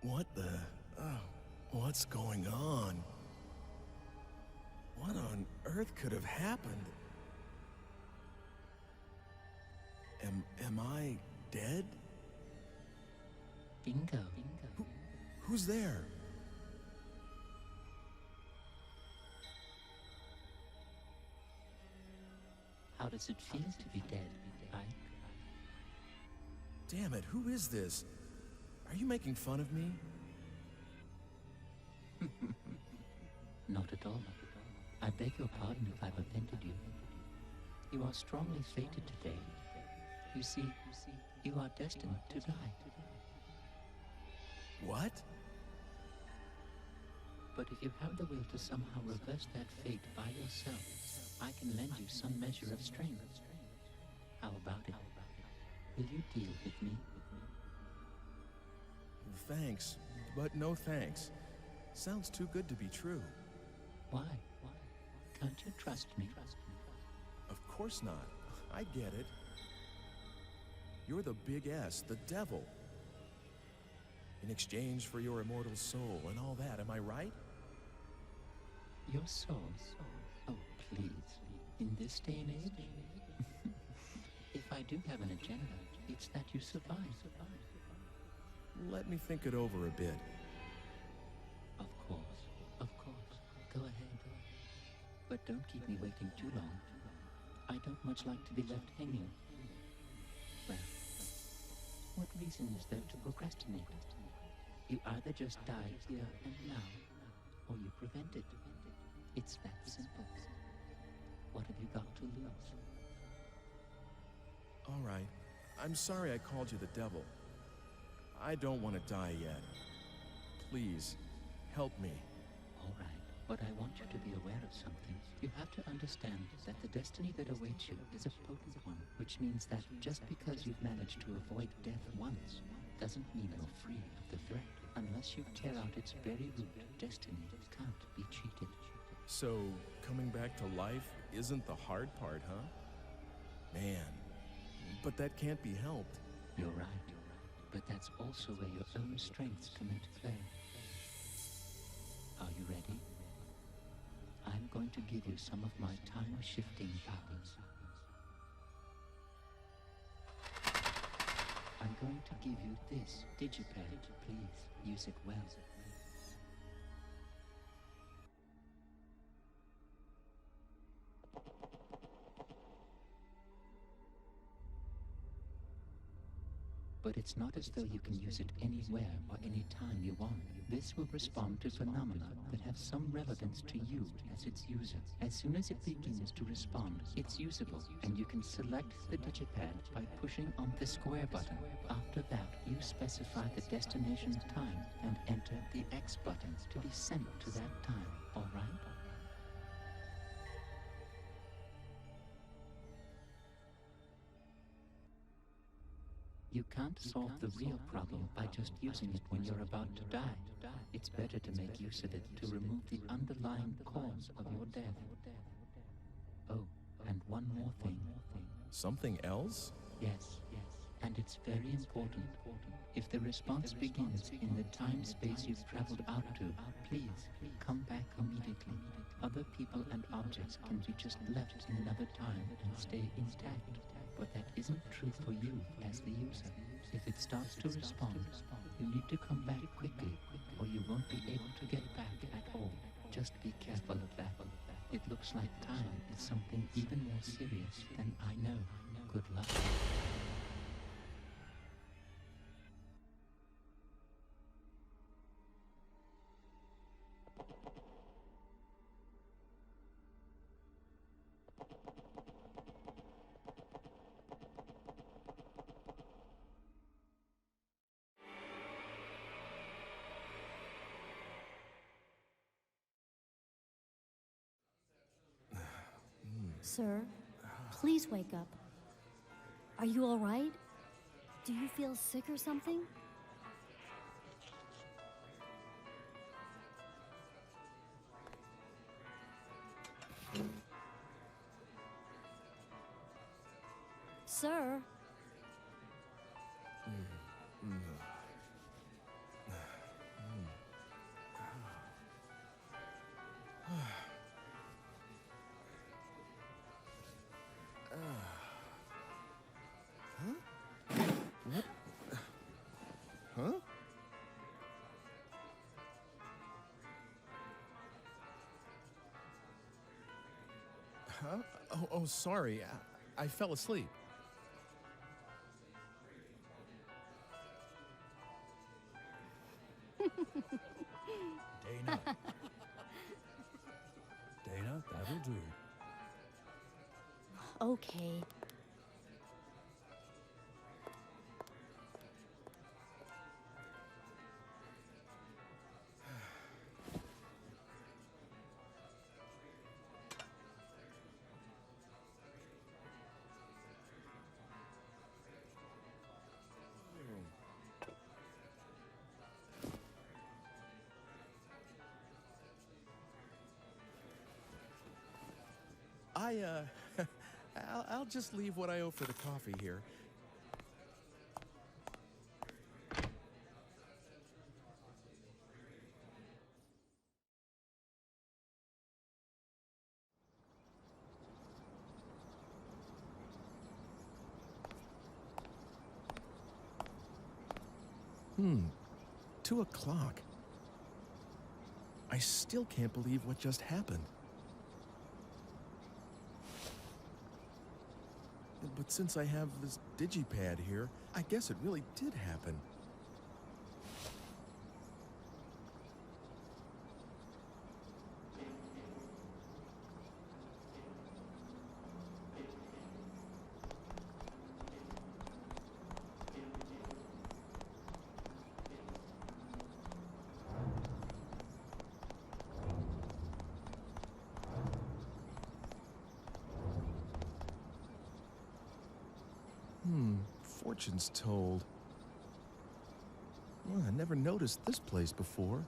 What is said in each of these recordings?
What the... what's going on? What on earth could have happened? Am I dead? Bingo. Who's there? How does it feel to be dead, Ike? Damn it, who is this? Are you making fun of me? Not at all. I beg your pardon if I've offended you. You are strongly fated today. You see, you are destined to die. What? But if you have the will to somehow reverse that fate by yourself, I can lend you some measure of strength. How about it? Will you deal with me? Thanks, but no thanks. Sounds too good to be true. Why? Can't you trust me? Of course not. I get it. You're the big S, the devil. In exchange for your immortal soul and all that, am I right? Your soul? Oh, please. In this day and age? If I do have an agenda, it's that you survive. Let me think it over a bit. Of course. Go ahead. But don't keep me waiting too long. I don't much like to be left hanging. Well, what reason is there to procrastinate? You either just die here and now, or you prevent it. It's that simple. What have you got to lose? All right. I'm sorry I called you the devil. I don't want to die yet. Please, help me. All right, but I want you to be aware of something. You have to understand that the destiny that awaits you is a potent one, which means that just because you've managed to avoid death once, doesn't mean you're free of the threat. Unless you tear out its very root, destiny can't be cheated. So, coming back to life isn't the hard part, huh? Man, but that can't be helped. You're right. But that's also where your own strengths come into play. Are you ready? I'm going to give you some of my time-shifting powers. I'm going to give you this digipad. Please use it well. But it's not as though you can use it anywhere or any time you want. This will respond to phenomena that have some relevance to you as its user. As soon as it begins to respond, it's usable, and you can select the digipad by pushing on the square button. After that, you specify the destination time and enter the X button to be sent to that time, all right? You can't solve the real problem by just using it when you're about to die. It's better to make use of it to remove the underlying cause of your death. Oh, and one more thing. Something else? Yes, and it's very important. If the response begins in the time-space you've traveled out to, please come back immediately. Other people and objects can be just left in another time and stay intact. But that isn't true for you as the user. If it starts to respond, you need to come back quickly, or you won't be able to get back at all. Just be careful of that. It looks like time is something even more serious than I know. Good luck. Sir, please wake up. Are you all right? Do you feel sick or something? Sir? Huh? Oh, sorry. I fell asleep. Dana. Dana, that'll do. Okay. I'll just leave what I owe for the coffee here. Hmm, 2 o'clock. I still can't believe what just happened. But since I have this digipad here, I guess it really did happen. Fortunes told. Well, I never noticed this place before.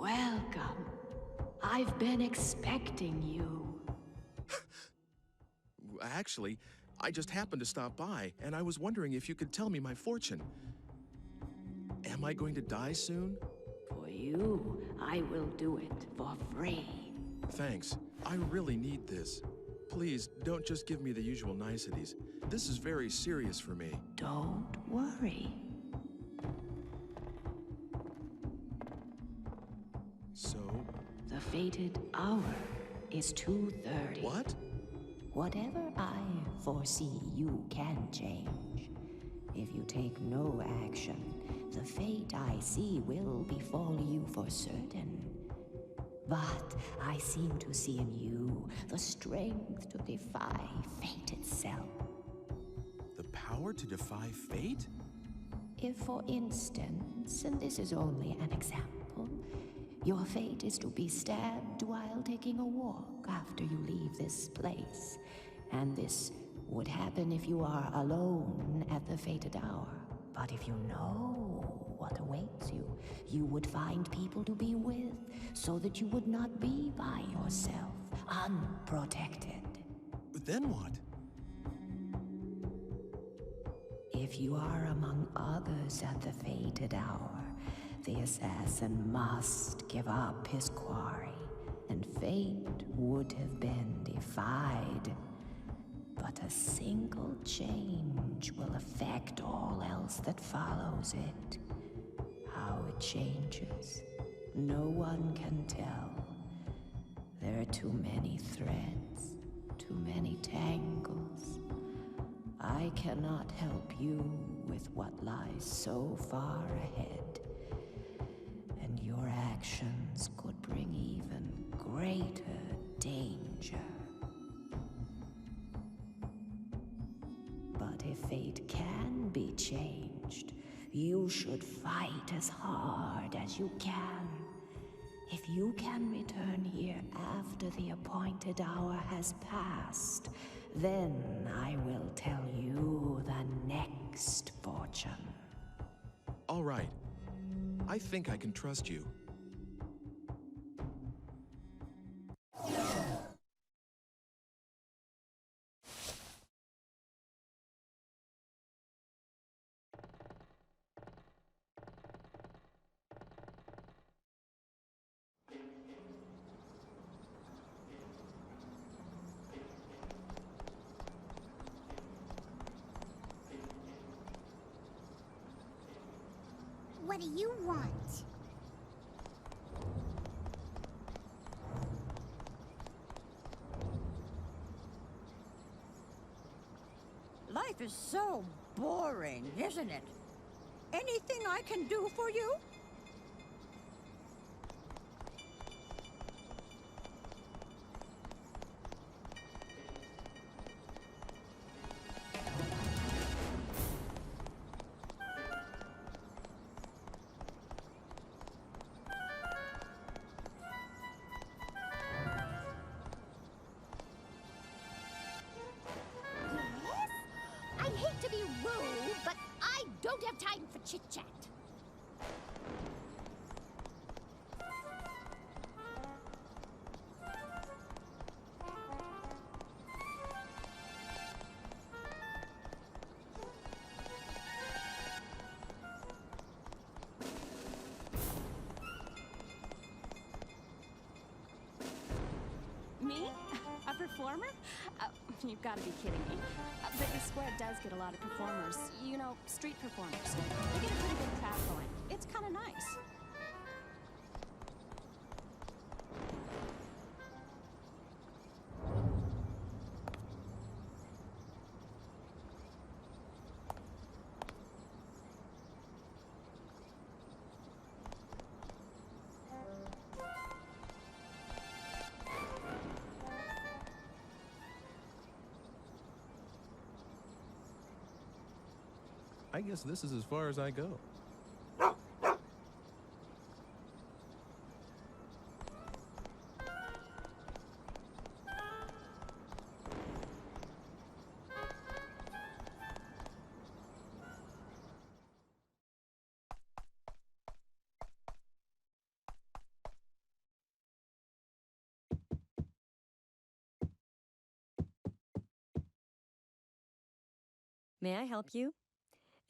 Welcome. I've been expecting you. Actually, I just happened to stop by, and I was wondering if you could tell me my fortune. Am I going to die soon? For you, I will do it for free. Thanks. I really need this. Please, don't just give me the usual niceties. This is very serious for me. Don't worry. So, The fated hour is 2:30. what? Whatever I foresee, you can change. If you take no action, the fate I see will befall you for certain. But I seem to see in you the strength to defy fate itself. The power to defy fate? If, for instance, and this is only an example, your fate is to be stabbed while taking a walk after you leave this place, and this would happen if you are alone at the fated hour. But if you know what awaits you, you would find people to be with, so that you would not be by yourself, unprotected. Then what? If you are among others at the fated hour, the assassin must give up his quarry, and fate would have been defied. But a single change will affect all else that follows it. How it changes, no one can tell. There are too many threads, too many tangles. I cannot help you with what lies so far ahead, and your actions could bring even greater danger. But if fate can be changed, you should fight as hard as you can. If you can return here after the appointed hour has passed, then I will tell you the next fortune. All right. I think I can trust you. What do you want? Life is so boring, isn't it? Anything I can do for you? Yes? I hate to be rude, but I don't have time for chit-chat. Me? A performer? You've got to be kidding me. But the square does get a lot of performers. You know, street performers. They get a pretty good crowd going. It's kind of nice. I guess this is as far as I go. May I help you?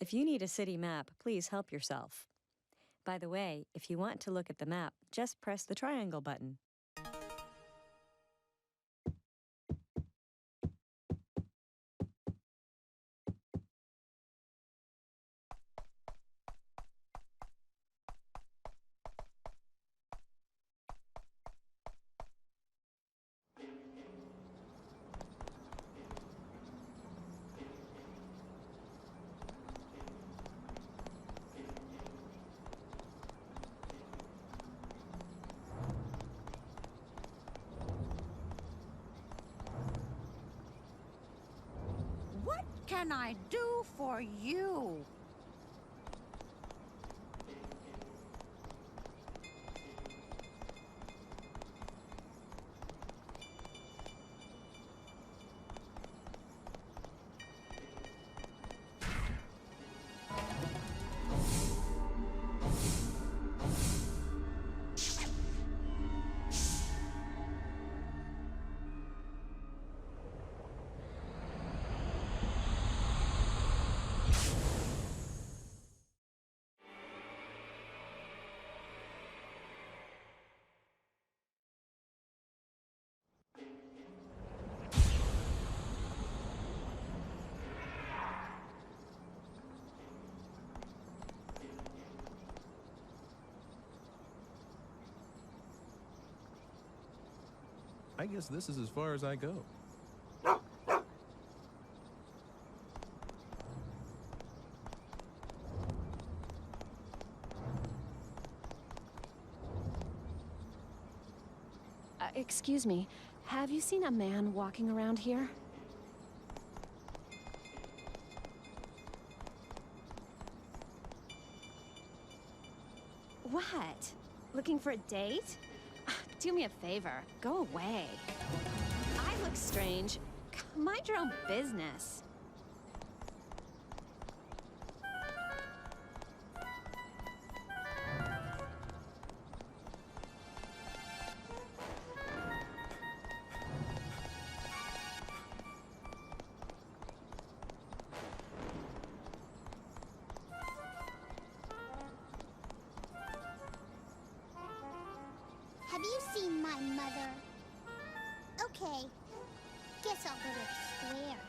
If you need a city map, please help yourself. By the way, if you want to look at the map, just press the triangle button. What can I do for you? I guess this is as far as I go. Excuse me. Have you seen a man walking around here? What? Looking for a date? Do me a favor. Go away. I look strange. Mind your own business. Have you seen my mother? Okay. Guess I'll go to the square.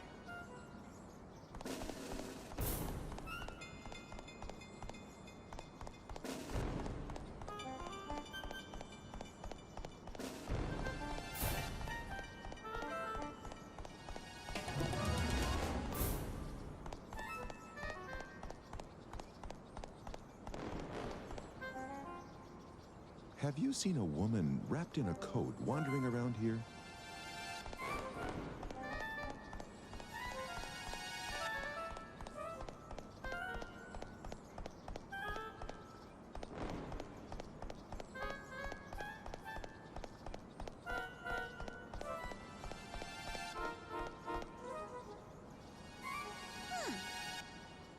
have you seen a woman wrapped in a coat wandering around here?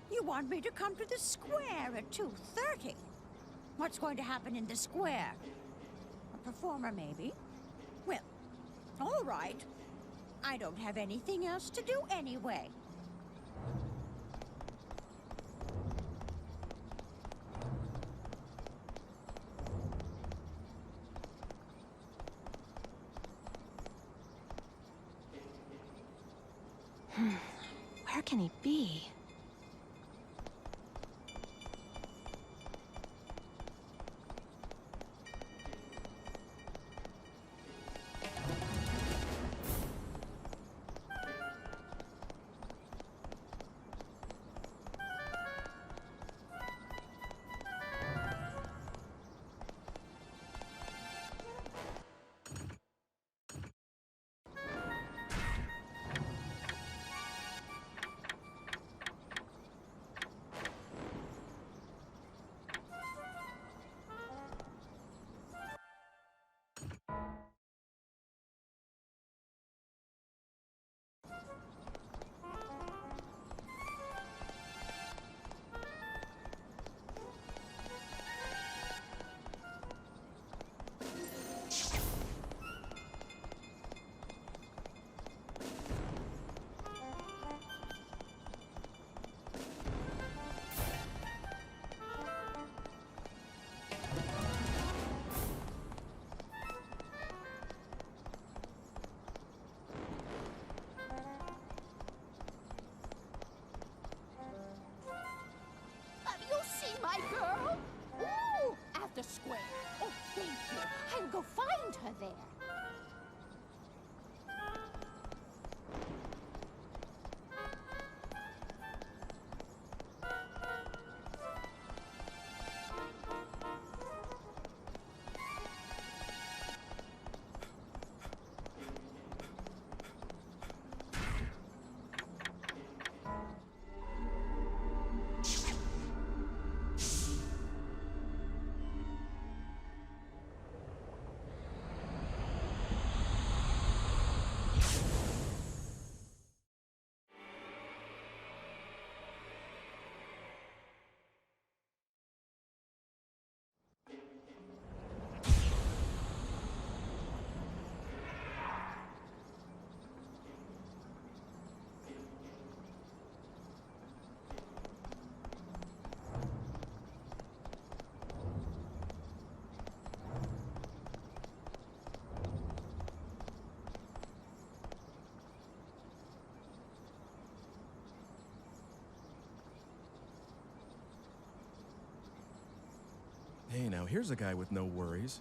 You want me to come to the square at 2:30? What's going to happen in the square? A performer, maybe? Well, all right. I don't have anything else to do anyway. Where can he be? Have you seen my girl? Ooh, at the square. Oh, thank you. I'll go find her there. Hey, now here's a guy with no worries.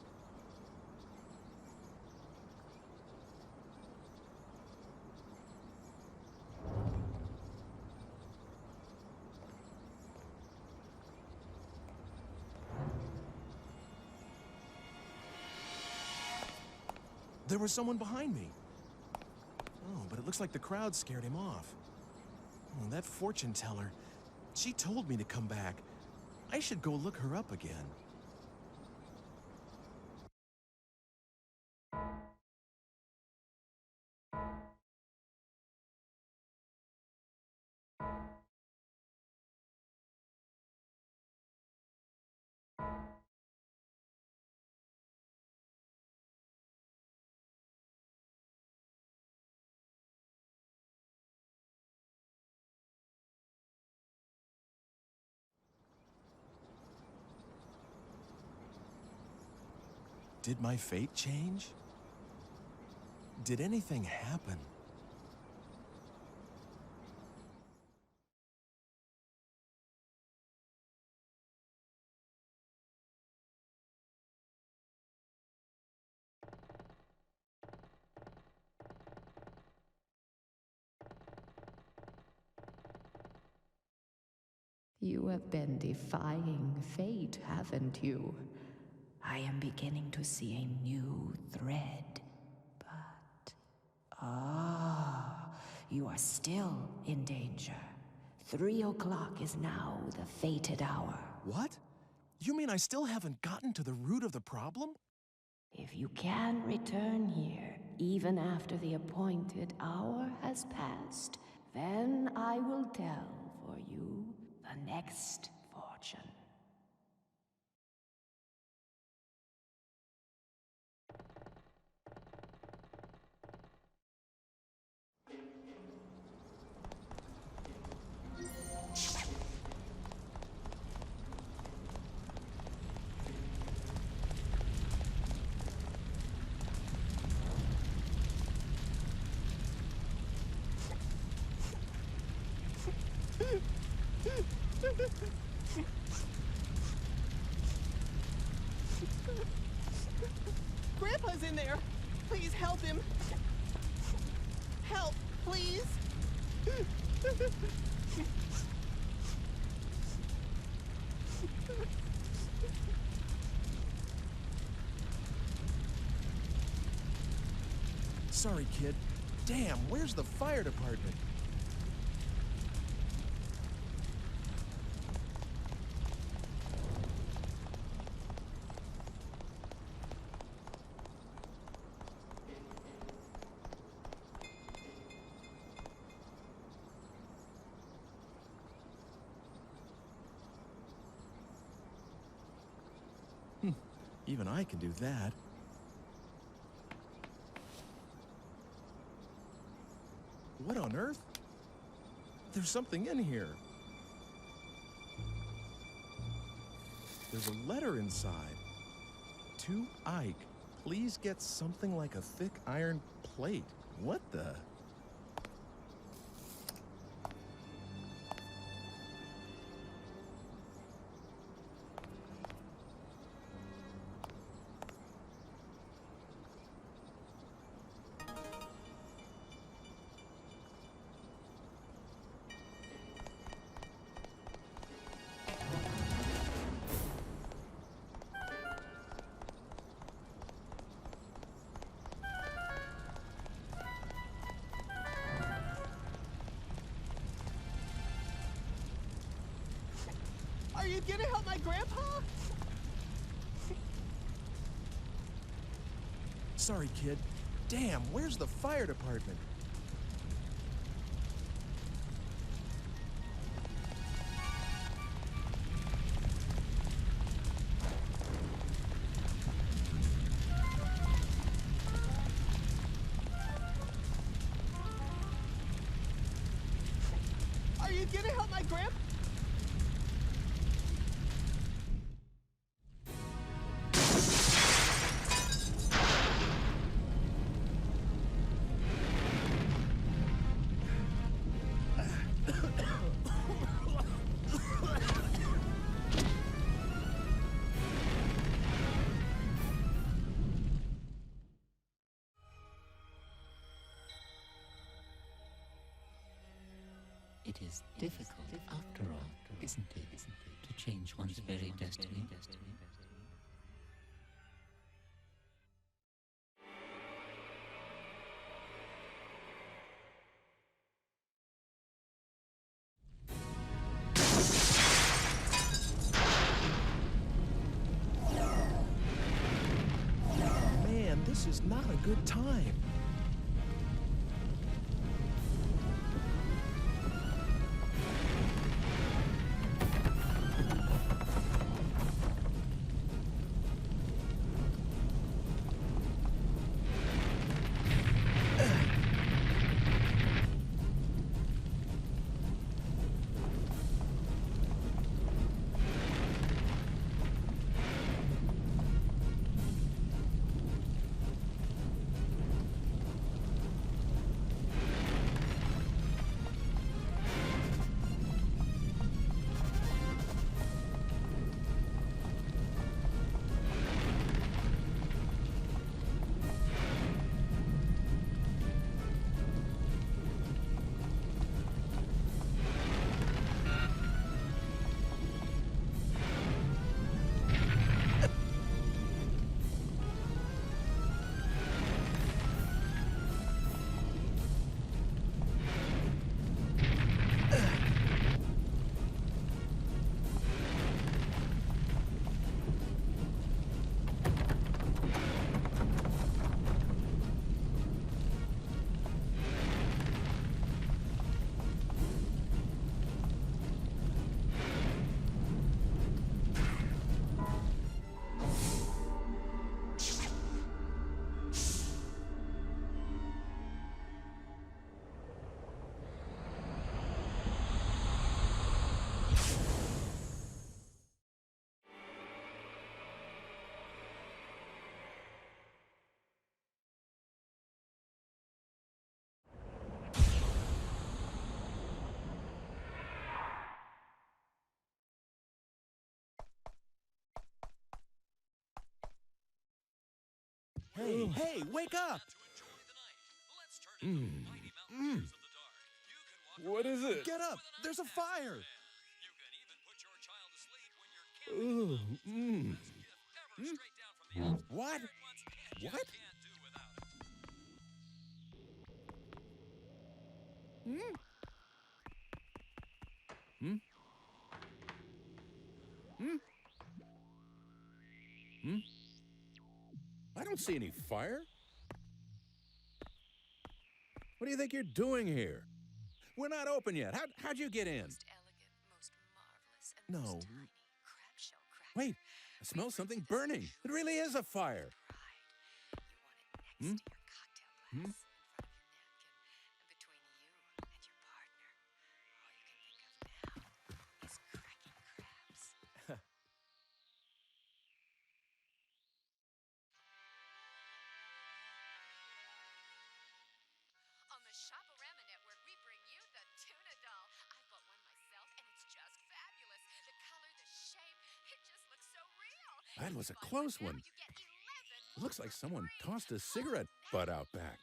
There was someone behind me. Oh, but it looks like the crowd scared him off. Oh, that fortune teller. She told me to come back. I should go look her up again. Did my fate change? Did anything happen? You have been defying fate, haven't you? I am beginning to see a new thread. But... you are still in danger. 3 o'clock is now the fated hour. What? You mean I still haven't gotten to the root of the problem? If you can return here, even after the appointed hour has passed, then I will tell for you the next fortune. Grandpa's in there! Please help him! Help, please! Sorry, kid. Damn, where's the fire department? Even I can do that. What on earth? There's something in here. There's a letter inside. To Ike, please get something like a thick iron plate. What the? Are you gonna help my grandpa? Sorry, kid. Damn, where's the fire department? Are you gonna help my grandpa? It is difficult, after all, isn't it, to change one's very destiny? Man, this is not a good time. Hey, wake up! What is it? Get up! There's a fire! What? What? I don't see any fire. What do you think you're doing here? We're not open yet. How'd you get in? No. Wait, I smell something burning. It really is a fire. On the Shop-O-Rama network, we bring you the tuna doll. I bought one myself, and it's just fabulous. The color, the shape, it just looks so real. That was a close one. You get 11 It looks like someone tossed a cigarette butt out back.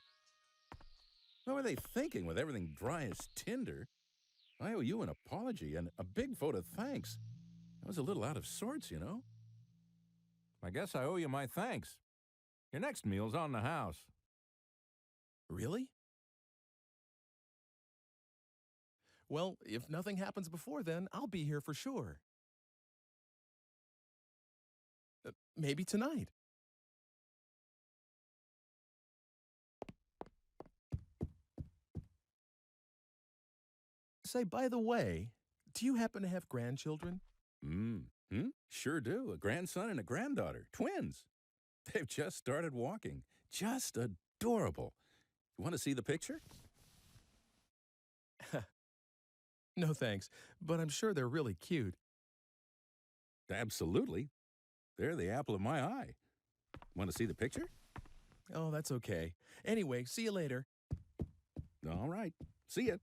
What were they thinking with everything dry as tinder? I owe you an apology and a big vote of thanks. I was a little out of sorts, you know. I guess I owe you my thanks. Your next meal's on the house. Really? Well, if nothing happens before then, I'll be here for sure. Maybe tonight. Say, by the way, do you happen to have grandchildren? Sure do. A grandson and a granddaughter. Twins. They've just started walking. Just adorable. You want to see the picture? No thanks, but I'm sure they're really cute. Absolutely. They're the apple of my eye. Want to see the picture? Oh, that's okay. Anyway, see you later. All right. See ya.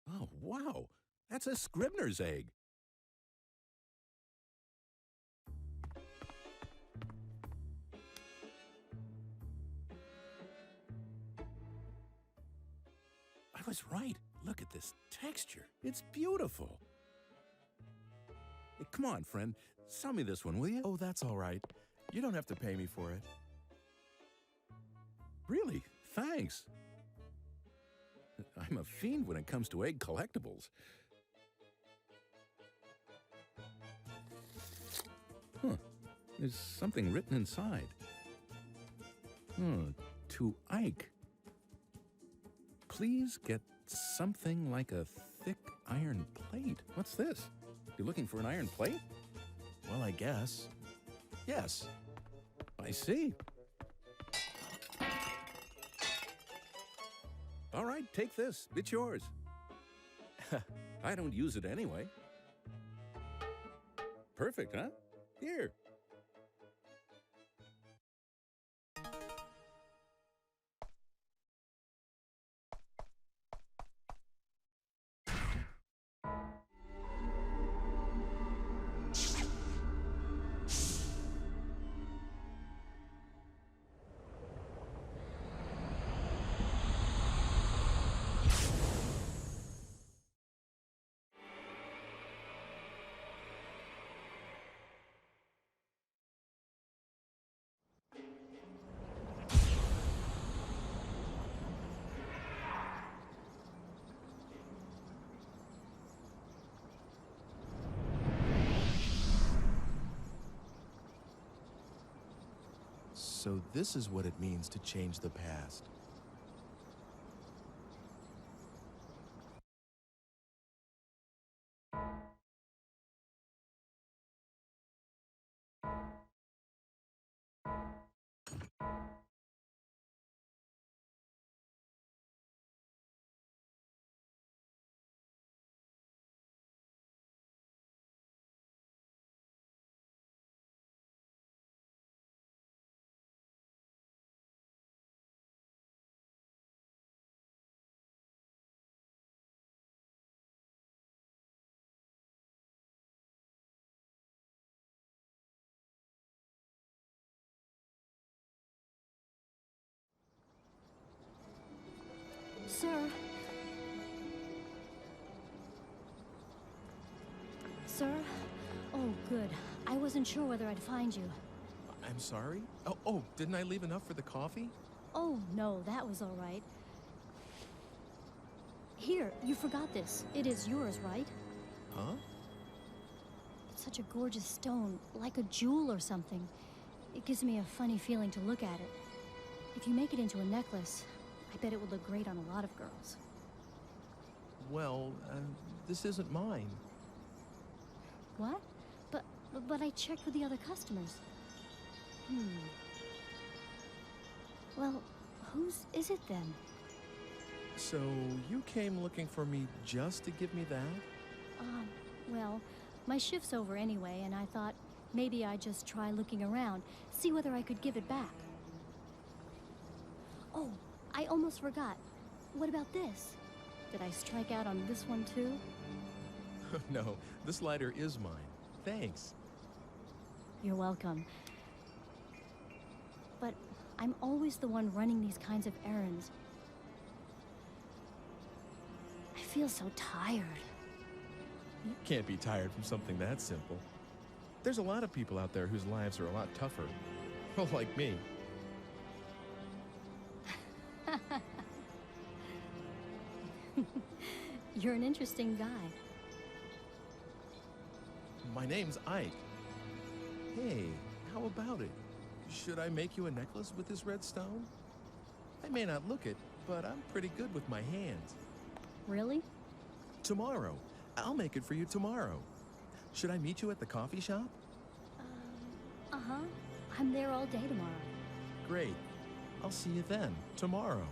Oh, wow. That's a Scribner's egg. I was right. Look at this texture. It's beautiful. Hey, come on, friend. Sell me this one, will you? Oh, that's all right. You don't have to pay me for it. Really? Thanks. I'm a fiend when it comes to egg collectibles. Huh. There's something written inside. To Ike. Please get something like a thick iron plate. What's this? You looking for an iron plate? Well, I guess. Yes. I see. All right, take this. It's yours. I don't use it anyway. Perfect, huh? Here. So this is what it means to change the past. Sir? Sir? Oh, good. I wasn't sure whether I'd find you. I'm sorry? Oh, didn't I leave enough for the coffee? Oh, no, that was all right. Here, you forgot this. It is yours, right? Huh? It's such a gorgeous stone, like a jewel or something. It gives me a funny feeling to look at it. If you make it into a necklace, I bet it would look great on a lot of girls. Well, this isn't mine. What? But I checked with the other customers. Well, whose is it then? So, you came looking for me just to give me that? Well, my shift's over anyway, and I thought maybe I'd just try looking around, see whether I could give it back. Oh, I almost forgot. What about this? Did I strike out on this one too? No, this lighter is mine. Thanks. You're welcome. But I'm always the one running these kinds of errands. I feel so tired. You can't be tired from something that simple. There's a lot of people out there whose lives are a lot tougher. Like me. You're an interesting guy. My name's Ike. Hey, how about it? Should I make you a necklace with this red stone? I may not look it, but I'm pretty good with my hands. Really? Tomorrow. I'll make it for you tomorrow. Should I meet you at the coffee shop? Uh-huh. I'm there all day tomorrow. Great. I'll see you then, tomorrow.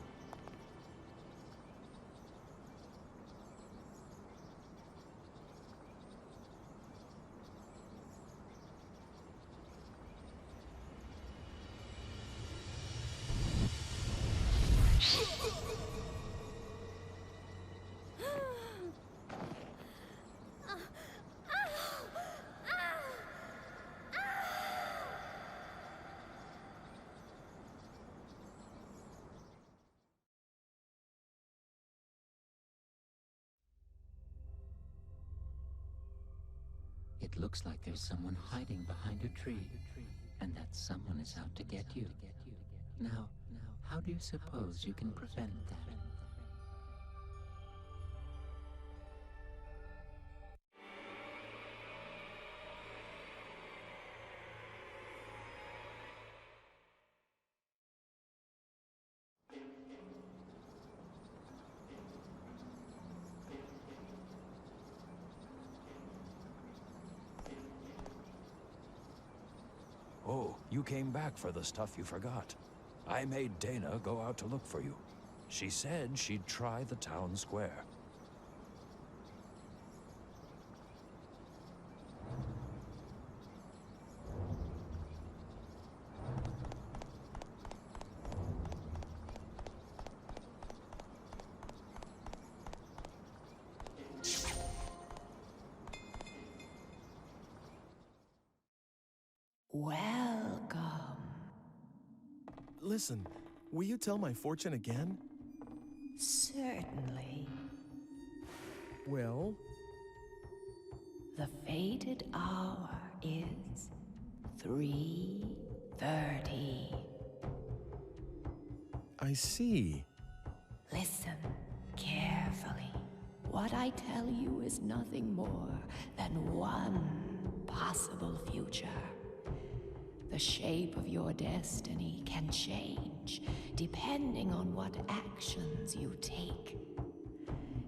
It looks like there's someone hiding behind a tree, and that someone is out to get you. Now, how do you suppose you can prevent that? Oh, you came back for the stuff you forgot. I made Dana go out to look for you. She said she'd try the town square. Welcome. Listen, will you tell my fortune again? Certainly. Well? The fated hour is 3:30. I see. Listen carefully. What I tell you is nothing more than one possible future. The shape of your destiny can change depending on what actions you take.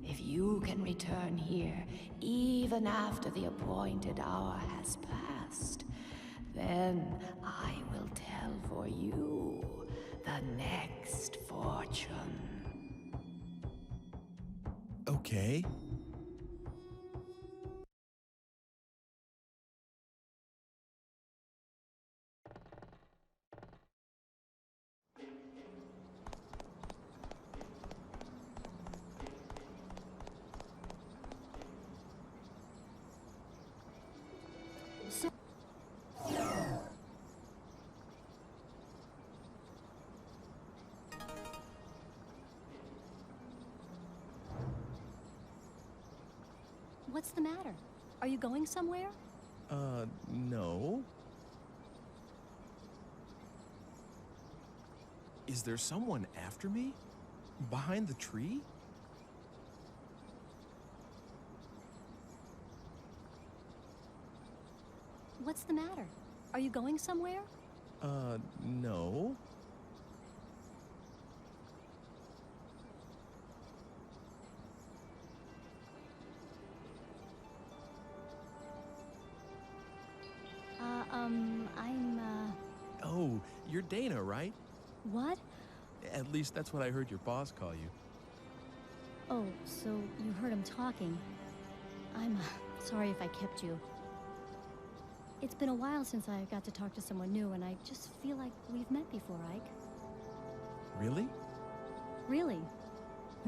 If you can return here even after the appointed hour has passed, then I will tell for you the next fortune. Okay. What's the matter? Are you going somewhere? No. Is there someone after me? Behind the tree? What's the matter? Are you going somewhere? No. Oh, you're Dana, right? What? At least that's what I heard your boss call you. Oh, so you heard him talking. I'm sorry if I kept you. It's been a while since I got to talk to someone new, and I just feel like we've met before, Ike. Really? Really?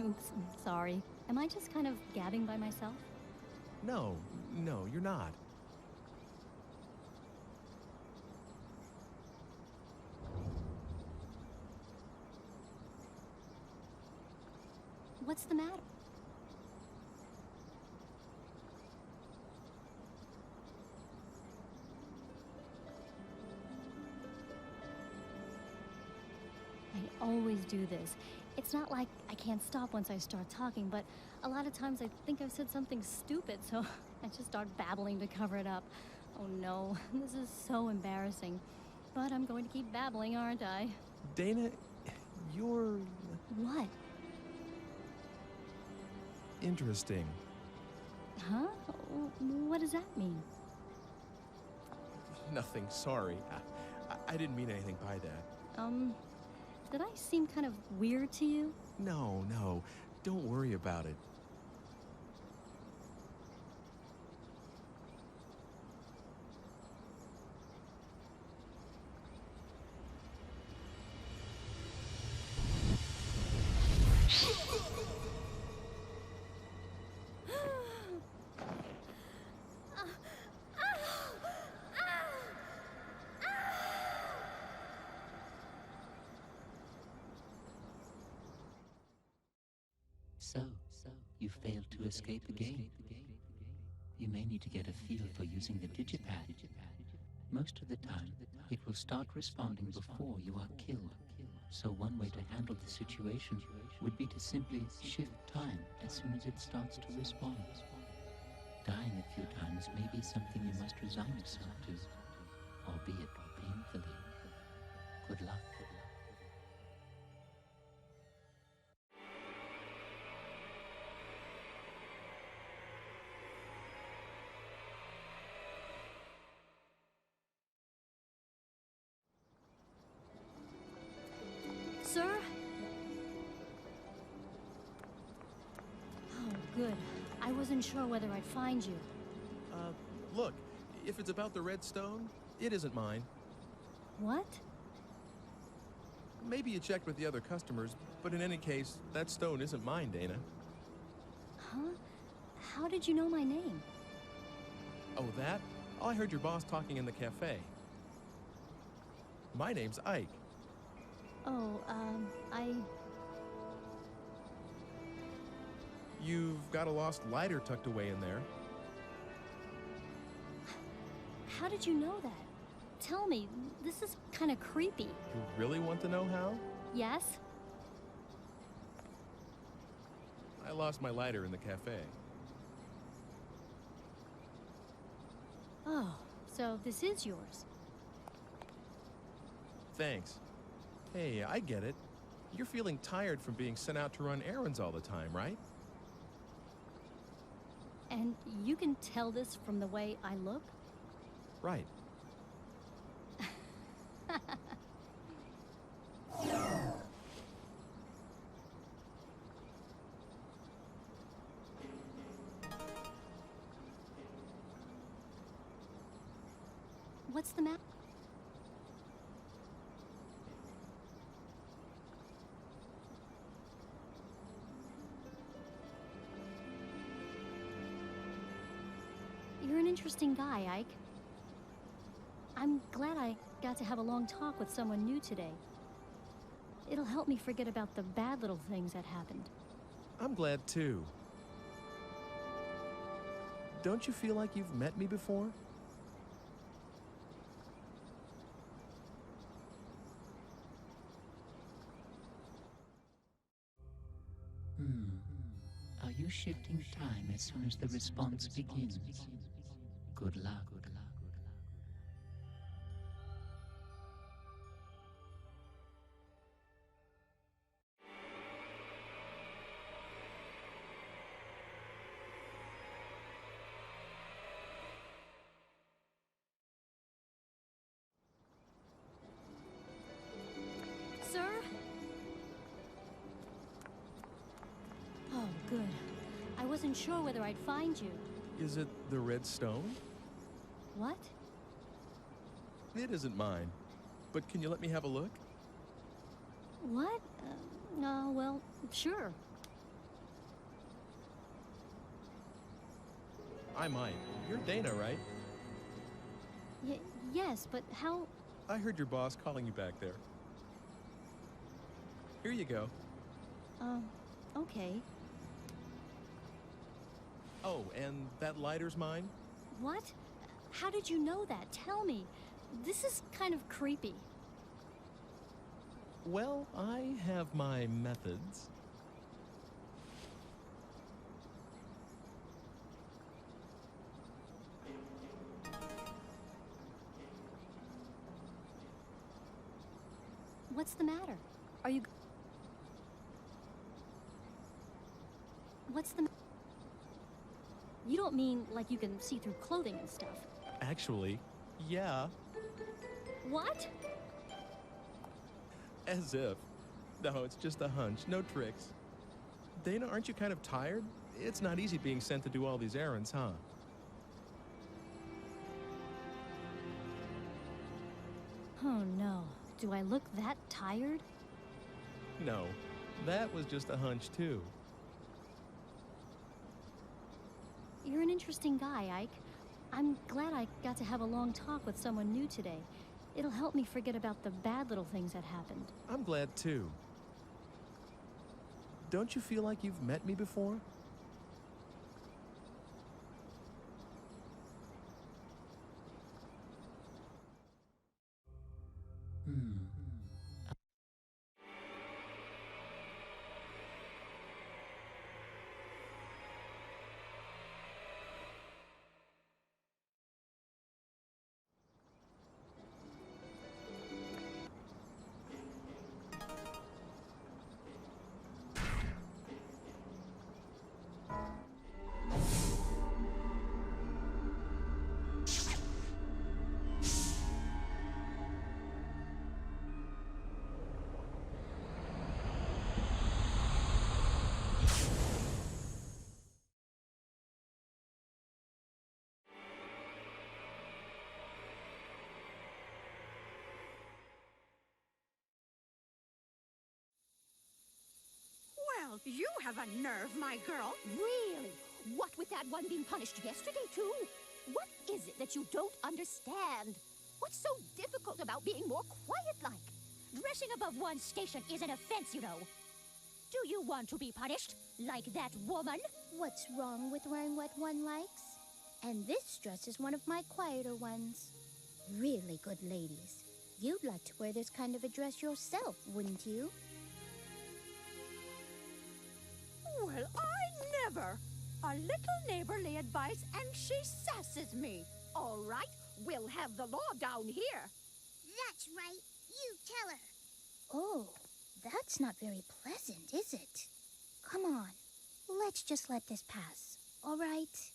Oops, sorry. Am I just kind of gabbing by myself? No, you're not. What's the matter? I always do this. It's not like I can't stop once I start talking, but a lot of times I think I've said something stupid, so I just start babbling to cover it up. Oh no, this is so embarrassing. But I'm going to keep babbling, aren't I? Dana, you're... What? interesting. Huh? What does that mean? Nothing, sorry. I didn't mean anything by that. Did I seem kind of weird to you? No, don't worry about it. So, you failed to escape again. You may need to get a feel for using the digipad. Most of the time, it will start responding before you are killed. So one way to handle the situation would be to simply shift time as soon as it starts to respond. Dying a few times may be something you must resign yourself to, albeit painfully. Good luck. Sir? Oh, good. I wasn't sure whether I'd find you. Look, if it's about the red stone, it isn't mine. What? Maybe you checked with the other customers, but in any case, that stone isn't mine, Dana. Huh? How did you know my name? Oh, that? Oh, I heard your boss talking in the cafe. My name's Ike. Oh, You've got a lost lighter tucked away in there. How did you know that? Tell me, this is kind of creepy. You really want to know how? Yes? I lost my lighter in the cafe. Oh, so this is yours. Thanks. Hey, I get it. You're feeling tired from being sent out to run errands all the time, right? And you can tell this from the way I look? Right. What's the matter? You're an interesting guy, Ike. I'm glad I got to have a long talk with someone new today. It'll help me forget about the bad little things that happened. I'm glad too. Don't you feel like you've met me before? Are you shifting time as soon as the response begins? Good luck. Sir? Oh, good. I wasn't sure whether I'd find you. Is it the red stone? What? It isn't mine. But can you let me have a look? What? Well, sure. I might. You're Dana, right? Yes, but how... I heard your boss calling you back there. Here you go. Okay. Oh, and that lighter's mine? What? How did you know that? Tell me. This is kind of creepy. Well, I have my methods. What's the matter? Are you... What's the... You don't mean like you can see through clothing and stuff? Actually, yeah. What? As if. No, it's just a hunch, no tricks. Dana, aren't you kind of tired? It's not easy being sent to do all these errands, huh? Oh no. Do I look that tired? No, that was just a hunch too. You're an interesting guy, Ike. I'm glad I got to have a long talk with someone new today. It'll help me forget about the bad little things that happened. I'm glad too. Don't you feel like you've met me before? Well, you have a nerve, my girl. Really? What with that one being punished yesterday, too? What is it that you don't understand? What's so difficult about being more quiet-like? Dressing above one's station is an offense, you know. Do you want to be punished, like that woman? What's wrong with wearing what one likes? And this dress is one of my quieter ones. Really good ladies. You'd like to wear this kind of a dress yourself, wouldn't you? Well, I never. A little neighborly advice, and she sasses me. All right, we'll have the law down here. That's right. You tell her. Oh, that's not very pleasant, is it? Come on, let's just let this pass, all right?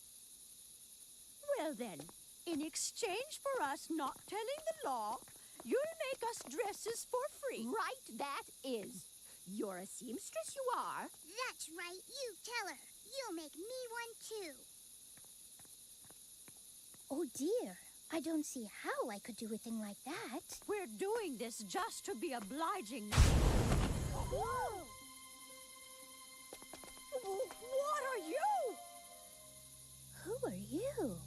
Well then, in exchange for us not telling the law, you'll make us dresses for free. Right, that is. You're a seamstress, you are. That's right. You tell her. You'll make me one, too. Oh, dear. I don't see how I could do a thing like that. We're doing this just to be obliging. Whoa! What are you? Who are you?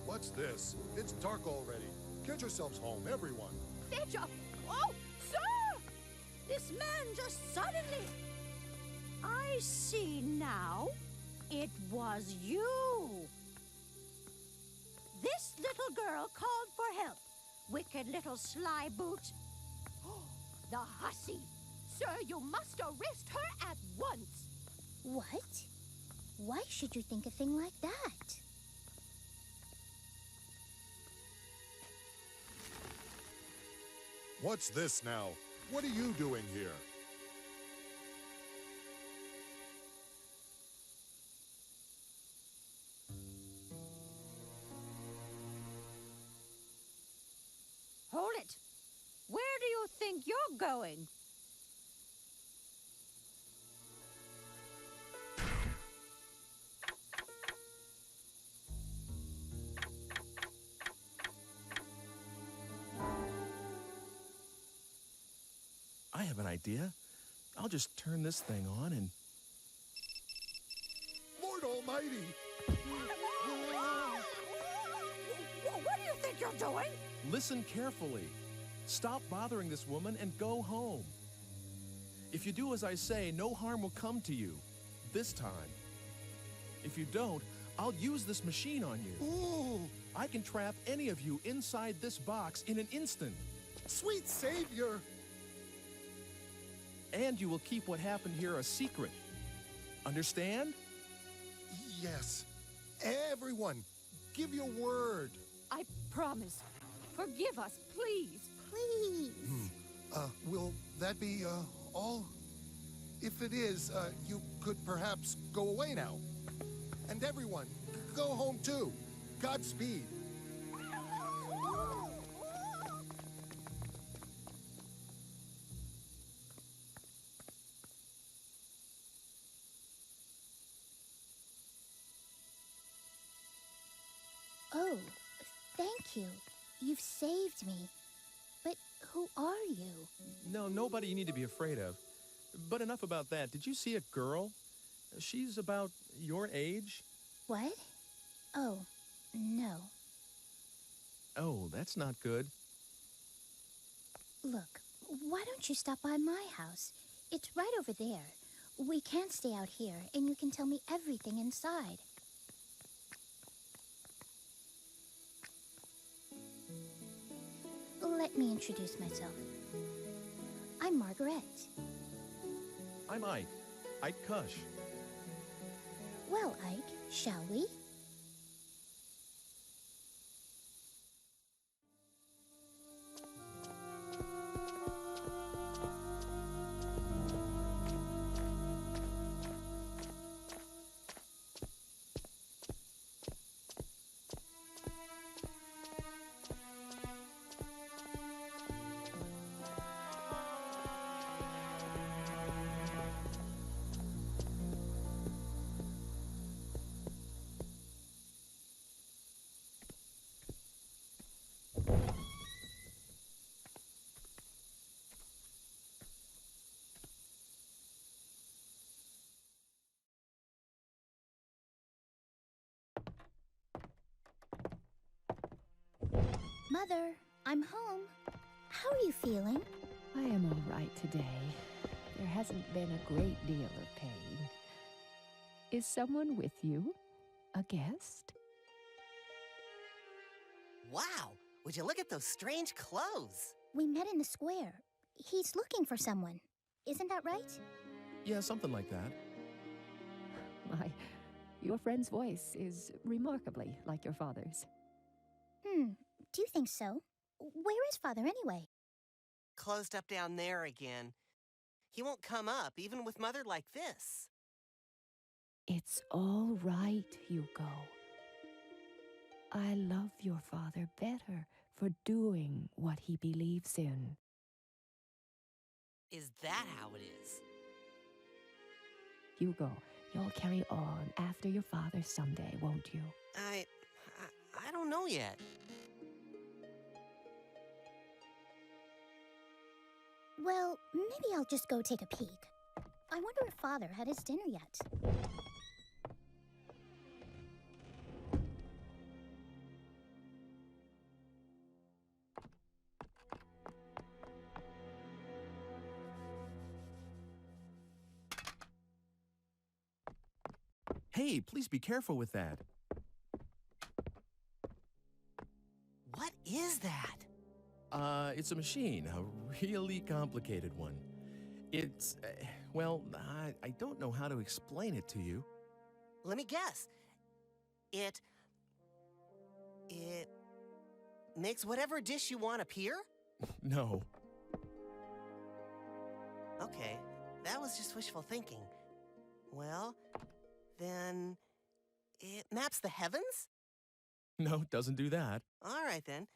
What's this? It's dark already. Get yourselves home, everyone. Fetch up. Oh, sir! This man just suddenly... I see now. it was you. This little girl called for help. Wicked little sly boot. The hussy! Sir, you must arrest her at once! What? Why should you think a thing like that? What's this now? What are you doing here? Hold it. Where do you think you're going? I have an idea. I'll just turn this thing on and... Lord Almighty! What do you think you're doing? Listen carefully. Stop bothering this woman and go home. If you do as I say, no harm will come to you. This time. If you don't, I'll use this machine on you. Ooh! I can trap any of you inside this box in an instant. Sweet Savior! And you will keep what happened here a secret. Understand? Yes. Everyone, give your word. I promise. Forgive us, please. Please. Will that be, all? If it is, you could perhaps go away now. And everyone, go home too. Godspeed. Oh, thank you. You've saved me. But who are you? No, nobody you need to be afraid of. But enough about that. Did you see a girl? She's about your age. What? Oh, no. Oh, that's not good. Look, why don't you stop by my house? It's right over there. We can't stay out here, and you can tell me everything inside. Let me introduce myself. I'm Margaret. I'm Ike. Ike Kush. Well, Ike, shall we? Mother, I'm home. How are you feeling? I am all right today. There hasn't been a great deal of pain. Is someone with you? A guest? Wow! Would you look at those strange clothes? We met in the square. He's looking for someone. Isn't that right? Yeah, something like that. Your friend's voice is remarkably like your father's. Do you think so? Where is Father anyway? Closed up down there again. He won't come up, even with Mother like this. It's all right, Hugo. I love your father better for doing what he believes in. Is that how it is? Hugo, you'll carry on after your father someday, won't you? I don't know yet. Well, maybe I'll just go take a peek. I wonder if Father had his dinner yet. Hey, please be careful with that. What is that? It's a machine, a really complicated one. It's, well, I don't know how to explain it to you. Let me guess. It makes whatever dish you want appear? No. Okay, that was just wishful thinking. Well, then it maps the heavens? No, it doesn't do that. All right, then.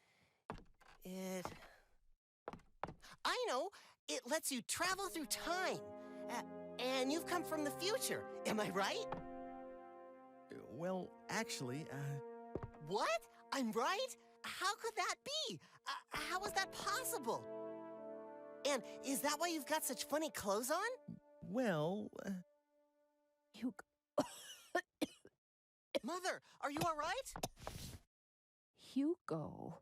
I know! It lets you travel through time. And you've come from the future, am I right? Well, actually, What? I'm right? How could that be? How is that possible? And is that why you've got such funny clothes on? well, You Mother, are you all right? Hugo.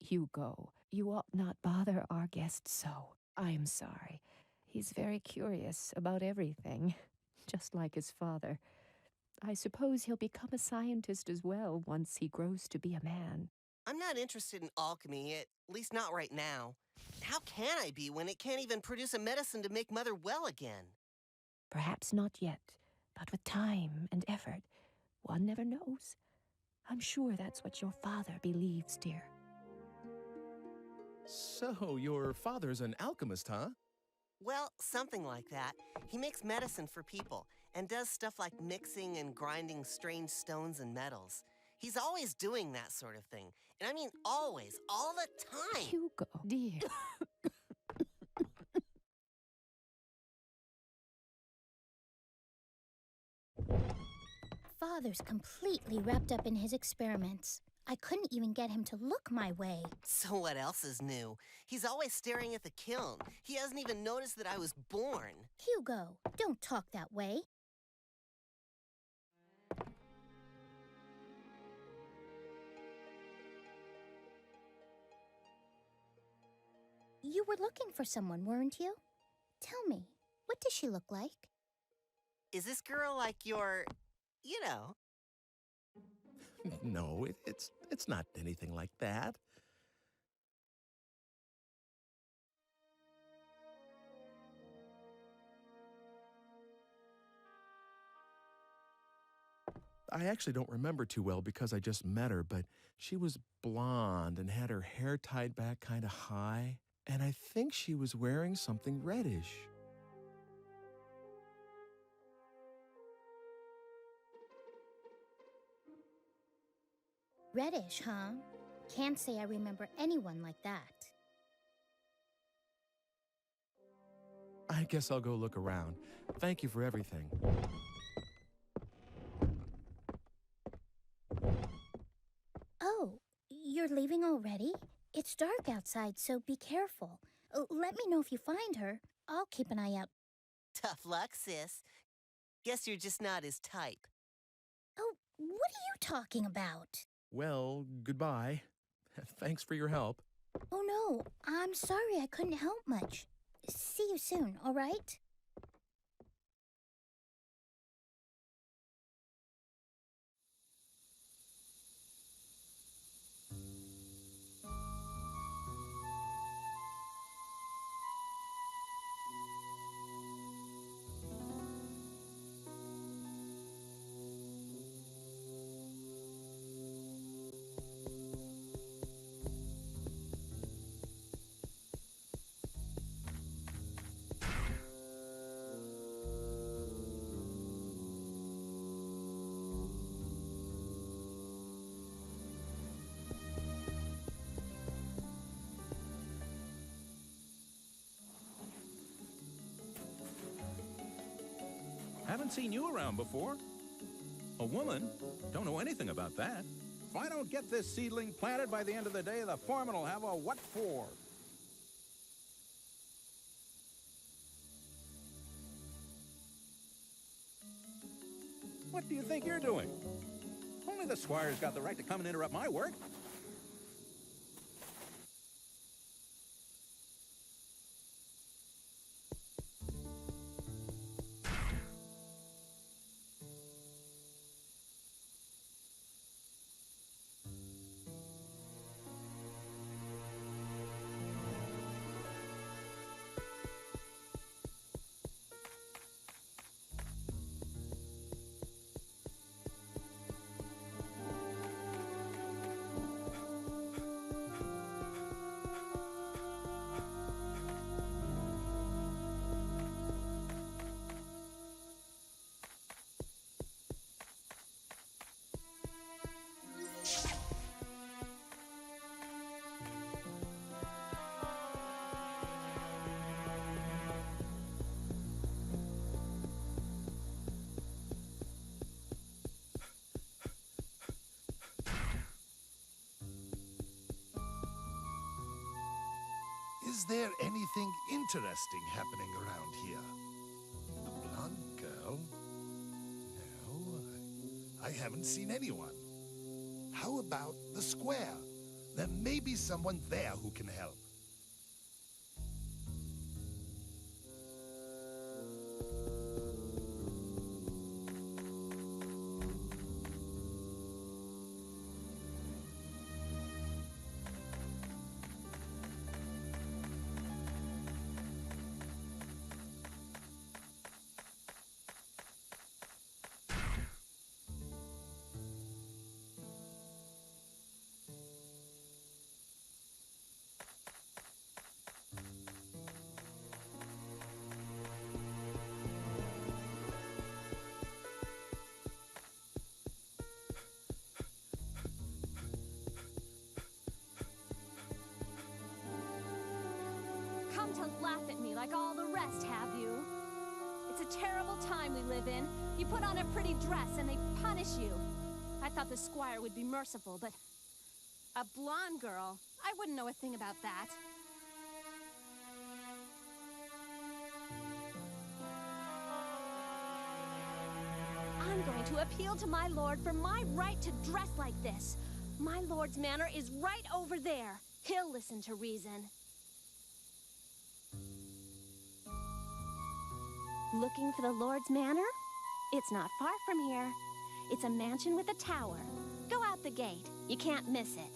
Hugo, you ought not bother our guest so. I'm sorry. He's very curious about everything, just like his father. I suppose he'll become a scientist as well once he grows to be a man. I'm not interested in alchemy, at least not right now. How can I be when it can't even produce a medicine to make Mother well again? Perhaps not yet, but with time and effort, one never knows. I'm sure that's what your father believes, dear. so your father's an alchemist, huh? Well, something like that. He makes medicine for people and does stuff like mixing and grinding strange stones and metals. He's always doing that sort of thing. And I mean always, all the time. Hugo, dear. Father's completely wrapped up in his experiments. I couldn't even get him to look my way. So what else is new? He's always staring at the kiln. He hasn't even noticed that I was born. Hugo, don't talk that way. You were looking for someone, weren't you? Tell me, what does she look like? Is this girl like your, you know? No, it's not anything like that. I actually don't remember too well because I just met her, but she was blonde and had her hair tied back kind of high, and I think she was wearing something reddish. Reddish, huh? Can't say I remember anyone like that. I guess I'll go look around. Thank you for everything. Oh, you're leaving already? It's dark outside, so be careful. Let me know if you find her. I'll keep an eye out. Tough luck, sis. Guess you're just not his type. Oh, what are you talking about? Well, goodbye. Thanks for your help. Oh no, I'm sorry I couldn't help much. See you soon, all right? Haven't seen you around before. A woman? Don't know anything about that. If I don't get this seedling planted by the end of the day, the foreman will have a what for. What do you think you're doing? Only the squire's got the right to come and interrupt my work. there anything interesting happening around here? A blonde girl? No, I haven't seen anyone. How about the square? There may be someone there who can help. Come to laugh at me like all the rest, have you? It's a terrible time we live in. You put on a pretty dress and they punish you. I thought the squire would be merciful, but a blonde girl? I wouldn't know a thing about that. I'm going to appeal to my lord for my right to dress like this. My lord's manor is right over there. He'll listen to reason. Looking for the Lord's manor? It's not far from here. It's a mansion with a tower. Go out the gate. You can't miss it.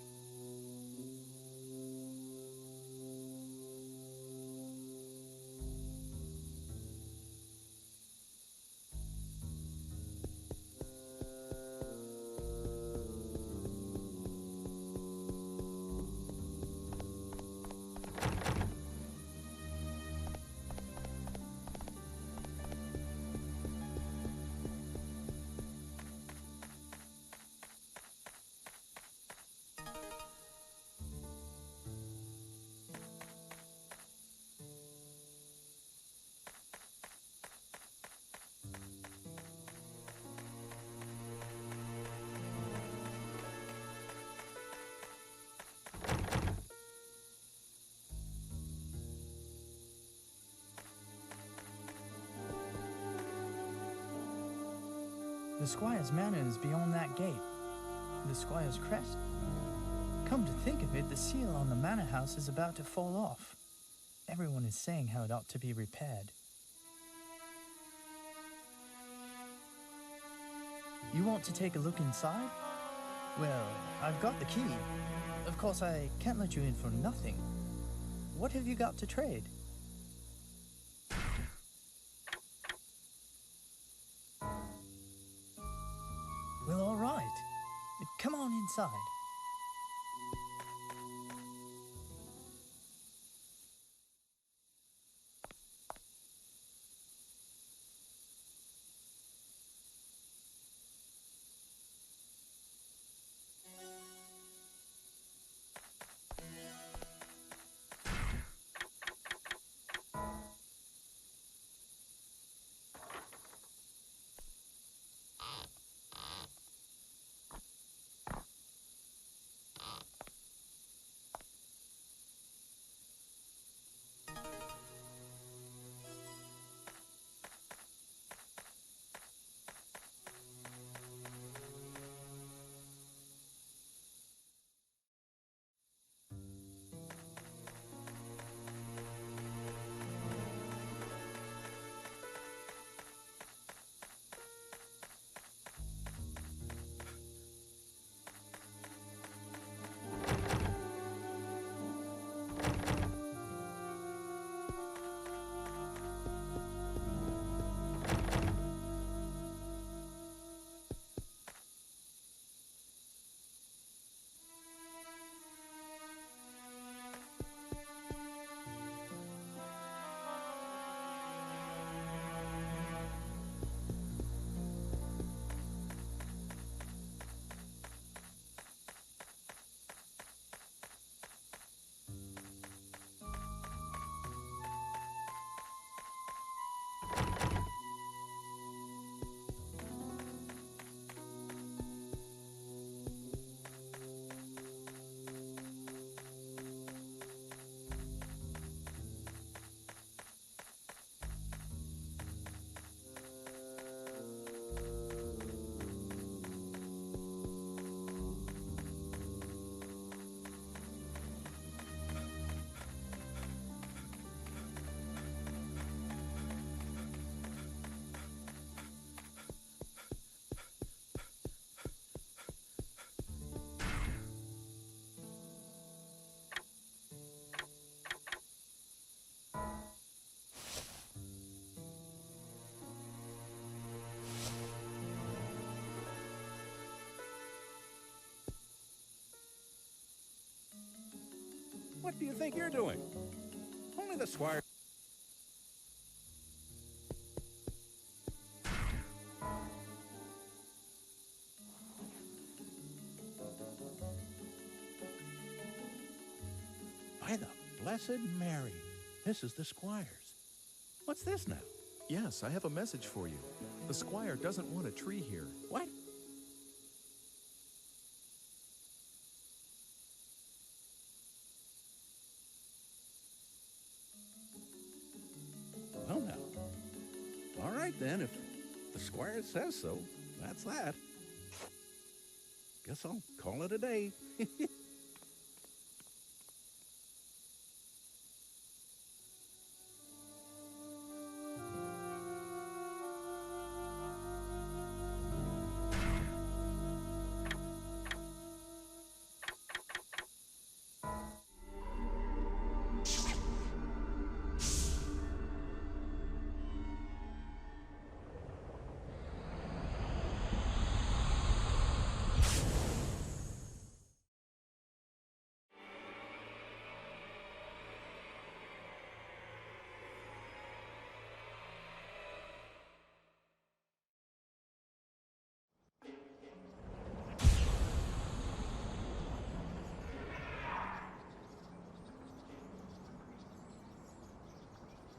The squire's manor is beyond that gate. The squire's crest. Come to think of it, the seal on the manor house is about to fall off. Everyone is saying how it ought to be repaired. You want to take a look inside? Well, I've got the key. Of course, I can't let you in for nothing. What have you got to trade? Well, all right. Come on inside. do you think you're doing? Only the squire. By the Blessed Mary, this is the squire's. What's this now? Yes, I have a message for you. The squire doesn't want a tree here. What? Well, now. All right, then. If the squire says so, that's that. Guess I'll call it a day.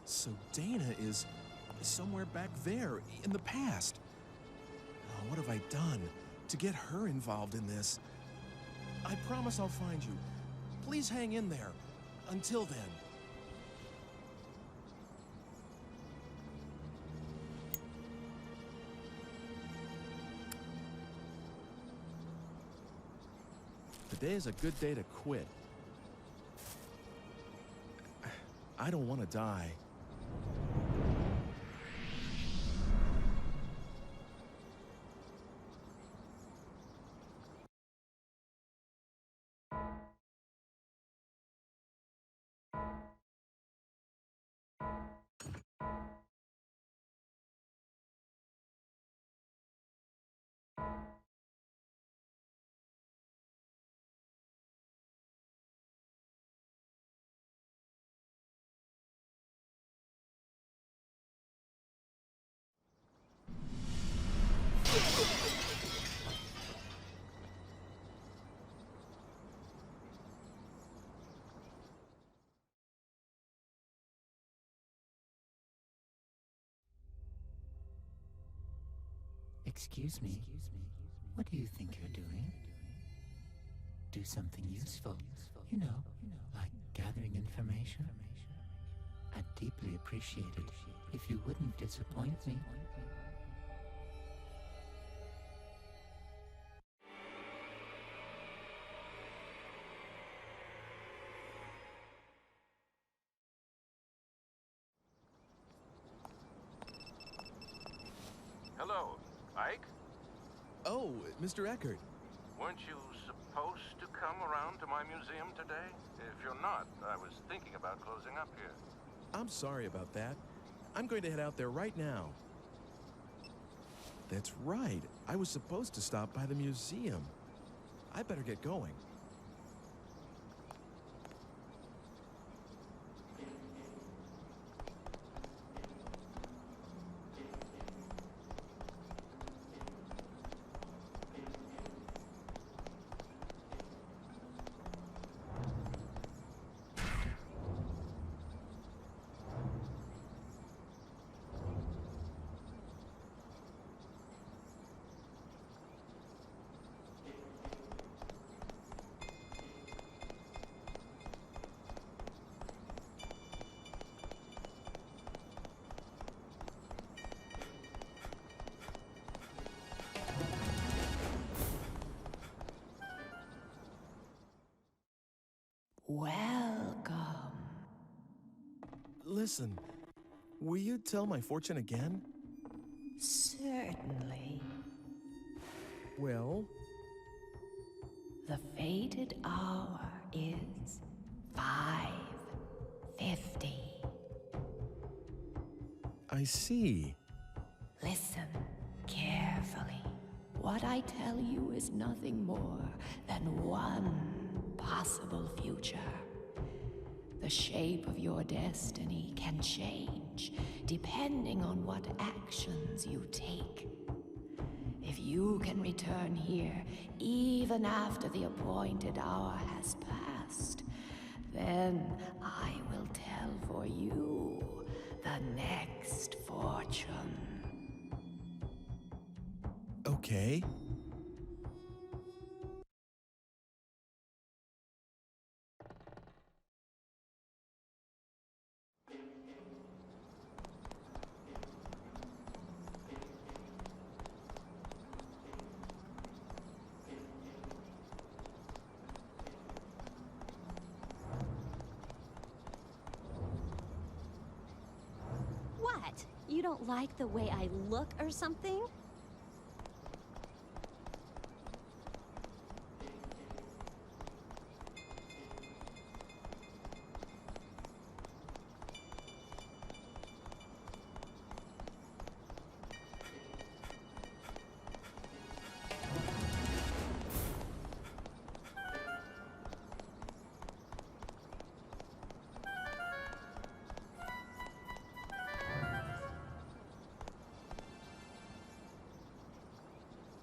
So Dana is somewhere back there in the past. Oh, what have I done to get her involved in this? I promise I'll find you. Please hang in there. Until then. Today is a good day to quit. I don't want to die. Excuse me. What do you think you're doing? Do something useful. You know, like gathering information. I'd deeply appreciate it if you wouldn't disappoint me. Hello, Ike? Oh, Mr. Eckert. Weren't you supposed to come around to my museum today? If you're not, I was thinking about closing up here. I'm sorry about that. I'm going to head out there right now. That's right. I was supposed to stop by the museum. I better get going. Welcome. Listen, will you tell my fortune again? Certainly. Well? The fated hour is 5:50. I see. Listen carefully. What I tell you is nothing more than one possible future. The shape of your destiny can change depending on what actions you take. If you can return here even after the appointed hour has passed, then I will tell for you the next fortune. Okay. What? You don't like the way I look or something?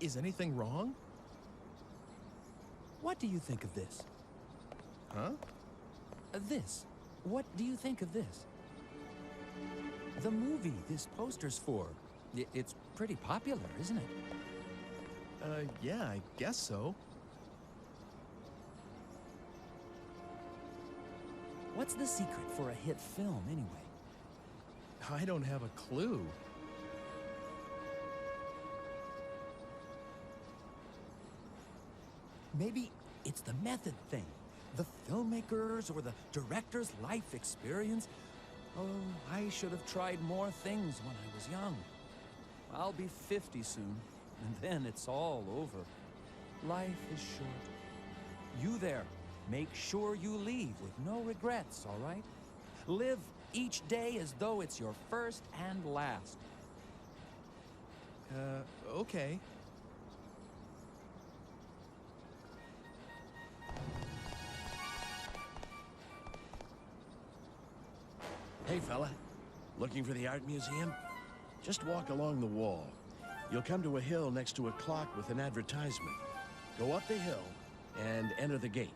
Is anything wrong? What do you think of this? Huh? This. What do you think of this? The movie this poster's for. It's pretty popular, isn't it? Yeah, I guess so. What's the secret for a hit film, anyway? I don't have a clue. Maybe it's the method thing. The filmmakers or the director's life experience. Oh, I should have tried more things when I was young. I'll be 50 soon, and then it's all over. Life is short. You there, make sure you leave with no regrets, all right? Live each day as though it's your first and last. Okay. Hey, fella. Looking for the art museum? Just walk along the wall. You'll come to a hill next to a clock with an advertisement. Go up the hill and enter the gate.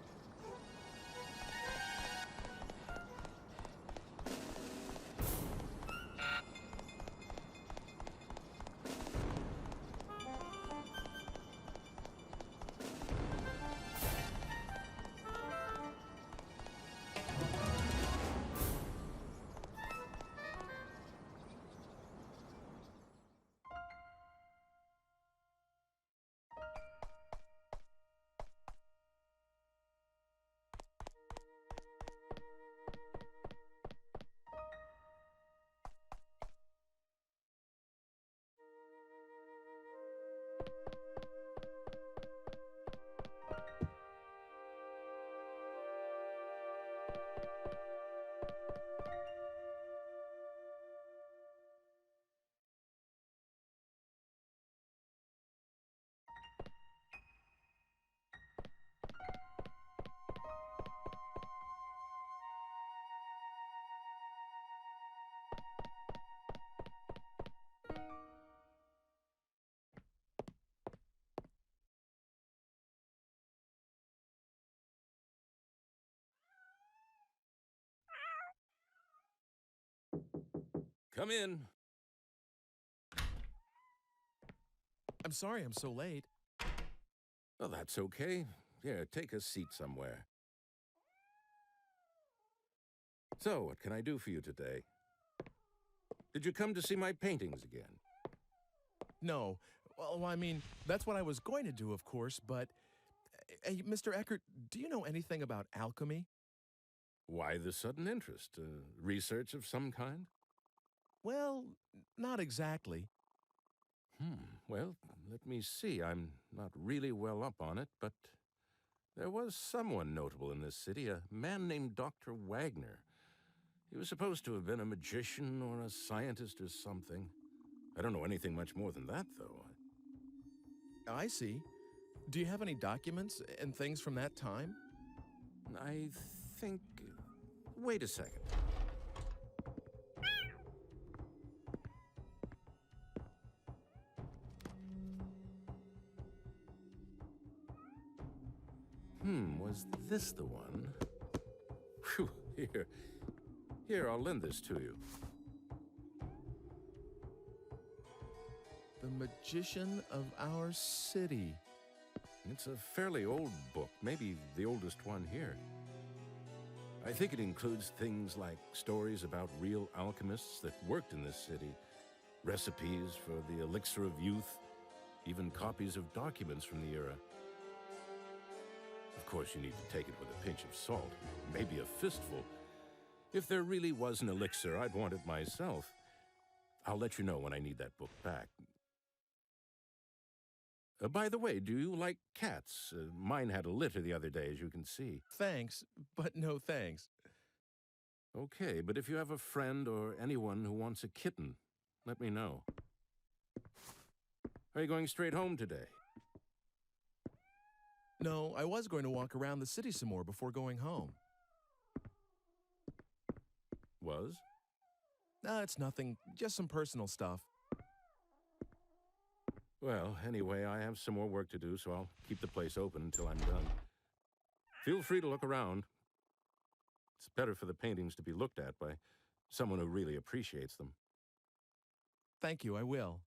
Come in. I'm sorry I'm so late. Well, that's okay. Here, take a seat somewhere. So, what can I do for you today? Did you come to see my paintings again? No. Well, I mean, that's what I was going to do, of course, but... Hey, Mr. Eckert, do you know anything about alchemy? Why the sudden interest? Research of some kind? Well, not exactly. Well, let me see. I'm not really well up on it, but there was someone notable in this city, a man named Dr. Wagner. He was supposed to have been a magician or a scientist or something. I don't know anything much more than that, though. I see. Do you have any documents and things from that time? I think... Wait a second. Was this the one? Phew, Here, I'll lend this to you. The Magician of Our City. It's a fairly old book, maybe the oldest one here. I think it includes things like stories about real alchemists that worked in this city, recipes for the elixir of youth, even copies of documents from the era. Of course, you need to take it with a pinch of salt, maybe a fistful. If there really was an elixir, I'd want it myself. I'll let you know when I need that book back. By the way, do you like cats? Mine had a litter the other day, as you can see. Thanks, but no thanks. Okay, but if you have a friend or anyone who wants a kitten, let me know. Are you going straight home today? No, I was going to walk around the city some more before going home. Was? It's nothing, just some personal stuff. Well, anyway, I have some more work to do, so I'll keep the place open until I'm done. Feel free to look around. It's better for the paintings to be looked at by someone who really appreciates them. Thank you, I will.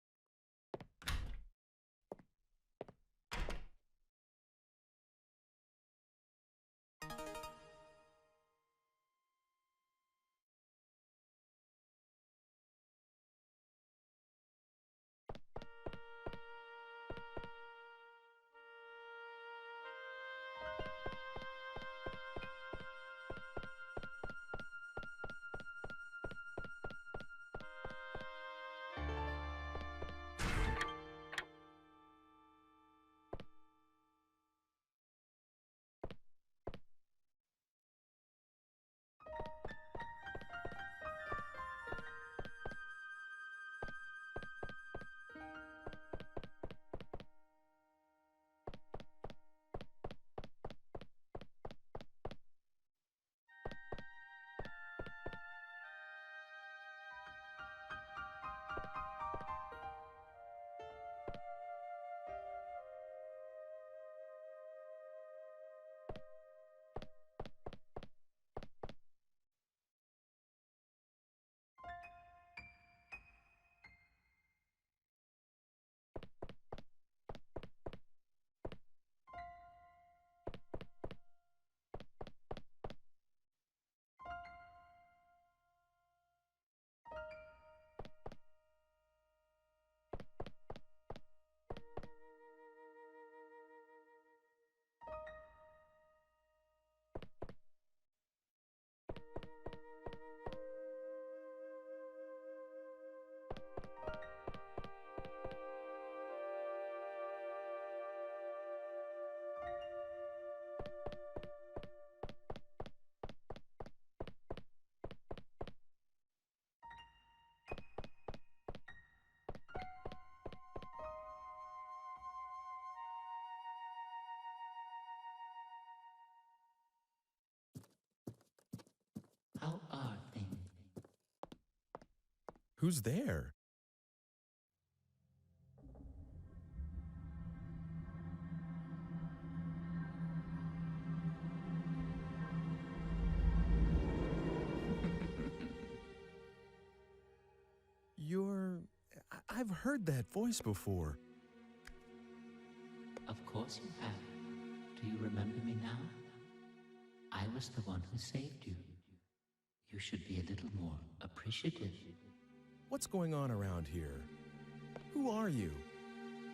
How are things? Who's there? I've heard that voice before. Of course you have. Do you remember me now? I was the one who saved you. You should be a little more appreciative. What's going on around here? Who are you?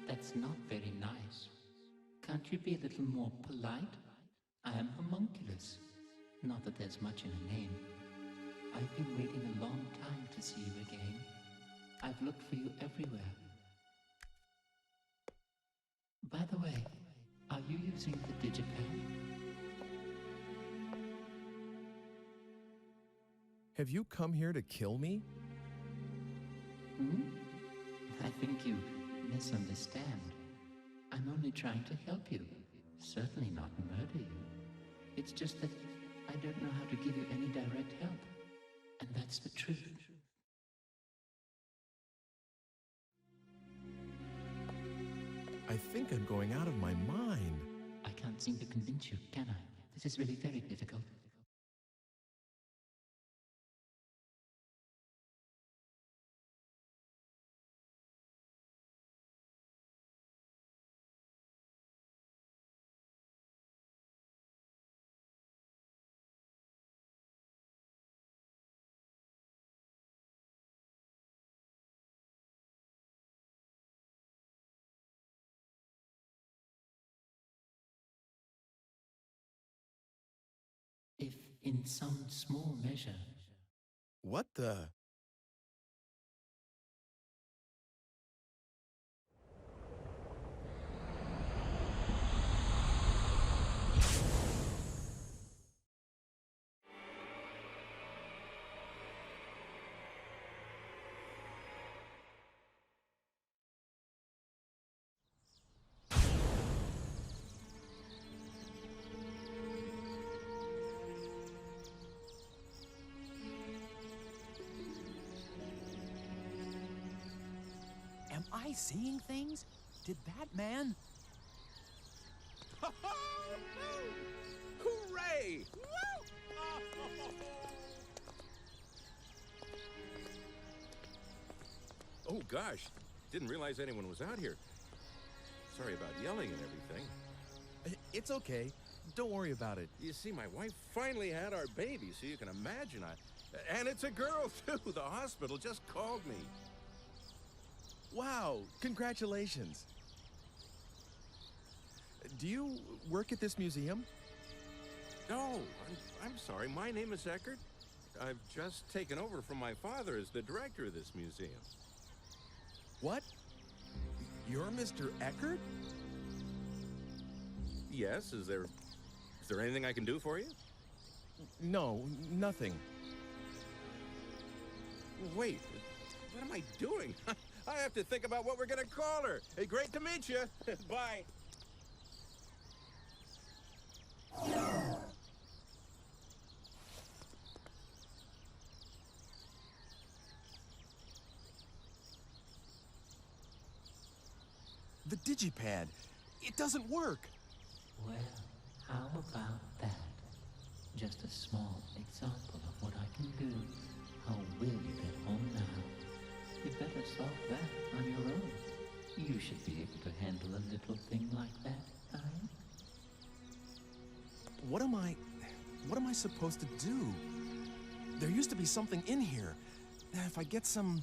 That's not very nice. Can't you be a little more polite? I am homunculus. Not that there's much in a name. I've been waiting a long time to see you again. I've looked for you everywhere. By the way, are you using the digipad? Have you come here to kill me? I think you misunderstand. I'm only trying to help you. Certainly not murder you. It's just that I don't know how to give you any direct help. And that's the truth. I think I'm going out of my mind. I can't seem to convince you, can I? This is really very difficult. If, in some small measure, What the? Am I seeing things? Did that man... Hooray! Oh, gosh. Didn't realize anyone was out here. Sorry about yelling and everything. It's okay. Don't worry about it. You see, my wife finally had our baby, so you can imagine and it's a girl, too. The hospital just called me. Wow, congratulations. Do you work at this museum? No, I'm sorry. My name is Eckert. I've just taken over from my father as the director of this museum. What? You're Mr. Eckert? Yes, is there anything I can do for you? No, nothing. Wait, what am I doing? I have to think about what we're gonna call her. Hey, great to meet you. Bye. The digipad. It doesn't work. well, how about that? Just a small example of what I can do. How will you get home now? You better solve that on your own. You should be able to handle a little thing like that, eh? What am I supposed to do? There used to be something in here. If I get some...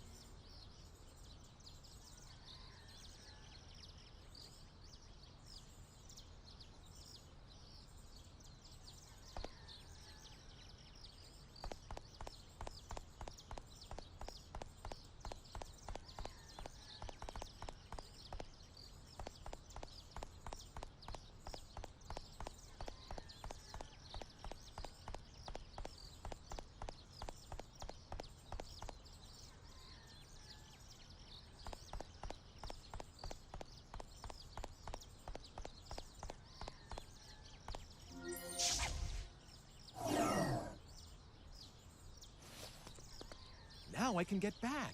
Now I can get back.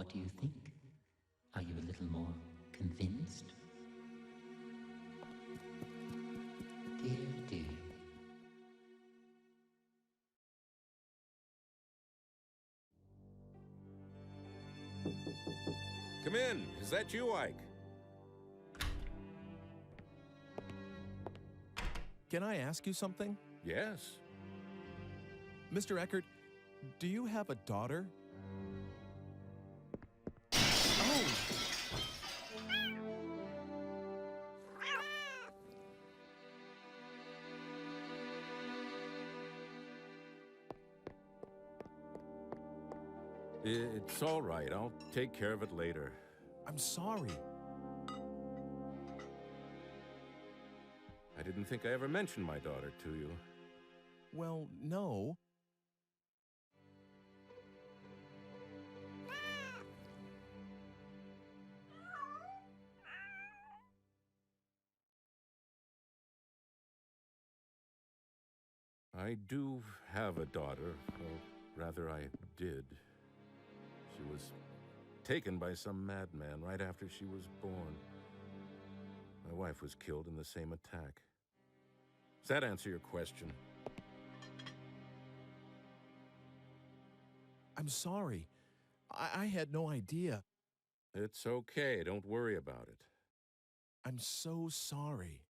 What do you think? Are you a little more convinced? Dear, dear. Come in. Is that you, Ike? Can I ask you something? Yes. Mr. Eckert, do you have a daughter? Oh! It's all right. I'll take care of it later. I'm sorry. I didn't think I ever mentioned my daughter to you. Well, no. I do have a daughter, or rather I did. She was taken by some madman right after she was born. My wife was killed in the same attack. Does that answer your question? I'm sorry. I had no idea. It's okay. Don't worry about it. I'm so sorry.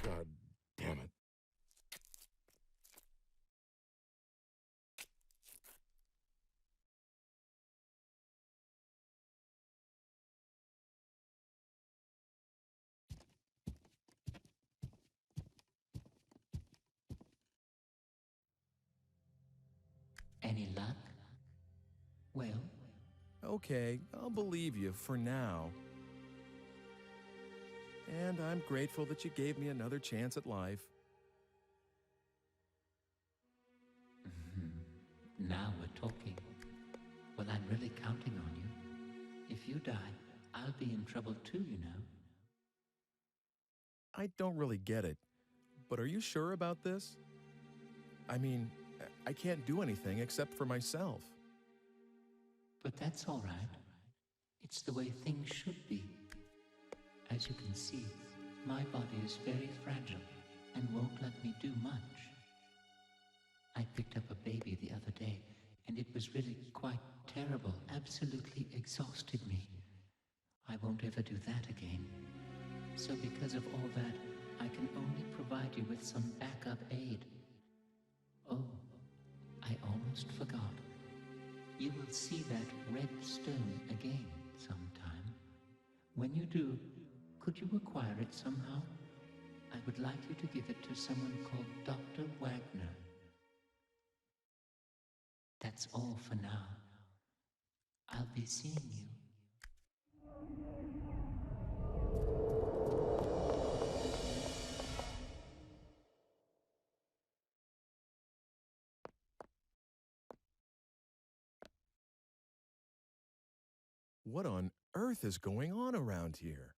God damn it. Any luck? Well? Okay, I'll believe you for now. And I'm grateful that you gave me another chance at life. Now we're talking. Well, I'm really counting on you. If you die, I'll be in trouble too, you know. I don't really get it, but are you sure about this? I mean, I can't do anything except for myself. But that's all right. It's the way things should be. As you can see, my body is very fragile and won't let me do much. I picked up a baby the other day, and it was really quite terrible, absolutely exhausted me. I won't ever do that again. So because of all that, I can only provide you with some backup aid. Oh, I almost forgot. You will see that red stone again sometime. When you do, could you acquire it somehow? I would like you to give it to someone called Dr. Wagner. That's all for now. I'll be seeing you. What on earth is going on around here?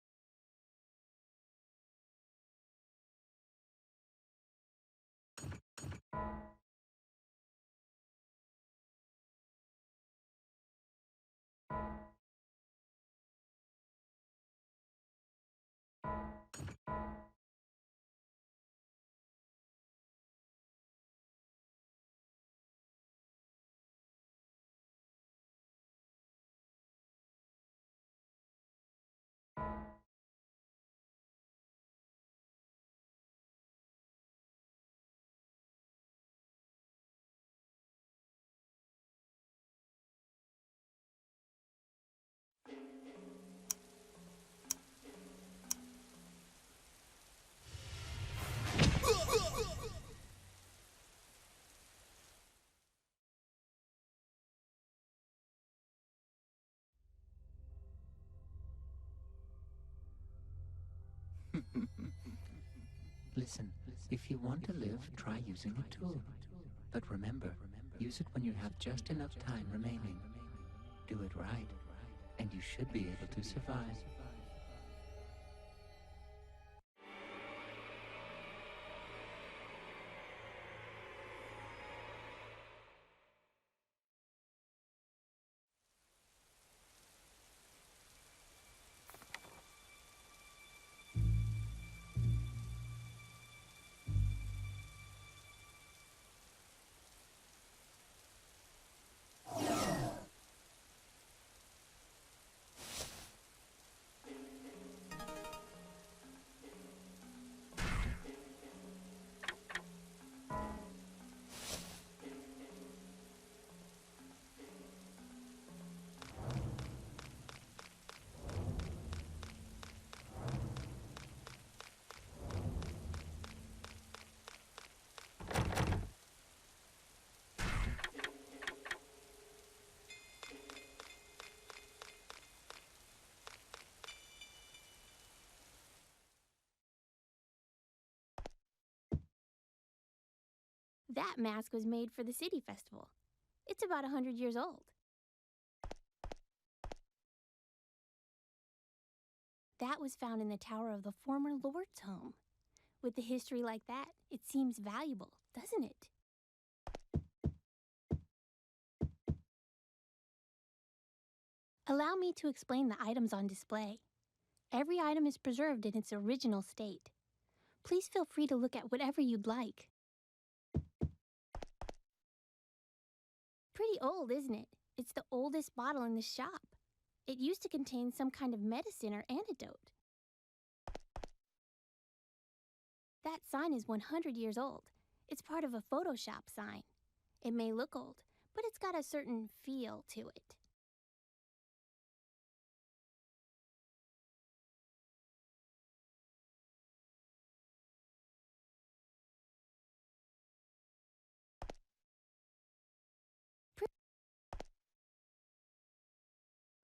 Listen, if you want to live, try using a tool. But remember, use it when you have just enough time remaining. Do it right, and you should be able to survive. That mask was made for the city festival. It's about 100 years old. That was found in the tower of the former lord's home. With a history like that, it seems valuable, doesn't it? Allow me to explain the items on display. Every item is preserved in its original state. Please feel free to look at whatever you'd like. Pretty old, isn't it? It's the oldest bottle in the shop. It used to contain some kind of medicine or antidote. That sign is 100 years old. It's part of a Photoshop sign. It may look old, but it's got a certain feel to it.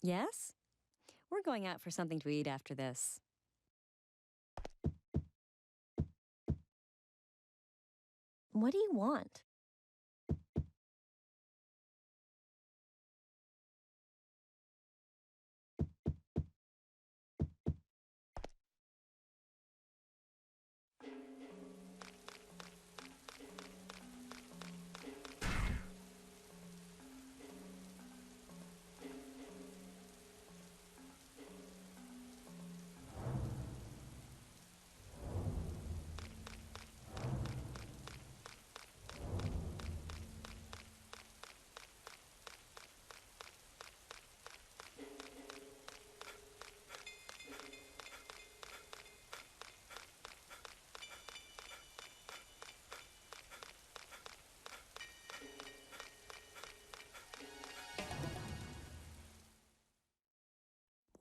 Yes? We're going out for something to eat after this. What do you want?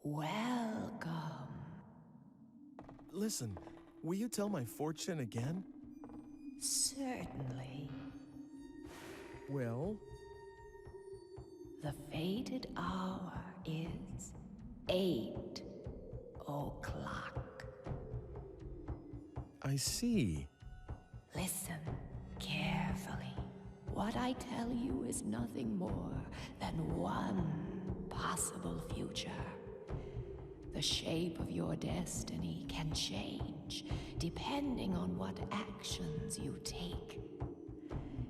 Welcome. Listen, will you tell my fortune again? Certainly. Well? The fated hour is 8 o'clock. I see. Listen carefully. What I tell you is nothing more than one possible future. The shape of your destiny can change depending on what actions you take.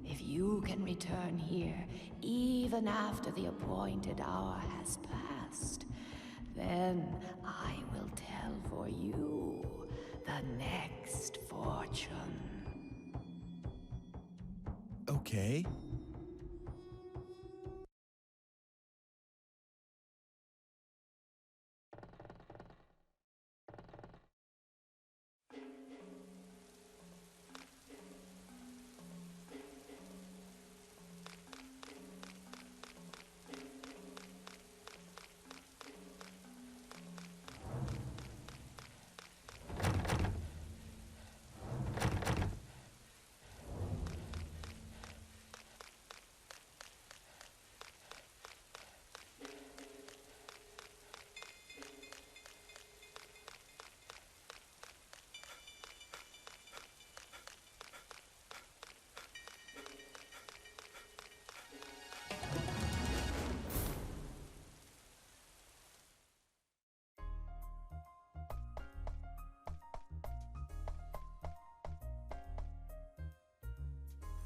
If you can return here even after the appointed hour has passed, then I will tell for you the next fortune. Okay.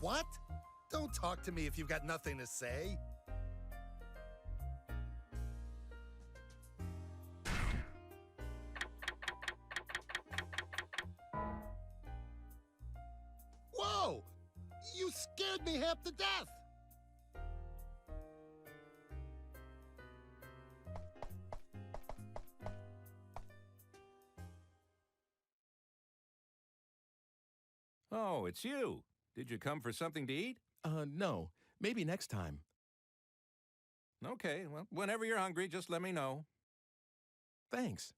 What? Don't talk to me if you've got nothing to say. Whoa! You scared me half to death! Oh, it's you. Did you come for something to eat? No. Maybe next time. Okay, well, whenever you're hungry, just let me know. Thanks.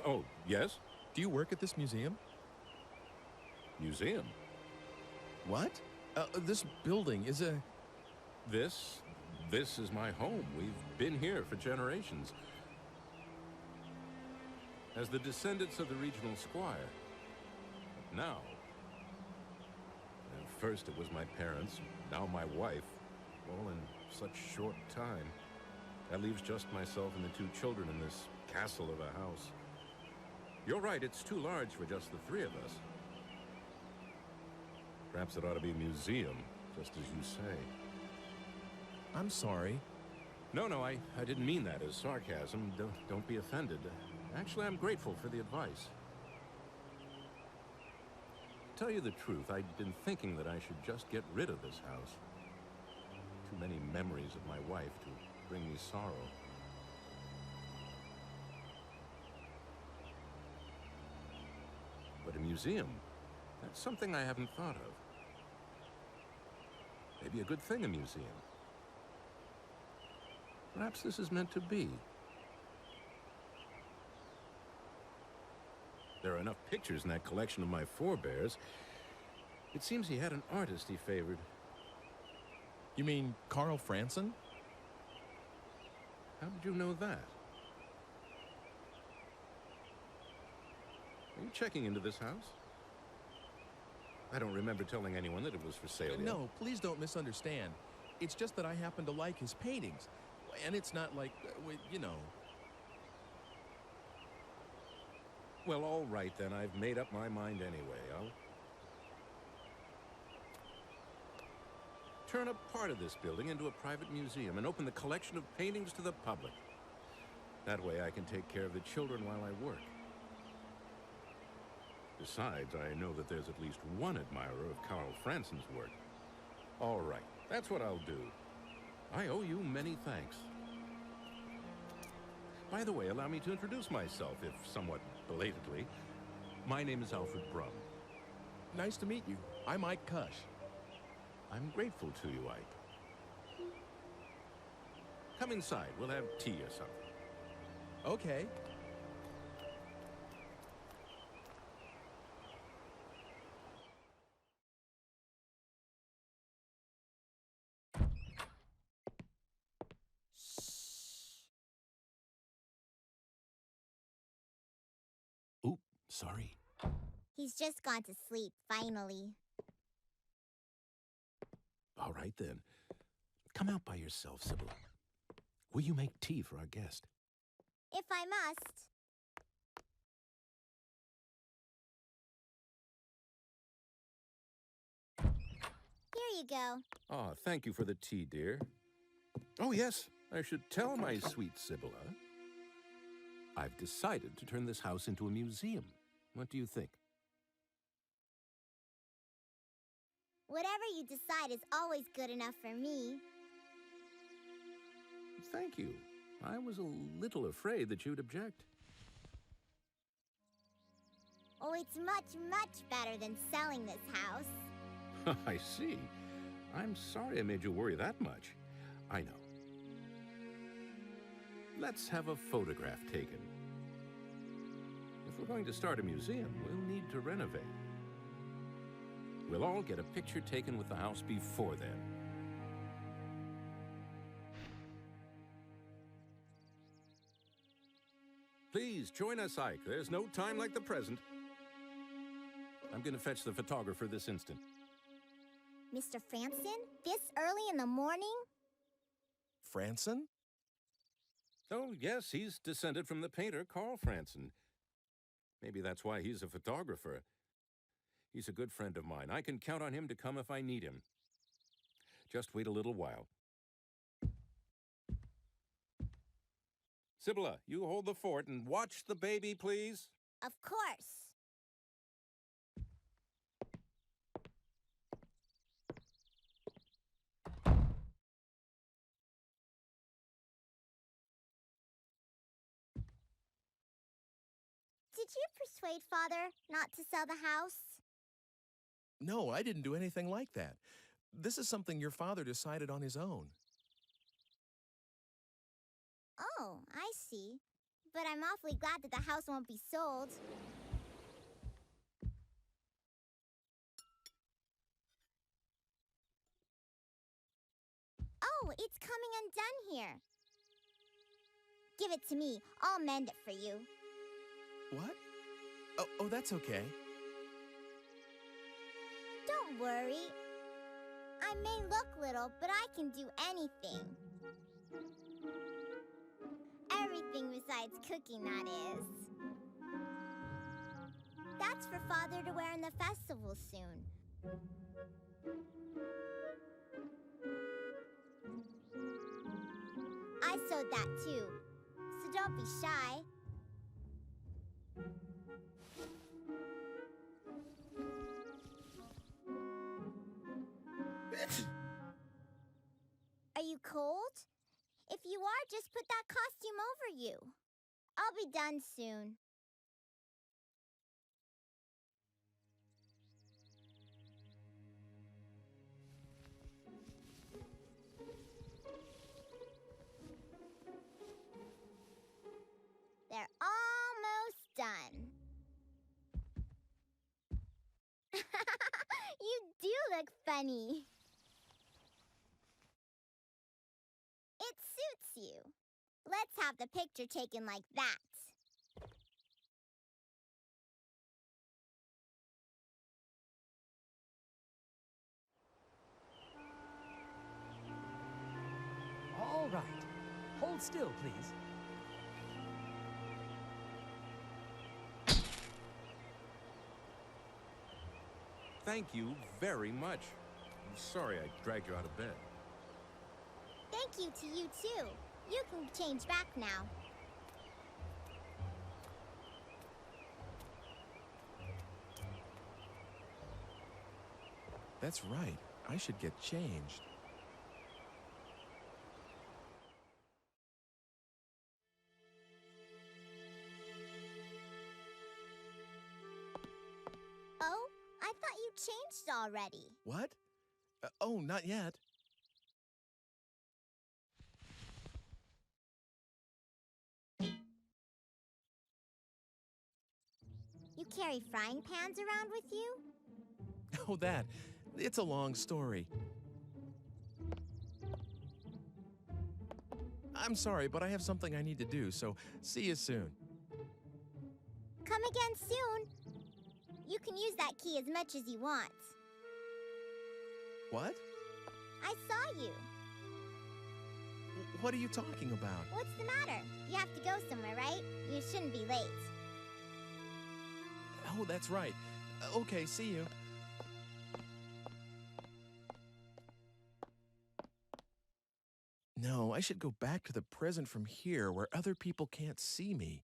Oh, yes? Do you work at this museum? Museum? What? This building is a... This is my home. We've been here for generations. As the descendants of the regional squire. But now... At first it was my parents, now my wife. All in such short time. That leaves just myself and the two children in this castle of a house. You're right, it's too large for just the three of us. Perhaps it ought to be a museum, just as you say. I'm sorry. No, I didn't mean that as sarcasm. Don't be offended. Actually, I'm grateful for the advice. To tell you the truth, I'd been thinking that I should just get rid of this house. Too many memories of my wife to bring me sorrow. But a museum, that's something I haven't thought of. Maybe a good thing, a museum. Perhaps this is meant to be. There are enough pictures in that collection of my forebears. It seems he had an artist he favored. You mean Carl Franson? How did you know that? Are you checking into this house? I don't remember telling anyone that it was for sale yet. No, please don't misunderstand. It's just that I happen to like his paintings. And it's not like, you know... Well, all right then. I've made up my mind anyway. I'll turn a part of this building into a private museum and open the collection of paintings to the public. That way I can take care of the children while I work. Besides, I know that there's at least one admirer of Carl Franson's work. All right, that's what I'll do. I owe you many thanks. By the way, allow me to introduce myself, if somewhat belatedly. My name is Alfred Brum. Nice to meet you. I'm Ike Kush. I'm grateful to you, Ike. Come inside. We'll have tea or something. Okay. Oop, sorry. He's just gone to sleep, finally. All right, then. Come out by yourself, Sybil. Will you make tea for our guest? If I must. Here you go. Oh, thank you for the tea, dear. Oh, yes, I should tell my sweet Sibylla. I've decided to turn this house into a museum. What do you think? Whatever you decide is always good enough for me. Thank you. I was a little afraid that you'd object. Oh, it's much, much better than selling this house. I see. I'm sorry I made you worry that much. I know. Let's have a photograph taken. If we're going to start a museum, we'll need to renovate. We'll all get a picture taken with the house before then. Please join us, Ike. There's no time like the present. I'm going to fetch the photographer this instant. Mr. Franson? This early in the morning? Franson? Oh, yes, he's descended from the painter Carl Franson. Maybe that's why he's a photographer. He's a good friend of mine. I can count on him to come if I need him. Just wait a little while. Sibylla, you hold the fort and watch the baby, please. Of course. Did you persuade Father not to sell the house? No, I didn't do anything like that. This is something your father decided on his own. Oh, I see. but I'm awfully glad that the house won't be sold. Oh, it's coming undone here. Give it to me. I'll mend it for you. What? Oh, that's okay. Don't worry. I may look little, but I can do anything. Everything besides cooking, that is. That's for Father to wear in the festival soon. I sewed that too, so don't be shy. Are you cold? If you are, just put that costume over you. I'll be done soon. They're almost done. You do look funny. It suits you. Let's have the picture taken like that. All right. Hold still, please. Thank you very much. I'm sorry I dragged you out of bed. Thank you to you, too. You can change back now. That's right. I should get changed. Oh, I thought you changed already. What? Oh, not yet. You carry frying pans around with you? Oh, that. It's a long story. I'm sorry, but I have something I need to do, so see you soon. Come again soon. You can use that key as much as you want. What? I saw you. What are you talking about? What's the matter? You have to go somewhere, right? You shouldn't be late. Oh, that's right. Okay, see you. No, I should go back to the present from here where other people can't see me.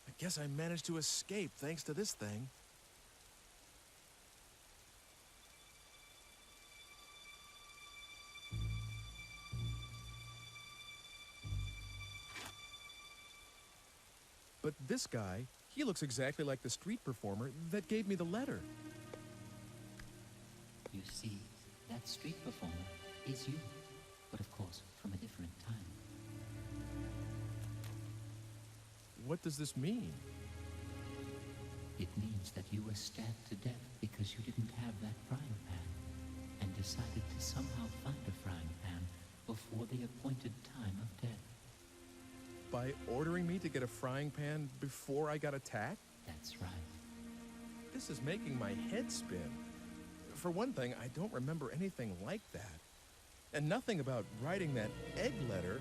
I guess I managed to escape thanks to this thing. But but this guy, he looks exactly like the street performer that gave me the letter. You see, that street performer is you, but of course, from a different time. What does this mean? It means that you were stabbed to death because you didn't have that frying pan, and decided to somehow find a frying pan before the appointed time of death. By ordering me to get a frying pan before I got attacked? That's right. This is making my head spin. For one thing, I don't remember anything like that. And nothing about writing that egg letter.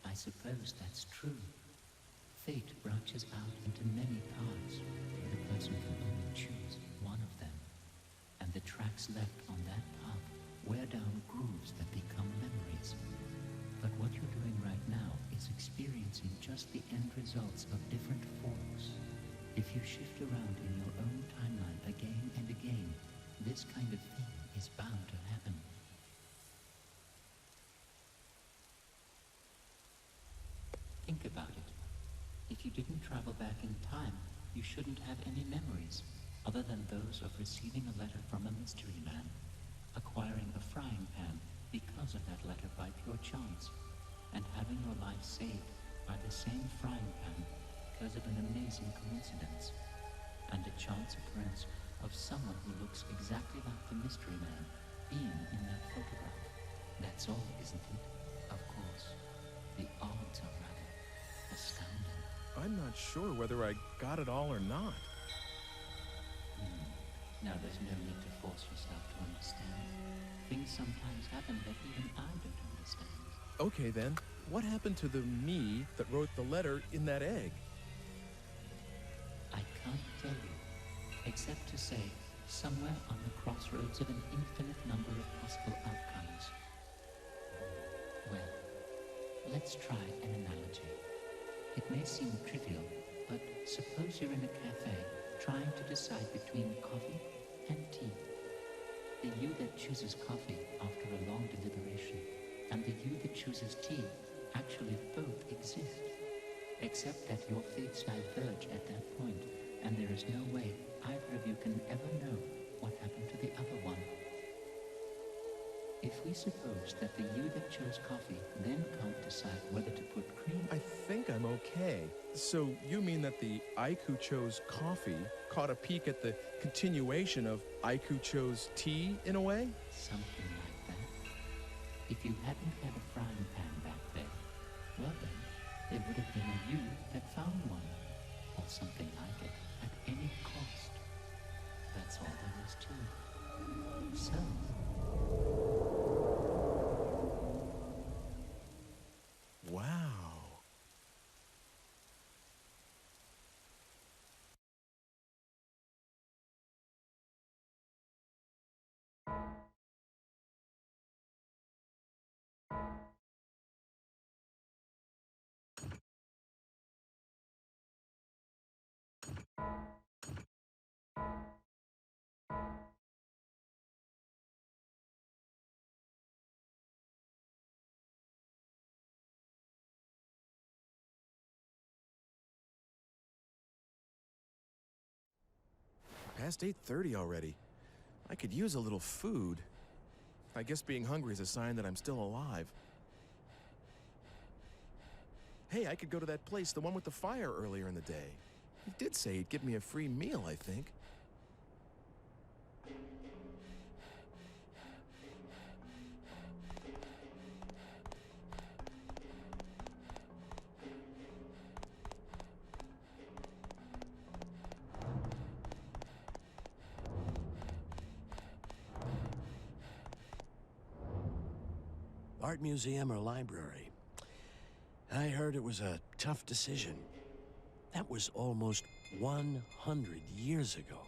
I suppose that's true. Fate branches out into many paths, where the person can only choose one of them. And the tracks left on that path wear down grooves that become memories. But what you're doing right now is experiencing just the end results of different forks. If you shift around in your own timeline again and again, this kind of thing is bound to happen. Think about it. If you didn't travel back in time, you shouldn't have any memories, other than those of receiving a letter from a mystery man, acquiring a frying pan because of that letter by pure chance, and having your life saved by the same frying pan because of an amazing coincidence, and a chance occurrence of someone who looks exactly like the mystery man being in that photograph. That's all, isn't it? Of course. The odds are rather astounding. I'm not sure whether I got it all or not. Now there's no need to force yourself to understand. Things sometimes happen that even I don't understand. Okay then, what happened to the me that wrote the letter in that egg? I can't tell you, except to say, somewhere on the crossroads of an infinite number of possible outcomes. Well, let's try an analogy. It may seem trivial, but suppose you're in a cafe trying to decide between coffee and tea. The you that chooses coffee after a long deliberation and the you that chooses tea actually both exist, except that your fates diverge at that point, and there is no way either of you can ever know what happened to the other one. If we suppose that the you that chose coffee then can't decide whether to put cream... I think I'm okay. So you mean that the Ike who chose coffee caught a peek at the continuation of Ike who chose tea, in a way? Something like that. If you hadn't had a frying pan back then, well then, there would have been a you that found one, or something like it, at any cost. That's all there is to it. So... Wow. Past 8:30 already. I could use a little food. I guess being hungry is a sign that I'm still alive. Hey, I could go to that place, the one with the fire earlier in the day. He did say he'd give me a free meal, I think. Art museum or library? I heard it was a tough decision. That was almost 100 years ago.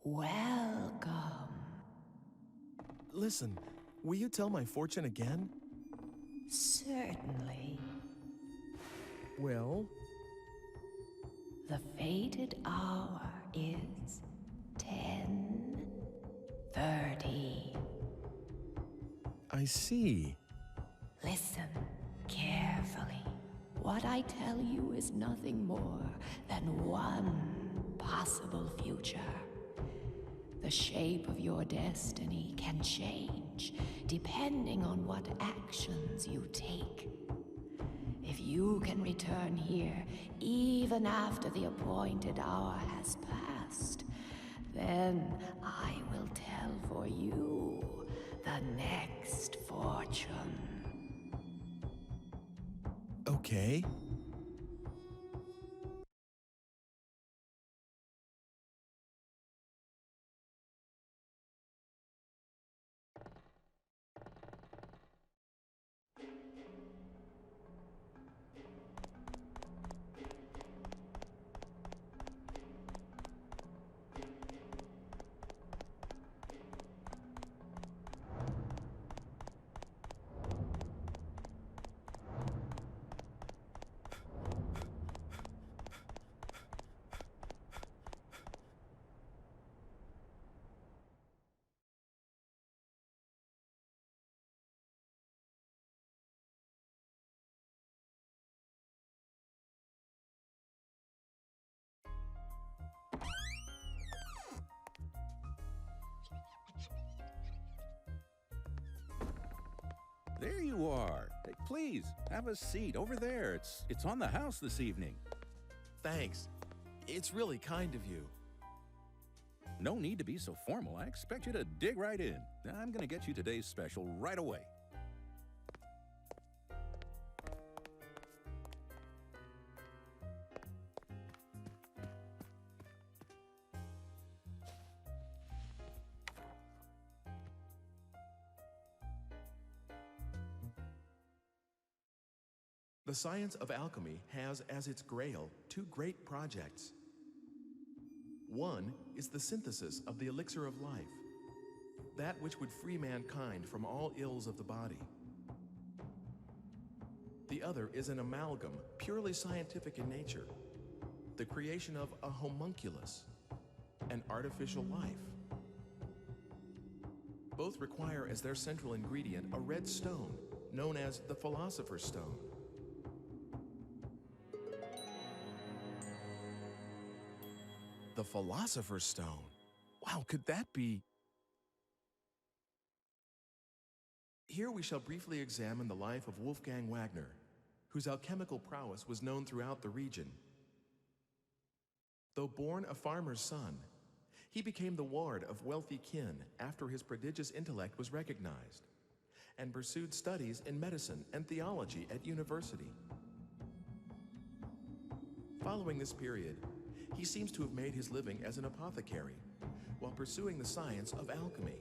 Welcome. Listen, will you tell my fortune again? Certainly. Well? The fated hour is 10:30. I see. Listen carefully. What I tell you is nothing more than one possible future. The shape of your destiny can change depending on what actions you take. If you can return here even after the appointed hour has passed, then I will tell for you the next fortune. Okay. There you are. Hey, please, have a seat over there. It's on the house this evening. Thanks. It's really kind of you. No need to be so formal. I expect you to dig right in. I'm gonna get you today's special right away. The science of alchemy has as its grail two great projects. One is the synthesis of the elixir of life, that which would free mankind from all ills of the body. The other is an amalgam, purely scientific in nature, the creation of a homunculus, an artificial life. Both require as their central ingredient a red stone, known as the Philosopher's Stone. The Philosopher's Stone? Wow, could that be? Here we shall briefly examine the life of Wolfgang Wagner, whose alchemical prowess was known throughout the region. Though born a farmer's son, he became the ward of wealthy kin after his prodigious intellect was recognized, and pursued studies in medicine and theology at university. Following this period, he seems to have made his living as an apothecary while pursuing the science of alchemy.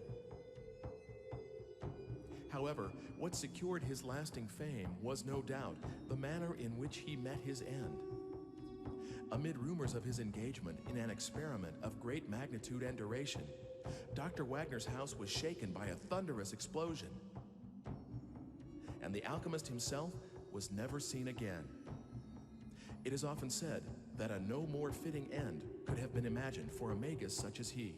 However, what secured his lasting fame was no doubt the manner in which he met his end. Amid rumors of his engagement in an experiment of great magnitude and duration, Dr. Wagner's house was shaken by a thunderous explosion, and the alchemist himself was never seen again. It is often said that a no more fitting end could have been imagined for a magus such as he.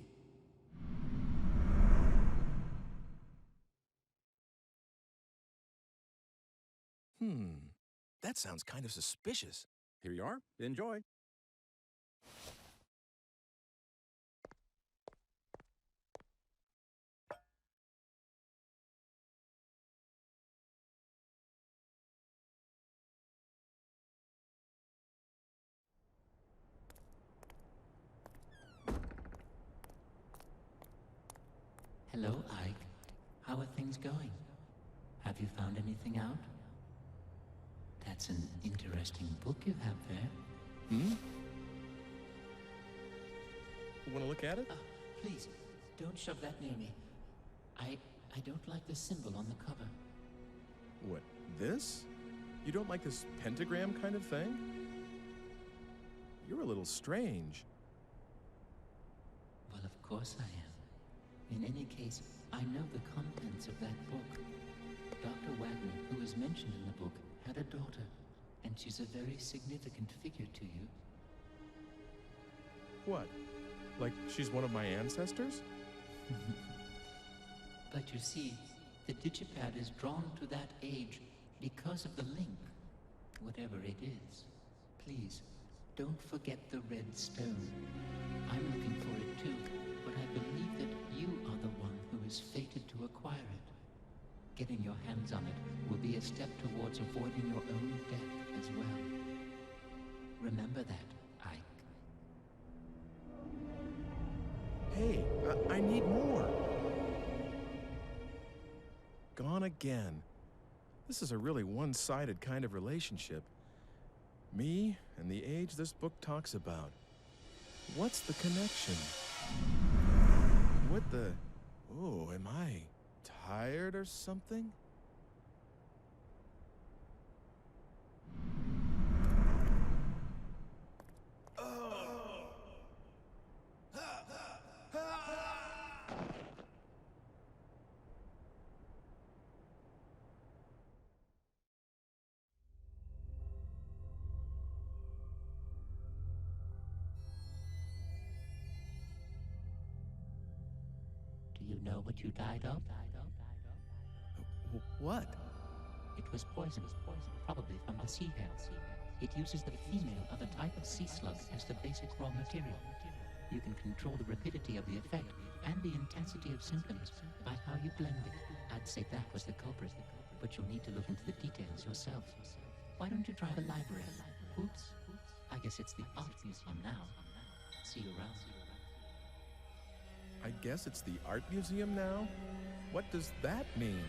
That sounds kind of suspicious. Here you are. Enjoy. Hello, Ike. How are things going? Have you found anything out? That's an interesting book you have there. Want to look at it? Please, don't shove that near me. I don't like the symbol on the cover. What, this? You don't like this pentagram kind of thing? You're a little strange. Well, of course I am. In any case, I know the contents of that book. Dr. Wagner, who is mentioned in the book, had a daughter, and she's a very significant figure to you. What? Like she's one of my ancestors? But you see, the digipad is drawn to that age because of the link, whatever it is. Please, don't forget the red stone. I'm looking for it too, but I believe that you are the one who is fated to acquire it. Getting your hands on it will be a step towards avoiding your own death as well. Remember that, Ike. Hey, I need more. Gone again. This is a really one-sided kind of relationship. Me and the age this book talks about. What's the connection? What the... Oh, am I tired or something? Do you know what you died of? What? It was poison, probably from the sea hell. It uses the female of a type of sea slug as the basic raw material. You can control the rapidity of the effect and the intensity of symptoms by how you blend it. I'd say that was the culprit, but you'll need to look into the details yourself. Why don't you try the library? Oops, I guess it's the art museum now. See you around. I guess it's the art museum now? What does that mean?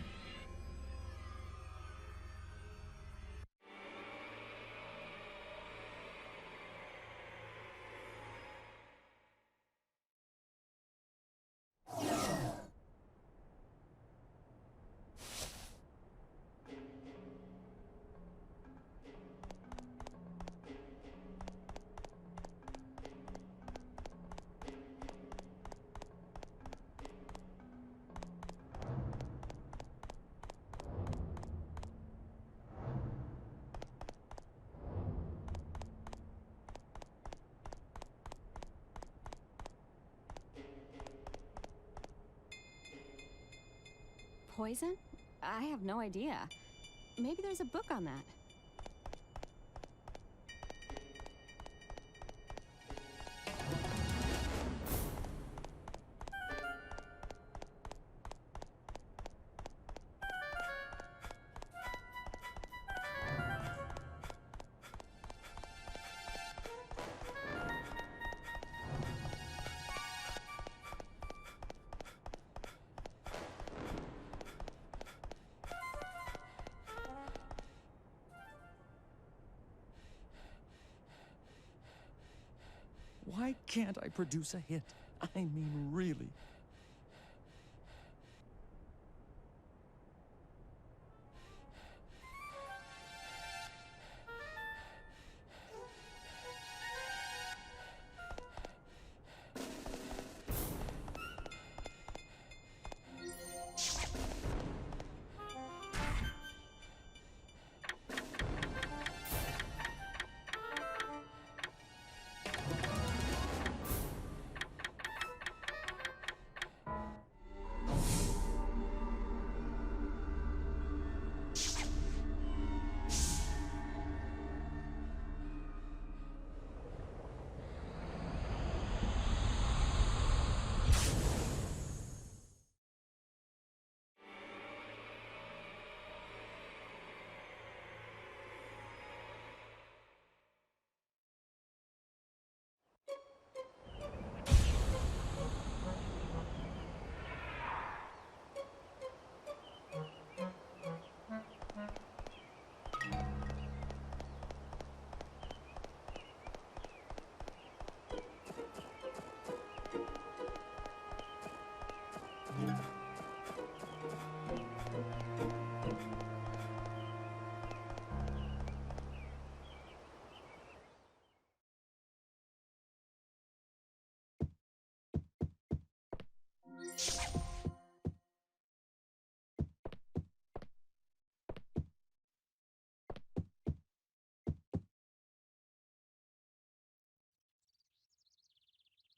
Poison? I have no idea. Maybe there's a book on that. Why can't I produce a hit? I mean, really.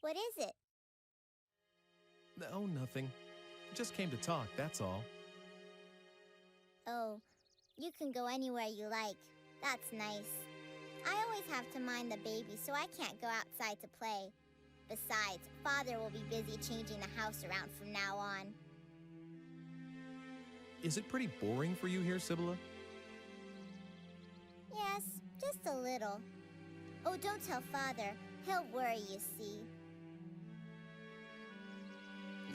What is it? Oh, nothing. Just came to talk, that's all. Oh, you can go anywhere you like. That's nice. I always have to mind the baby, so I can't go outside to play. Besides, Father will be busy changing the house around from now on. Is it pretty boring for you here, Sibylla? Yes, just a little. Oh, don't tell Father. He'll worry, you see.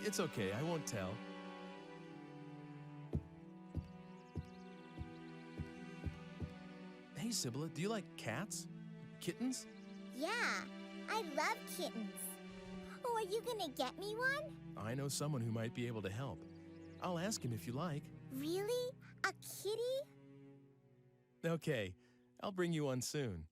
It's okay, I won't tell. Hey, Sibylla, do you like cats? Kittens? Yeah, I love kittens. Oh, are you gonna get me one? I know someone who might be able to help. I'll ask him if you like. Really? A kitty? Okay, I'll bring you one soon.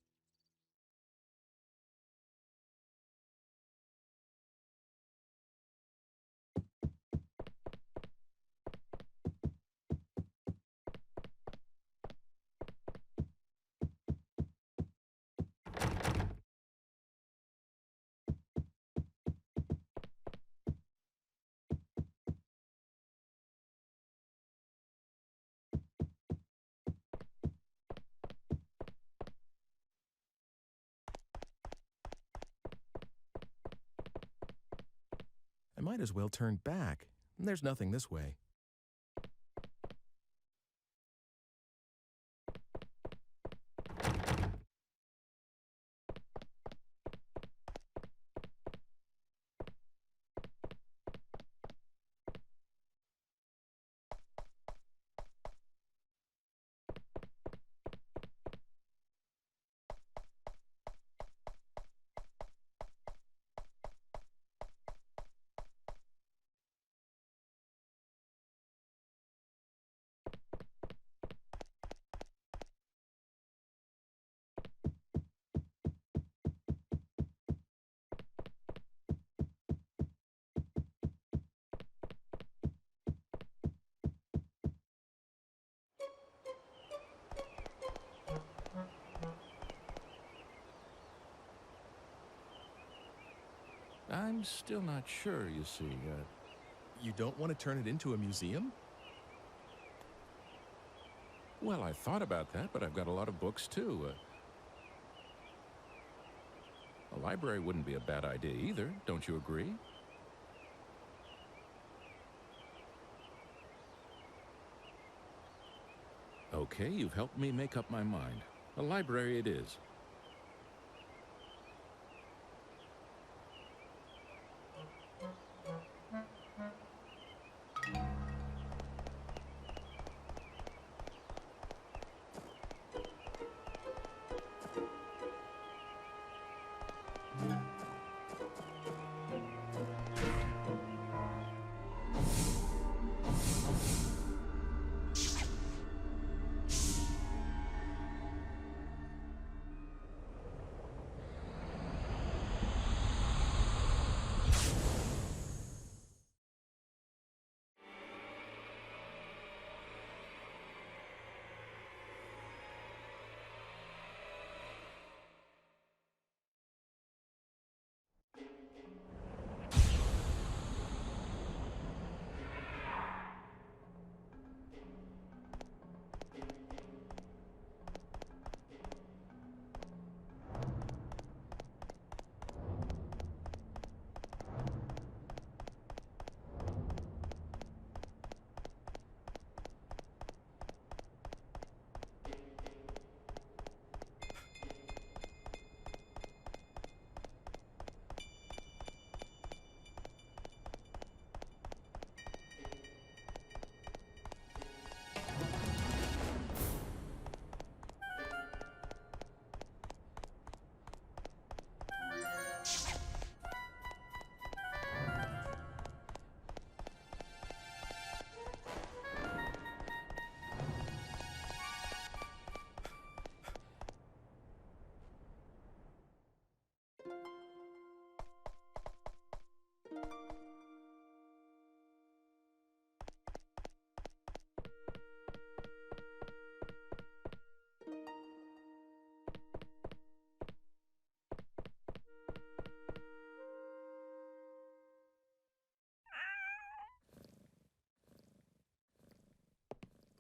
I might as well turn back. There's nothing this way. I'm still not sure, you see. You don't want to turn it into a museum? Well, I thought about that, but I've got a lot of books, too. A library wouldn't be a bad idea either, don't you agree? Okay, you've helped me make up my mind. A library it is.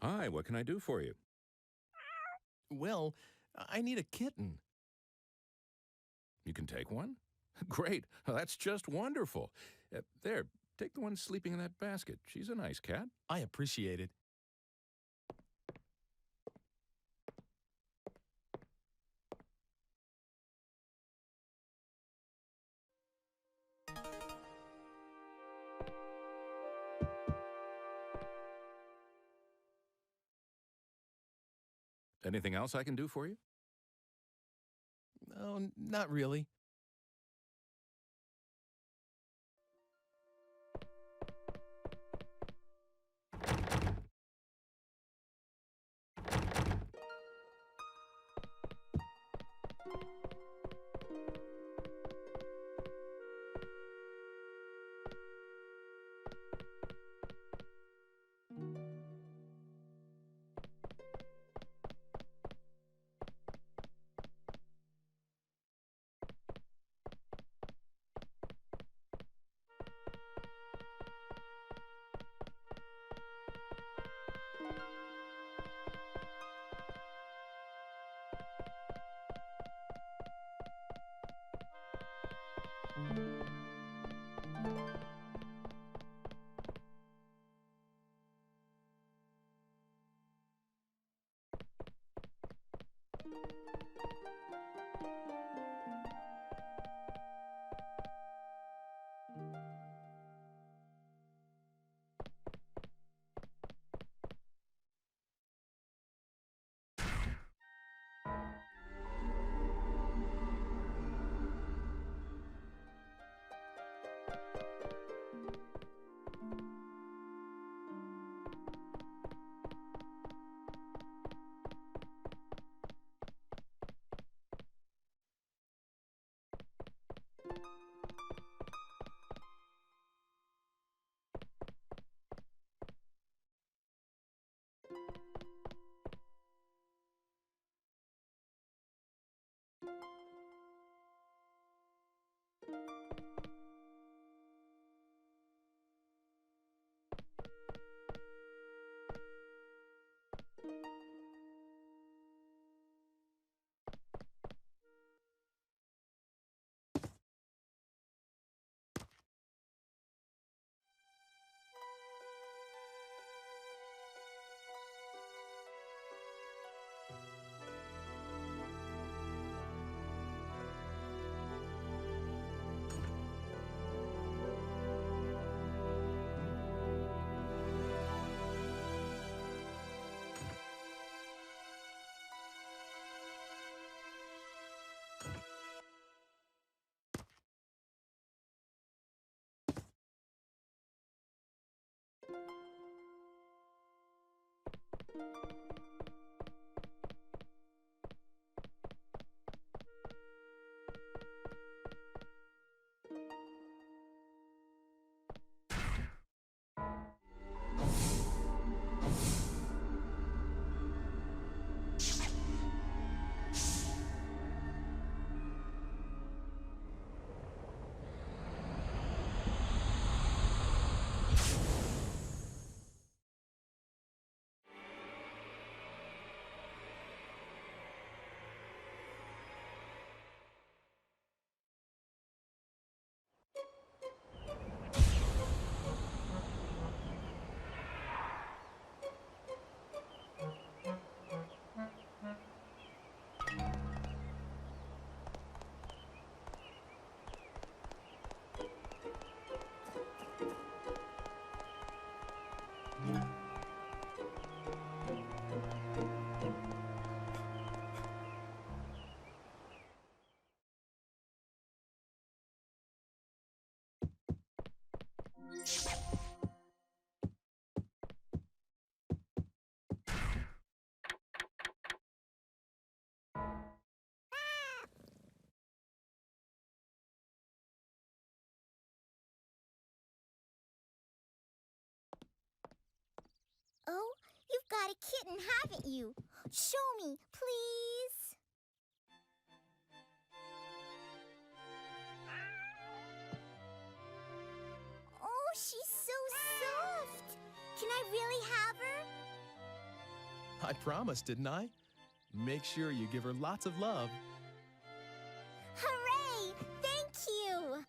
Hi, what can I do for you? Well, I need a kitten. You can take one? Great. That's just wonderful. There, take the one sleeping in that basket. She's a nice cat. I appreciate it. Anything else I can do for you? No, not really. Oh, you've got a kitten, haven't you? Show me, please. Oh, she's so soft. Can I really have her? I promised, didn't I? Make sure you give her lots of love. Hooray! Thank you!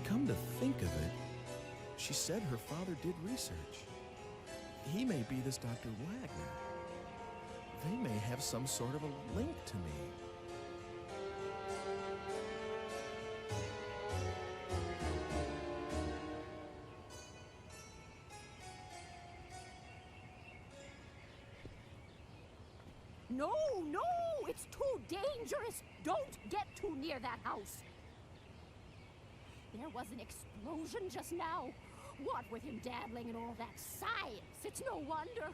Come to think of it, she said her father did research. He may be this Dr. Wagner. They may have some sort of a link to me. No, no! It's too dangerous! Don't get too near that house! There was an explosion just now. What with him dabbling in all that science, it's no wonder.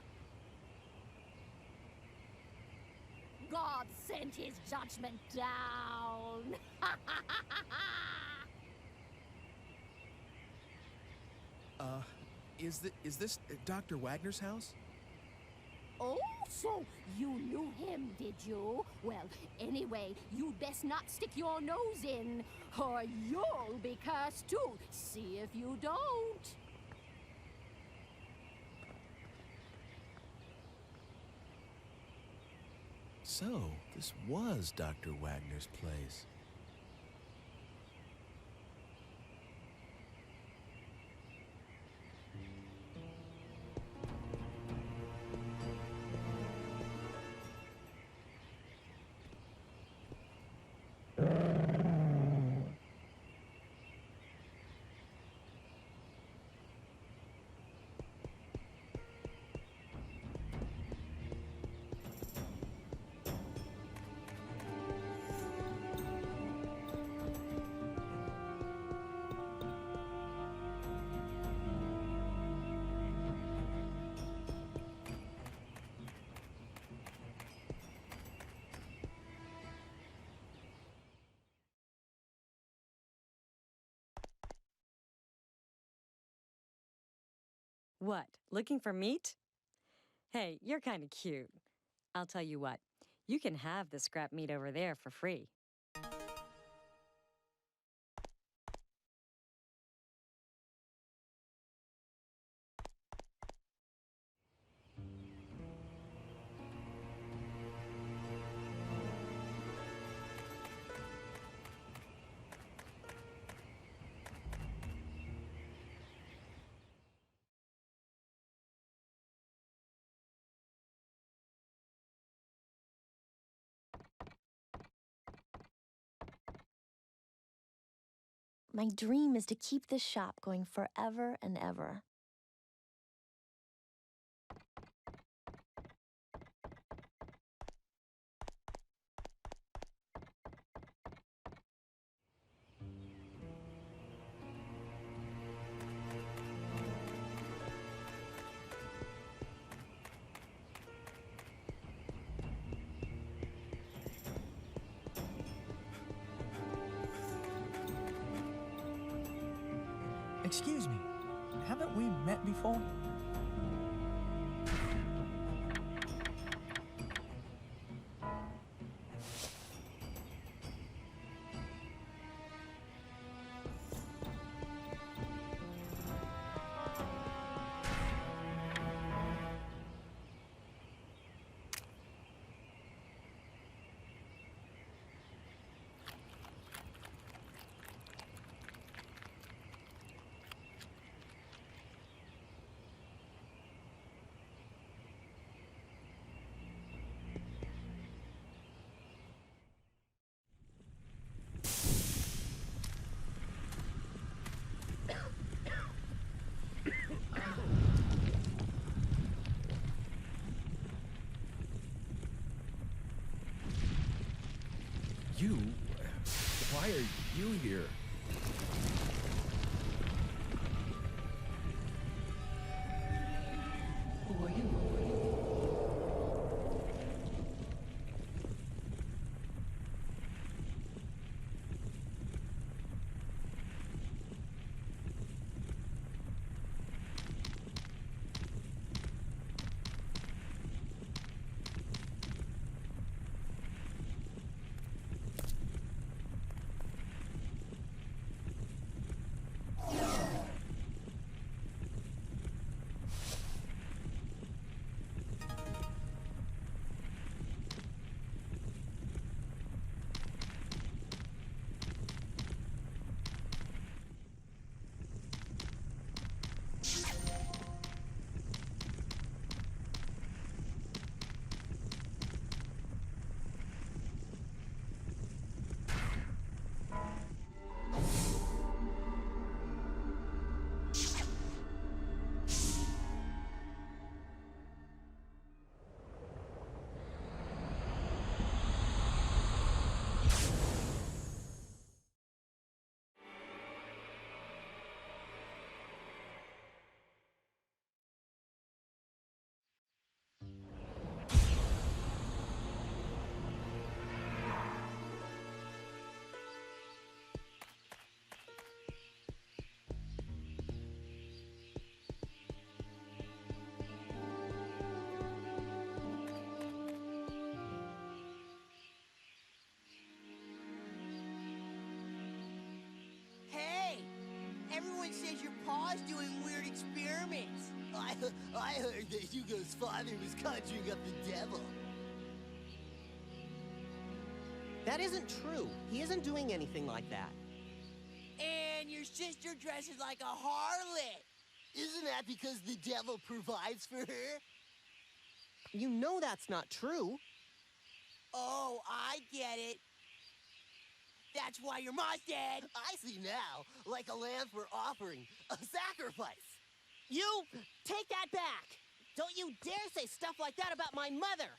God sent his judgment down. Is this Dr. Wagner's house? Oh, so you knew him, did you? Well, anyway, you'd best not stick your nose in, or you'll be cursed too. See if you don't. So, this was Dr. Wagner's place. What, looking for meat? Hey, you're kind of cute. I'll tell you what, you can have the scrap meat over there for free. My dream is to keep this shop going forever and ever. Excuse me, haven't we met before? you? Why are you here? Who are you? Everyone says your pa's doing weird experiments. I heard that Hugo's father was conjuring up the devil. That isn't true. He isn't doing anything like that. And your sister dresses like a harlot. Isn't that because the devil provides for her? You know that's not true. Oh, I get it. That's why your mom's dead. I see now. Like a lamb for offering. A sacrifice. You! Take that back! Don't you dare say stuff like that about my mother!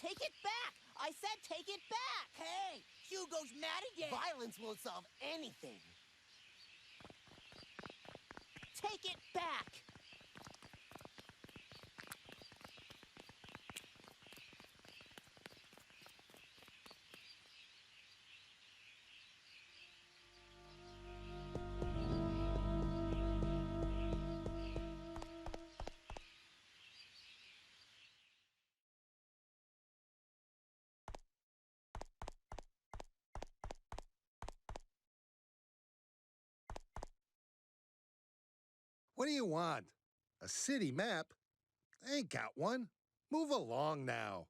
Take it back! I said take it back! Hey, Hugo's mad again. Violence won't solve anything. Take it back! What do you want? A city map? I ain't got one. Move along now.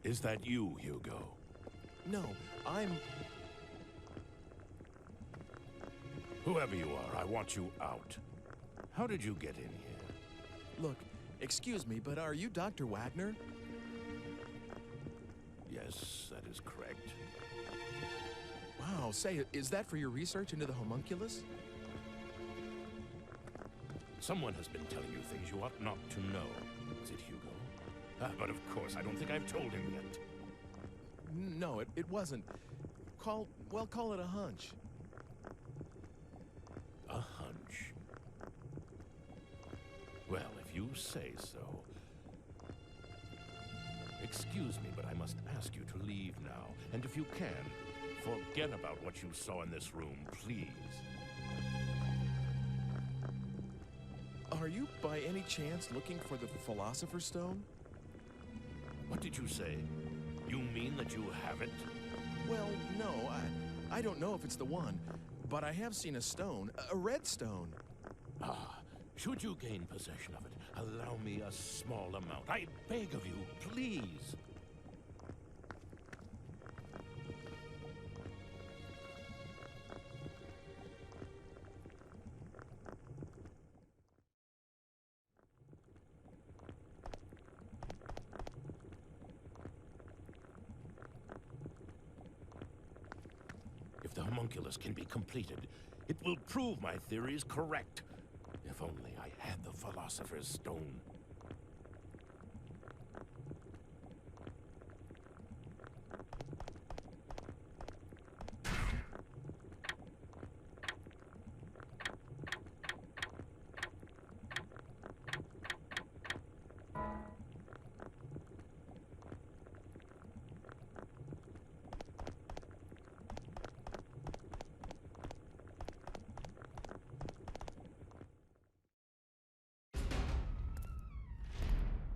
Is that you, Hugo? No, I'm... Whoever you are, I want you out. How did you get in here? Look, excuse me, but are you Dr. Wagner? Yes, that is correct. Wow, say, is that for your research into the homunculus? Someone has been telling you things you ought not to know. Is it Hugo? But of course, I don't think I've told him yet. No, it wasn't. Call it a hunch. A hunch? Well, if you say so. Excuse me, but I must ask you to leave now. And if you can, forget about what you saw in this room, please. Are you, by any chance, looking for the Philosopher's Stone? What did you say? You mean that you have it? Well, no, I don't know if it's the one, but I have seen a stone, a red stone. Ah, should you gain possession of it, allow me a small amount. I beg of you, please. If the homunculus can be completed, it will prove my theories correct. If only I had the Philosopher's Stone.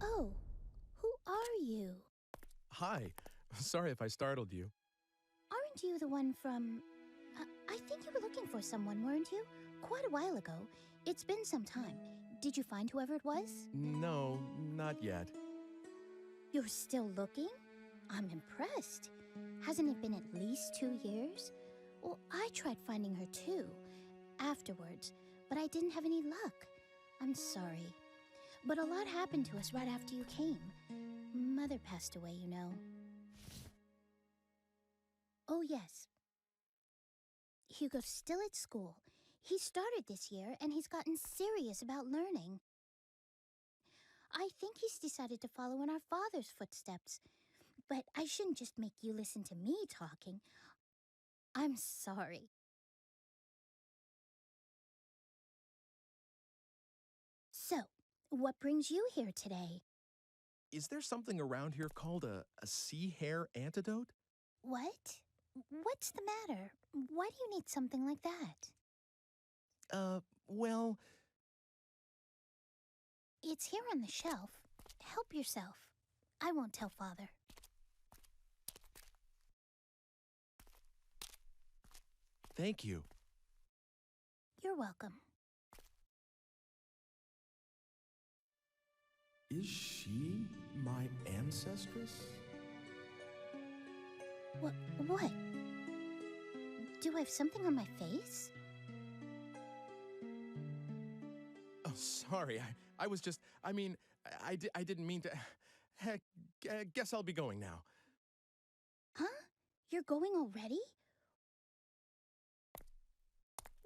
Oh, who are you? Hi. Sorry if I startled you. Aren't you the one from... I think you were looking for someone, weren't you? Quite a while ago. It's been some time. Did you find whoever it was? No, not yet. You're still looking? I'm impressed. Hasn't it been at least 2 years? Well, I tried finding her too, afterwards, but I didn't have any luck. I'm sorry. But a lot happened to us right after you came. Mother passed away, you know. Oh, yes. Hugo's still at school. He started this year, and he's gotten serious about learning. I think he's decided to follow in our father's footsteps. But I shouldn't just make you listen to me talking. I'm sorry. So, what brings you here today? Is there something around here called a sea hare antidote? What? What's the matter? Why do you need something like that? Well... It's here on the shelf. Help yourself. I won't tell Father. Thank you. You're welcome. Is she my ancestress? What? Do I have something on my face? Oh, sorry. I was just... I mean, I didn't mean to... Heck, guess I'll be going now. Huh? You're going already?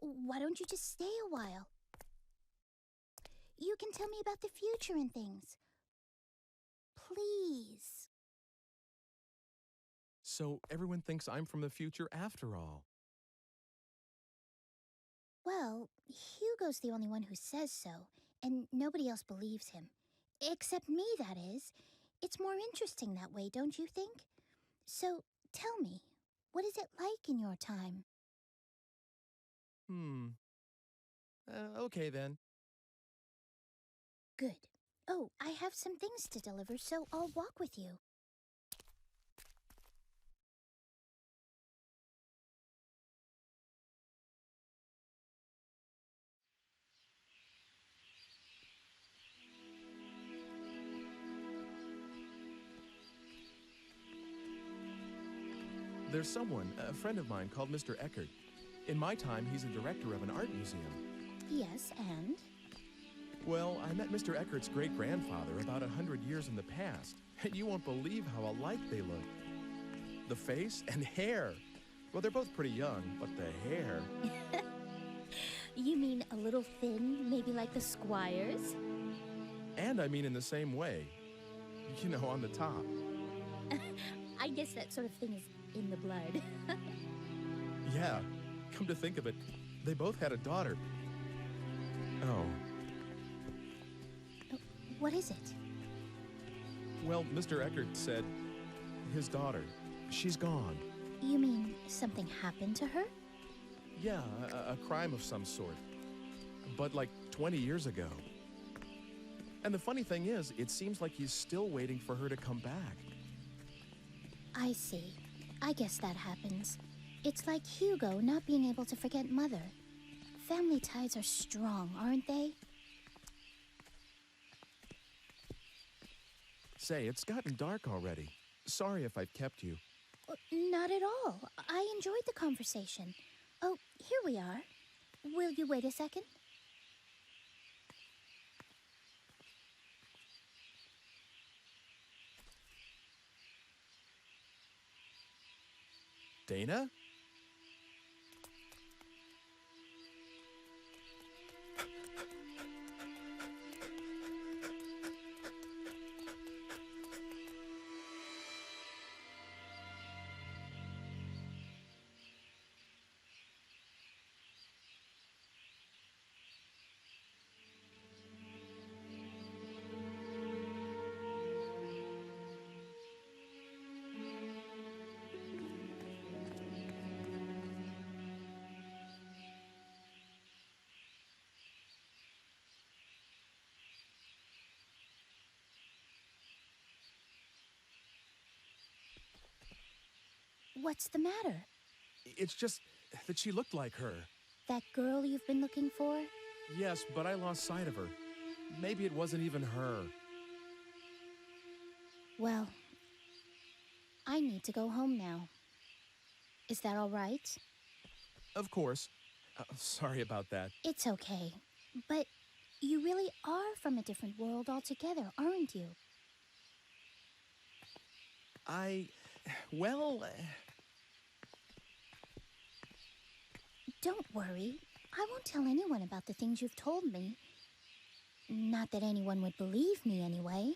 Why don't you just stay a while? You can tell me about the future and things. Please. So everyone thinks I'm from the future after all. Well, Hugo's the only one who says so, and nobody else believes him. Except me, that is. It's more interesting that way, don't you think? So, tell me, what is it like in your time? Okay then. Good. Oh, I have some things to deliver, so I'll walk with you. There's someone, a friend of mine, called Mr. Eckert. In my time, he's a director of an art museum. Yes, and? Well, I met Mr. Eckert's great-grandfather about 100 years in the past, and you won't believe how alike they look. The face and hair. Well, they're both pretty young, but the hair. You mean a little thin, maybe like the Squires? And I mean in the same way. You know, on the top. I guess that sort of thing is in the blood. Yeah, come to think of it, they both had a daughter. Oh. What is it? Well, Mr. Eckert said his daughter, she's gone. You mean something happened to her? Yeah, a crime of some sort. But like 20 years ago. And the funny thing is, it seems like he's still waiting for her to come back. I see. I guess that happens. It's like Hugo not being able to forget Mother. Family ties are strong, aren't they? Say, it's gotten dark already. Sorry if I've kept you. Not at all. I enjoyed the conversation. Oh, here we are. Will you wait a second? Dana? What's the matter? It's just that she looked like her. That girl you've been looking for? Yes, but I lost sight of her. Maybe it wasn't even her. Well, I need to go home now. Is that all right? Of course. Sorry about that. It's okay. But you really are from a different world altogether, aren't you? Well... Don't worry. I won't tell anyone about the things you've told me. Not that anyone would believe me anyway.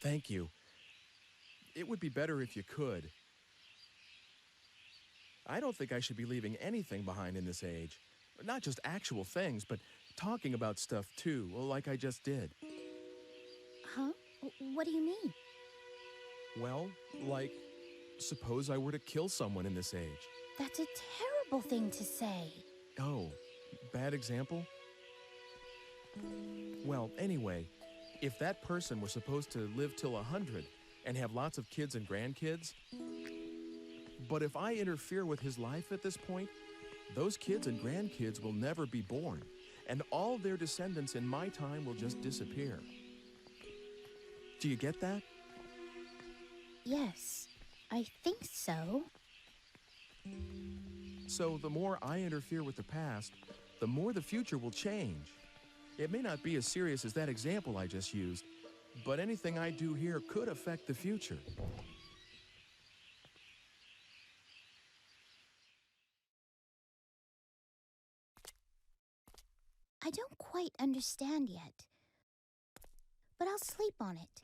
Thank you. It would be better if you could. I don't think I should be leaving anything behind in this age. Not just actual things, but talking about stuff too, like I just did. Huh? What do you mean? Well, like, suppose I were to kill someone in this age. That's a terrible thing to say. Oh, bad example? Well, anyway, if that person were supposed to live till 100 and have lots of kids and grandkids, but if I interfere with his life at this point, those kids and grandkids will never be born, and all their descendants in my time will just disappear. Do you get that? Yes, I think so. So the more I interfere with the past, the more the future will change. It may not be as serious as that example I just used, but anything I do here could affect the future. I don't quite understand yet, but I'll sleep on it.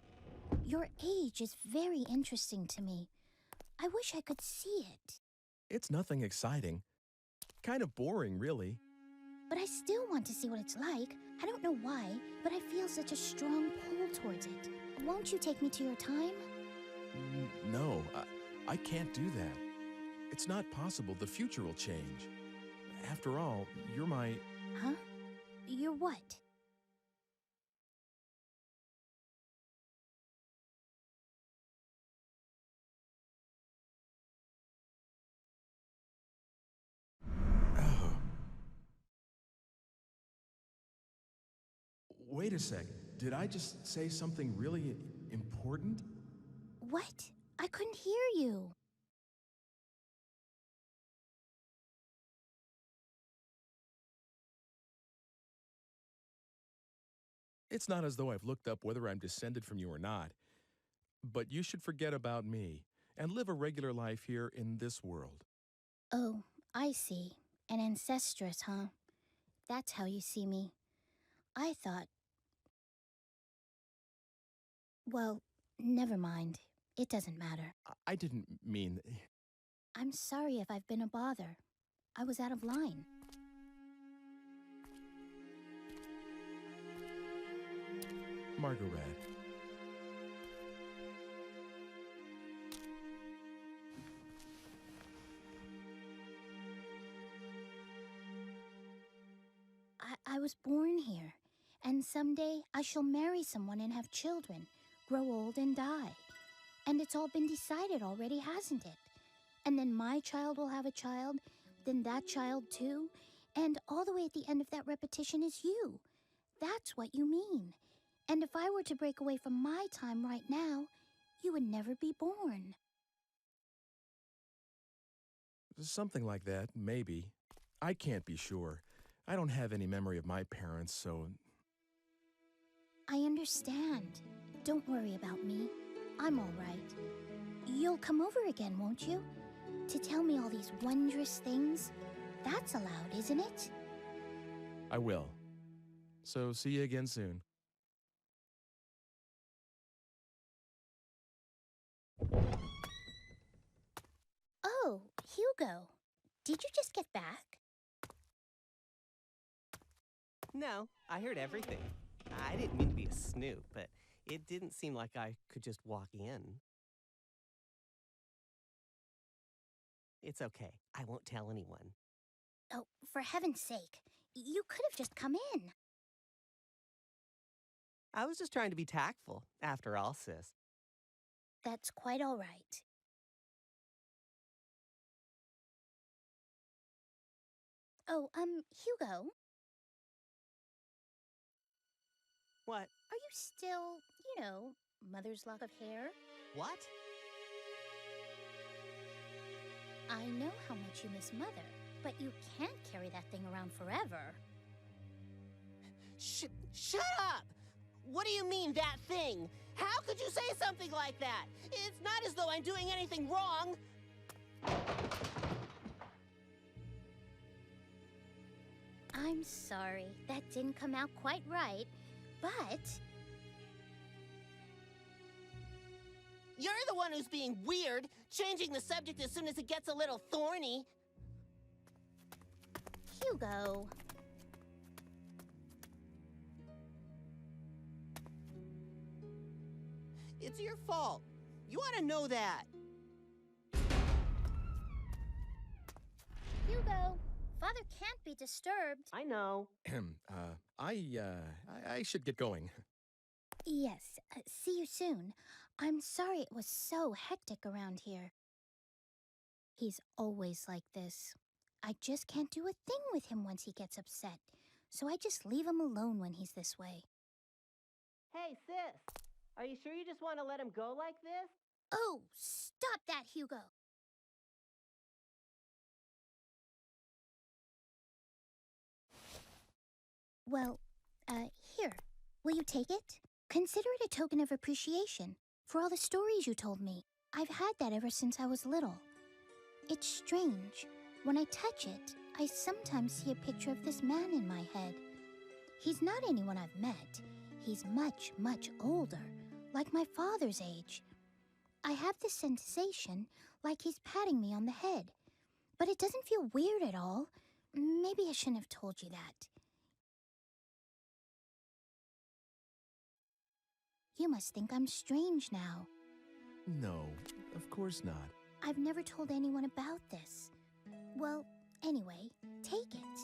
Your age is very interesting to me. I wish I could see it. It's nothing exciting. Kind of boring, really. But I still want to see what it's like. I don't know why, but I feel such a strong pull towards it. Won't you take me to your time? No, I can't do that. It's not possible. The future will change. After all, you're my... Huh? You're what? Wait a sec. Did I just say something really important? What? I couldn't hear you. It's not as though I've looked up whether I'm descended from you or not. But you should forget about me and live a regular life here in this world. Oh, I see. An ancestress, huh? That's how you see me. I thought... Well, never mind. It doesn't matter. I didn't mean... I'm sorry if I've been a bother. I was out of line. Margaret. I was born here, and someday I shall marry someone and have children, grow old and die. And it's all been decided already, hasn't it? And then my child will have a child, then that child too, and all the way at the end of that repetition is you. That's what you mean. And if I were to break away from my time right now, you would never be born. Something like that, maybe. I can't be sure. I don't have any memory of my parents, so... I understand. Don't worry about me. I'm all right. You'll come over again, won't you? To tell me all these wondrous things? That's allowed, isn't it? I will. So see you again soon. Oh, Hugo. Did you just get back? No, I heard everything. I didn't mean to be a snoop, but it didn't seem like I could just walk in. It's okay. I won't tell anyone. Oh, for heaven's sake. You could have just come in. I was just trying to be tactful, after all, sis. That's quite all right. Oh, Hugo? What? Are you still, mother's lock of hair? What? I know how much you miss Mother, but you can't carry that thing around forever. Shut up! What do you mean, that thing? How could you say something like that? It's not as though I'm doing anything wrong. I'm sorry, that didn't come out quite right, but... You're the one who's being weird, changing the subject as soon as it gets a little thorny. Hugo... It's your fault. You ought to know that. Hugo, Father can't be disturbed. I know. I should get going. Yes, see you soon. I'm sorry it was so hectic around here. He's always like this. I just can't do a thing with him once he gets upset, so I just leave him alone when he's this way. Hey, sis. Are you sure you just want to let him go like this? Oh, stop that, Hugo! Well, here. Will you take it? Consider it a token of appreciation for all the stories you told me. I've had that ever since I was little. It's strange. When I touch it, I sometimes see a picture of this man in my head. He's not anyone I've met. He's much, much older, like my father's age. I have this sensation like he's patting me on the head, but it doesn't feel weird at all. Maybe I shouldn't have told you that. You must think I'm strange now. No, of course not. I've never told anyone about this. Well, anyway, take it.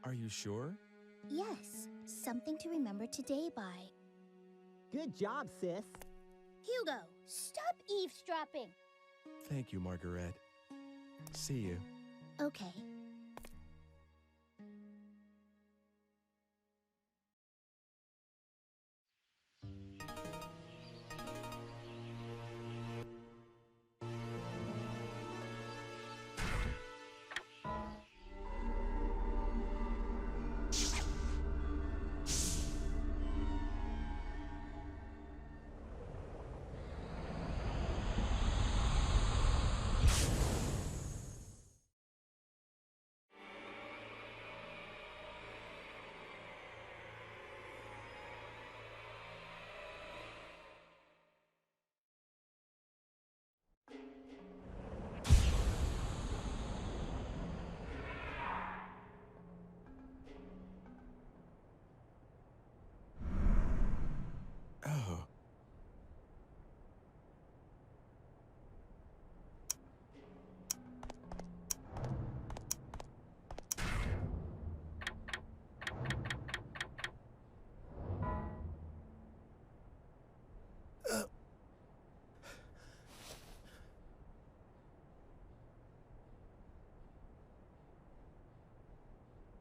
Are you sure? Yes, something to remember today by. Good job, sis. Hugo, stop eavesdropping. Thank you, Margaret. See you. Okay.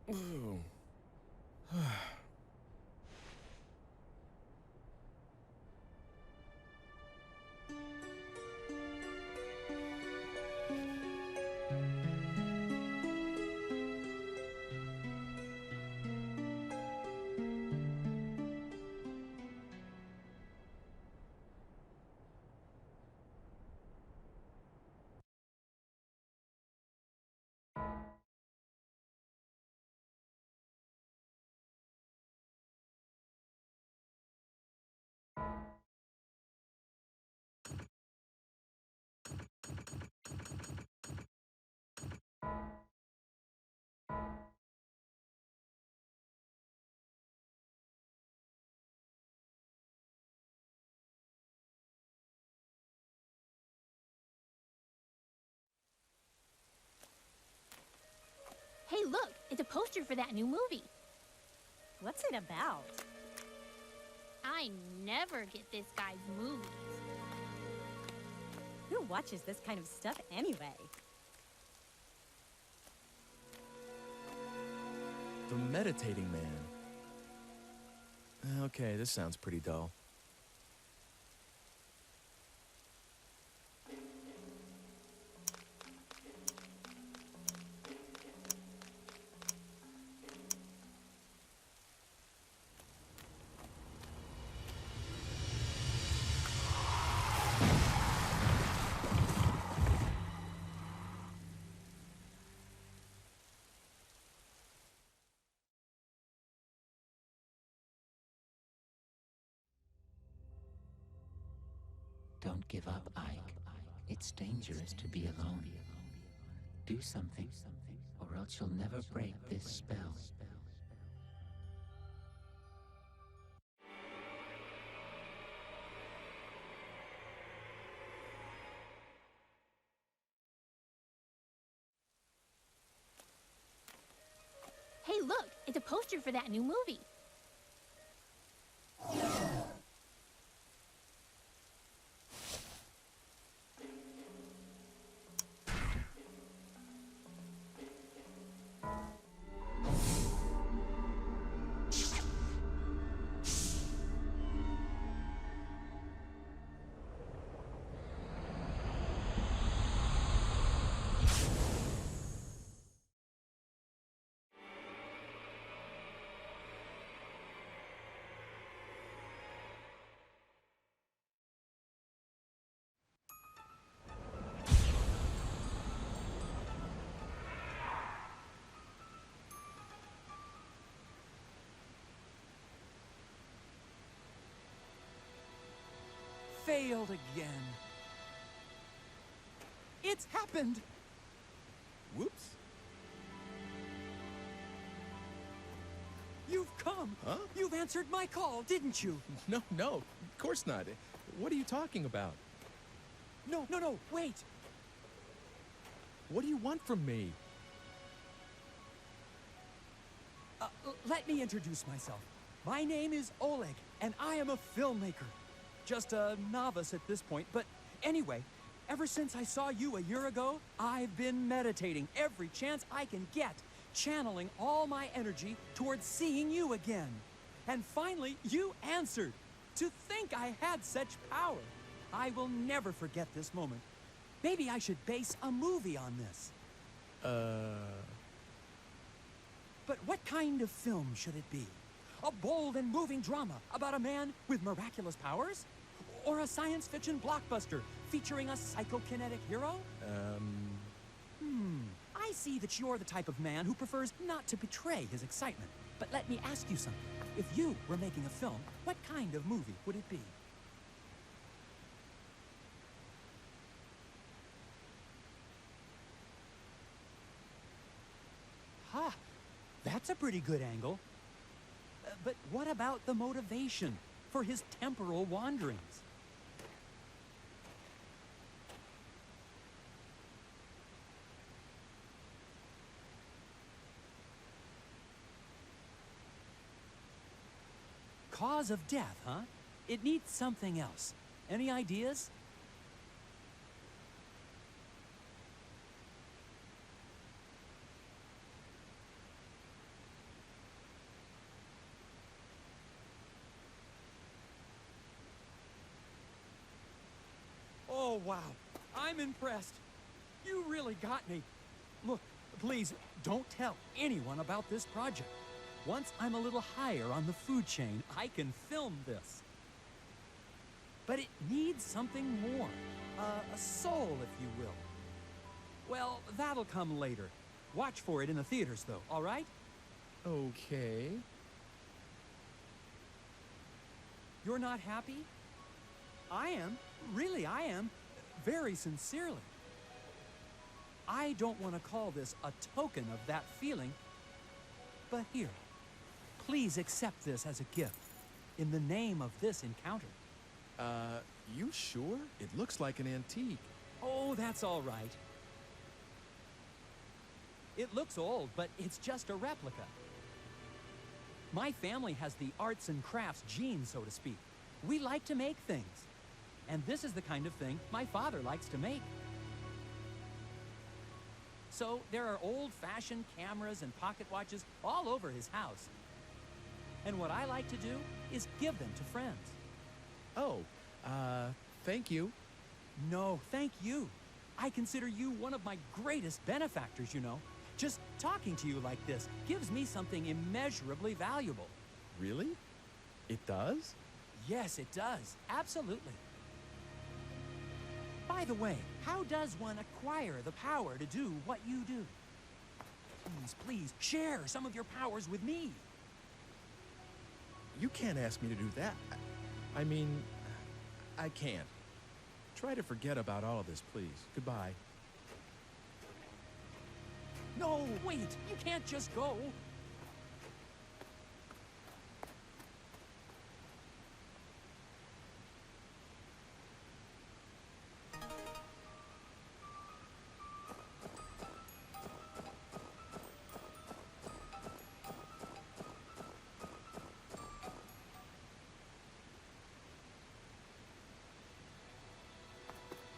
Ooh. Hey, look, it's a poster for that new movie. What's it about? I never get this guy's movies. Who watches this kind of stuff anyway? The Meditating Man. Okay, this sounds pretty dull. Don't give up, Ike. It's dangerous to be alone. Do something, or else you'll never break this spell. Hey, look, it's a poster for that new movie. Failed again. It's happened! Whoops. You've come! Huh? You've answered my call, didn't you? No, of course not. What are you talking about? No, wait! What do you want from me? Let me introduce myself. My name is Oleg, and I am a filmmaker. Just a novice at this point, but anyway, ever since I saw you a year ago, I've been meditating every chance I can get, channeling all my energy towards seeing you again. And finally, you answered. To think I had such power. I will never forget this moment. Maybe I should base a movie on this. But what kind of film should it be? A bold and moving drama about a man with miraculous powers? Or a science fiction blockbuster featuring a psychokinetic hero? I see that you're the type of man who prefers not to betray his excitement. But let me ask you something. If you were making a film, what kind of movie would it be? Ha! That's a pretty good angle. But what about the motivation for his temporal wanderings? Cause of death, huh? It needs something else. Any ideas? Wow, I'm impressed. You really got me. Look, please, don't tell anyone about this project. Once I'm a little higher on the food chain, I can film this. But it needs something more. A soul, if you will. Well, that'll come later. Watch for it in the theaters, though, all right? Okay. You're not happy? I am. Really, I am. Very sincerely. I don't want to call this a token of that feeling, but here, please accept this as a gift in the name of this encounter. You sure? It looks like an antique. Oh, that's all right. It looks old, but it's just a replica. My family has the arts and crafts gene, so to speak. We like to make things. And this is the kind of thing my father likes to make. So there are old-fashioned cameras and pocket watches all over his house. And what I like to do is give them to friends. Oh, thank you. No, thank you. I consider you one of my greatest benefactors, you know. Just talking to you like this gives me something immeasurably valuable. Really? It does? Yes, it does. Absolutely. By the way, how does one acquire the power to do what you do? Please, please, share some of your powers with me. You can't ask me to do that. I mean, I can't. Try to forget about all of this, please. Goodbye. No, wait! You can't just go!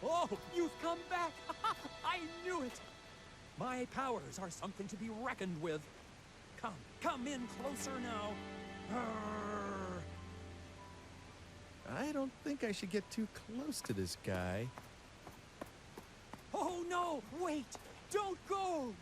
Oh, you've come back! I knew it! My powers are something to be reckoned with. Come in closer now. I don't think I should get too close to this guy. Oh no, wait! Don't go!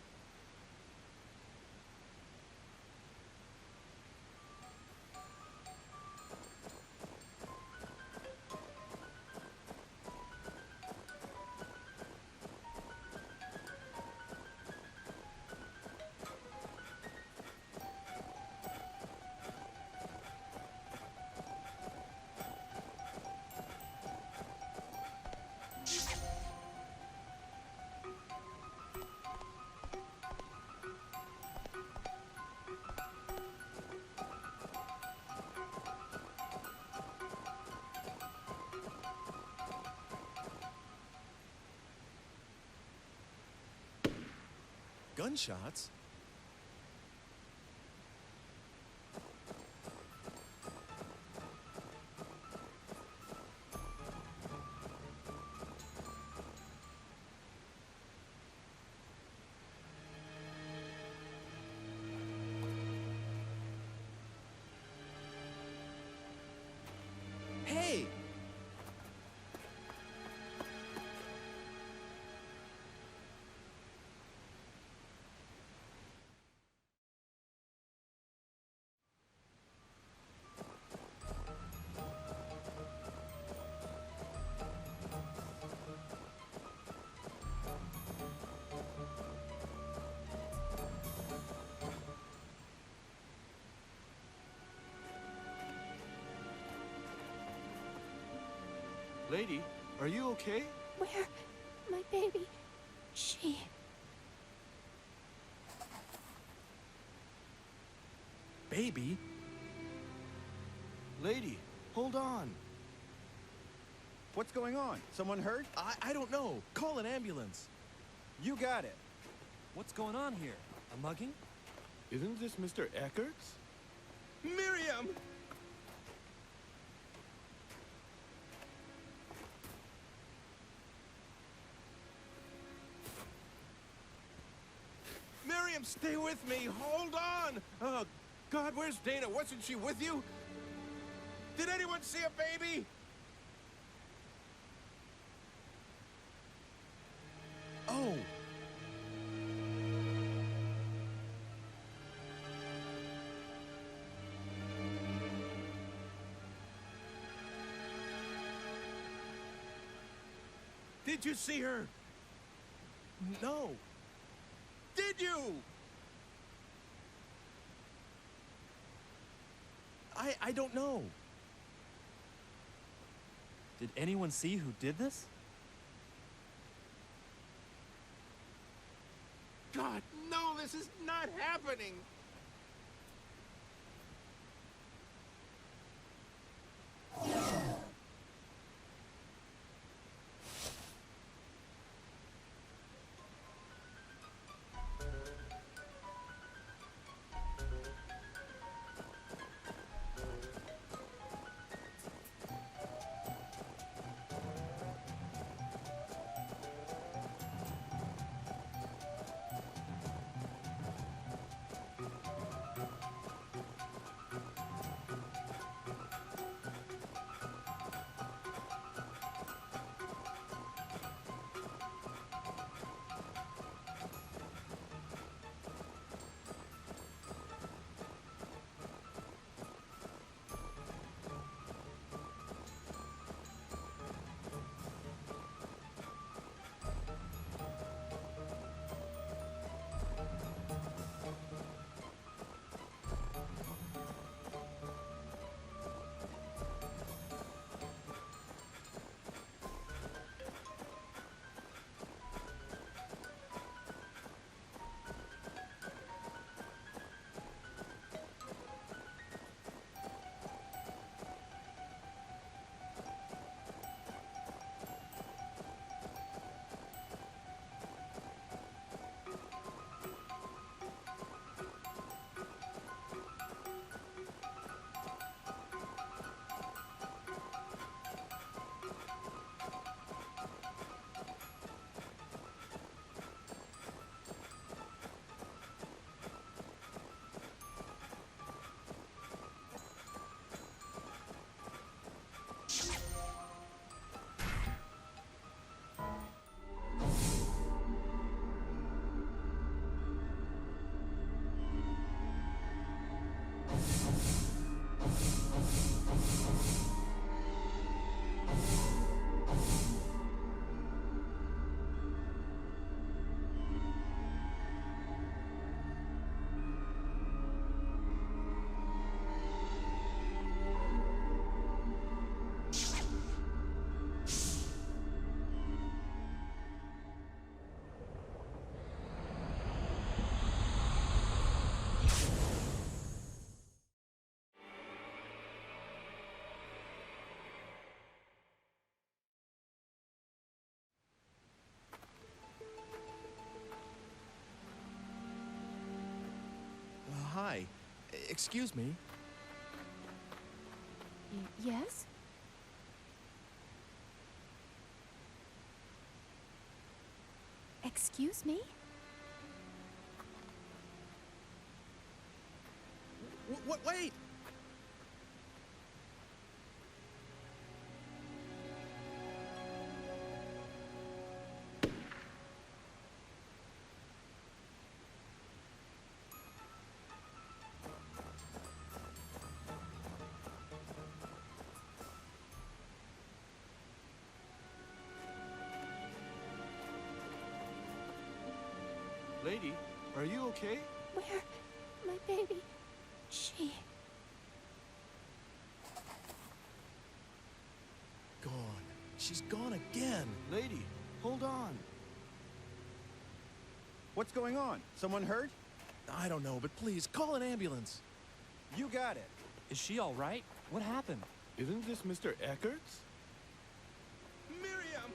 Gunshots? Hey! Lady, are you okay? Where? My baby. She. Baby? Lady, hold on. What's going on? Someone hurt? I don't know. Call an ambulance. You got it. What's going on here? A mugging? Isn't this Mr. Eckert's? Miriam! Miriam, stay with me. Hold on. Oh, God, where's Dana? Wasn't she with you? Did anyone see a baby? Oh! Did you see her? No. Did you? I don't know. Did anyone see who did this? God, no, this is not happening. Hi. Excuse me. Yes? Excuse me? Wait! Lady, are you okay? Where? My baby. She... Gone. She's gone again. Lady, hold on. What's going on? Someone hurt? I don't know, but please, call an ambulance. You got it. Is she all right? What happened? Isn't this Mr. Eckert's? Miriam!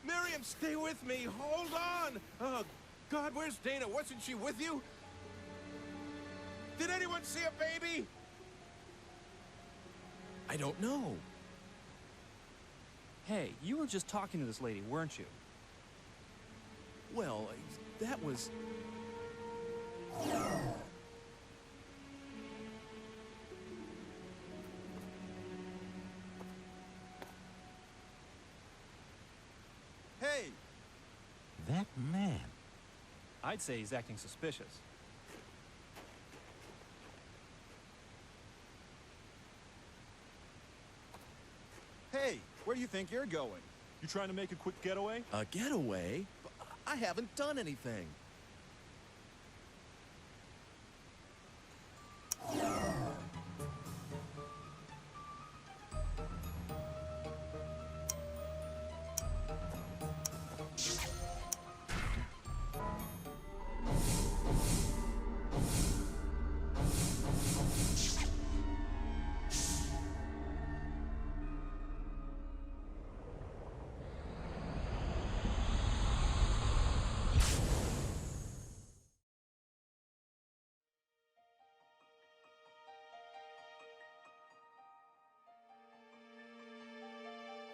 Miriam, stay with me. Hold on. Oh, God, where's Dana? Wasn't she with you? Did anyone see a baby? I don't know. Hey, you were just talking to this lady, weren't you? Well, that was... that man? I'd say he's acting suspicious. Hey, where do you think you're going? You trying to make a quick getaway? A getaway? I haven't done anything.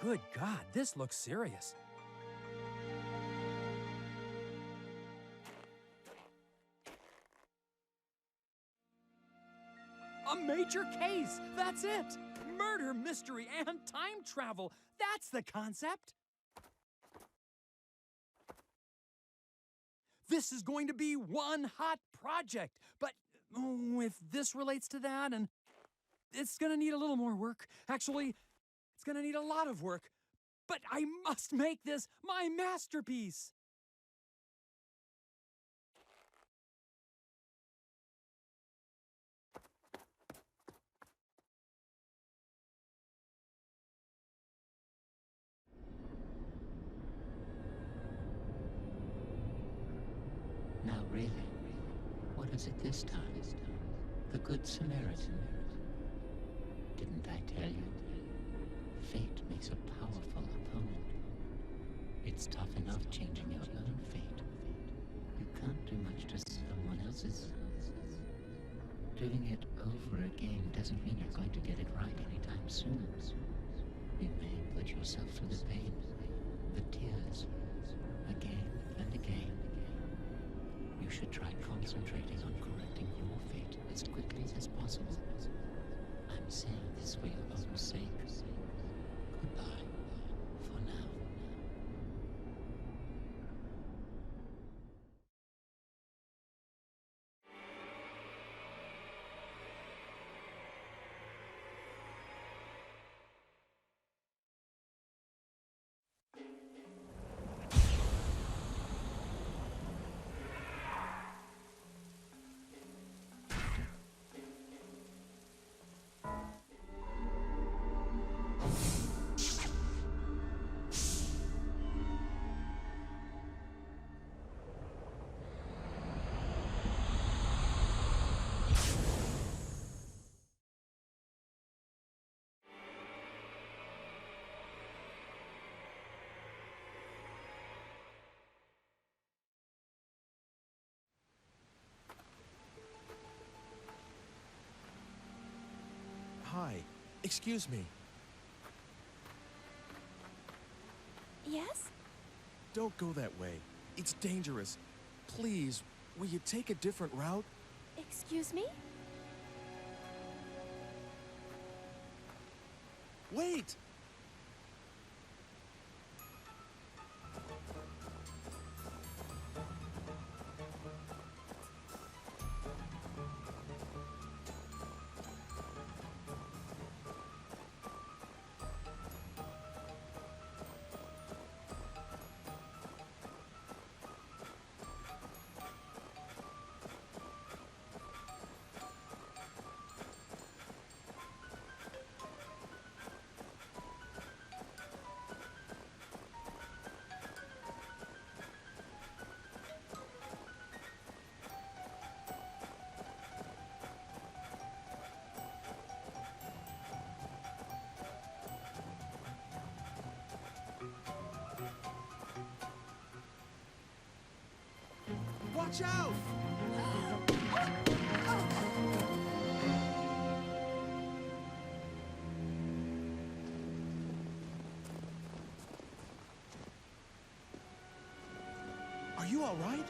Good God, this looks serious. A major case! That's it! Murder, mystery, and time travel! That's the concept! This is going to be one hot project, but if this relates to that, and it's gonna need a little more work. Actually, it's gonna need a lot of work, but I must make this my masterpiece! Now really, what is it this time? The Good Samaritan. Didn't I tell you? Fate makes a powerful opponent. It's tough enough changing your own fate. You can't do much to someone else's. Doing it over again doesn't mean you're going to get it right anytime soon. You may put yourself through the pain, the tears, again and again. You should try concentrating on correcting your fate as quickly as possible. I'm saying this for your own sake. Goodbye, for now. Hi. Excuse me. Yes? Don't go that way. It's dangerous. Please, will you take a different route? Excuse me? Wait! Watch out! Are you all right?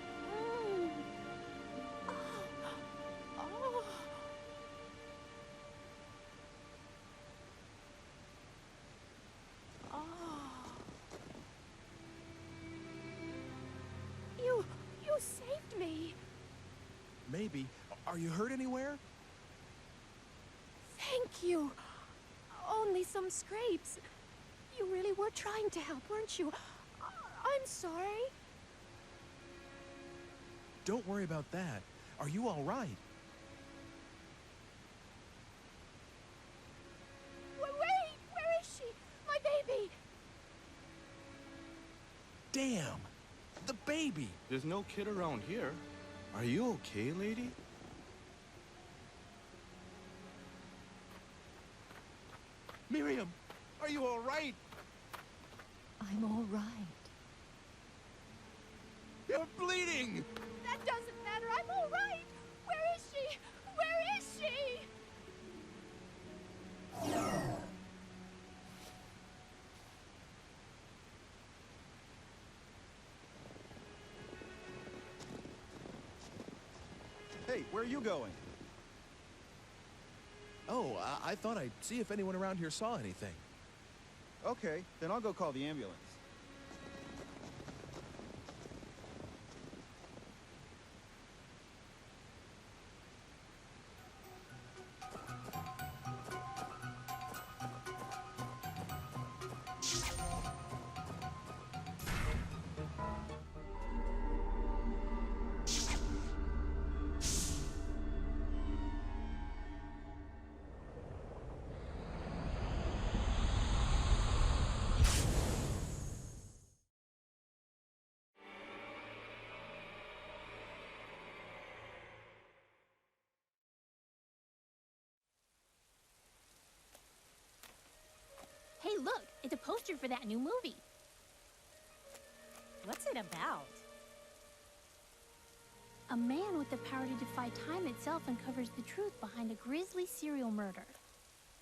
baby. Are you hurt anywhere? Thank you. Only some scrapes. You really were trying to help, weren't you? I'm sorry. Don't worry about that. Are you all right? Wait! Where is she? My baby! Damn! The baby! There's no kid around here. Are you okay, lady? Miriam, are you all right? I'm all right. You're bleeding! That doesn't matter. I'm all right. Where is she? Where is she? Hey, where are you going? Oh, I thought I'd see if anyone around here saw anything. Okay, then I'll go call the ambulance. Hey, look, it's a poster for that new movie. What's it about? A man with the power to defy time itself uncovers the truth behind a grisly serial murder.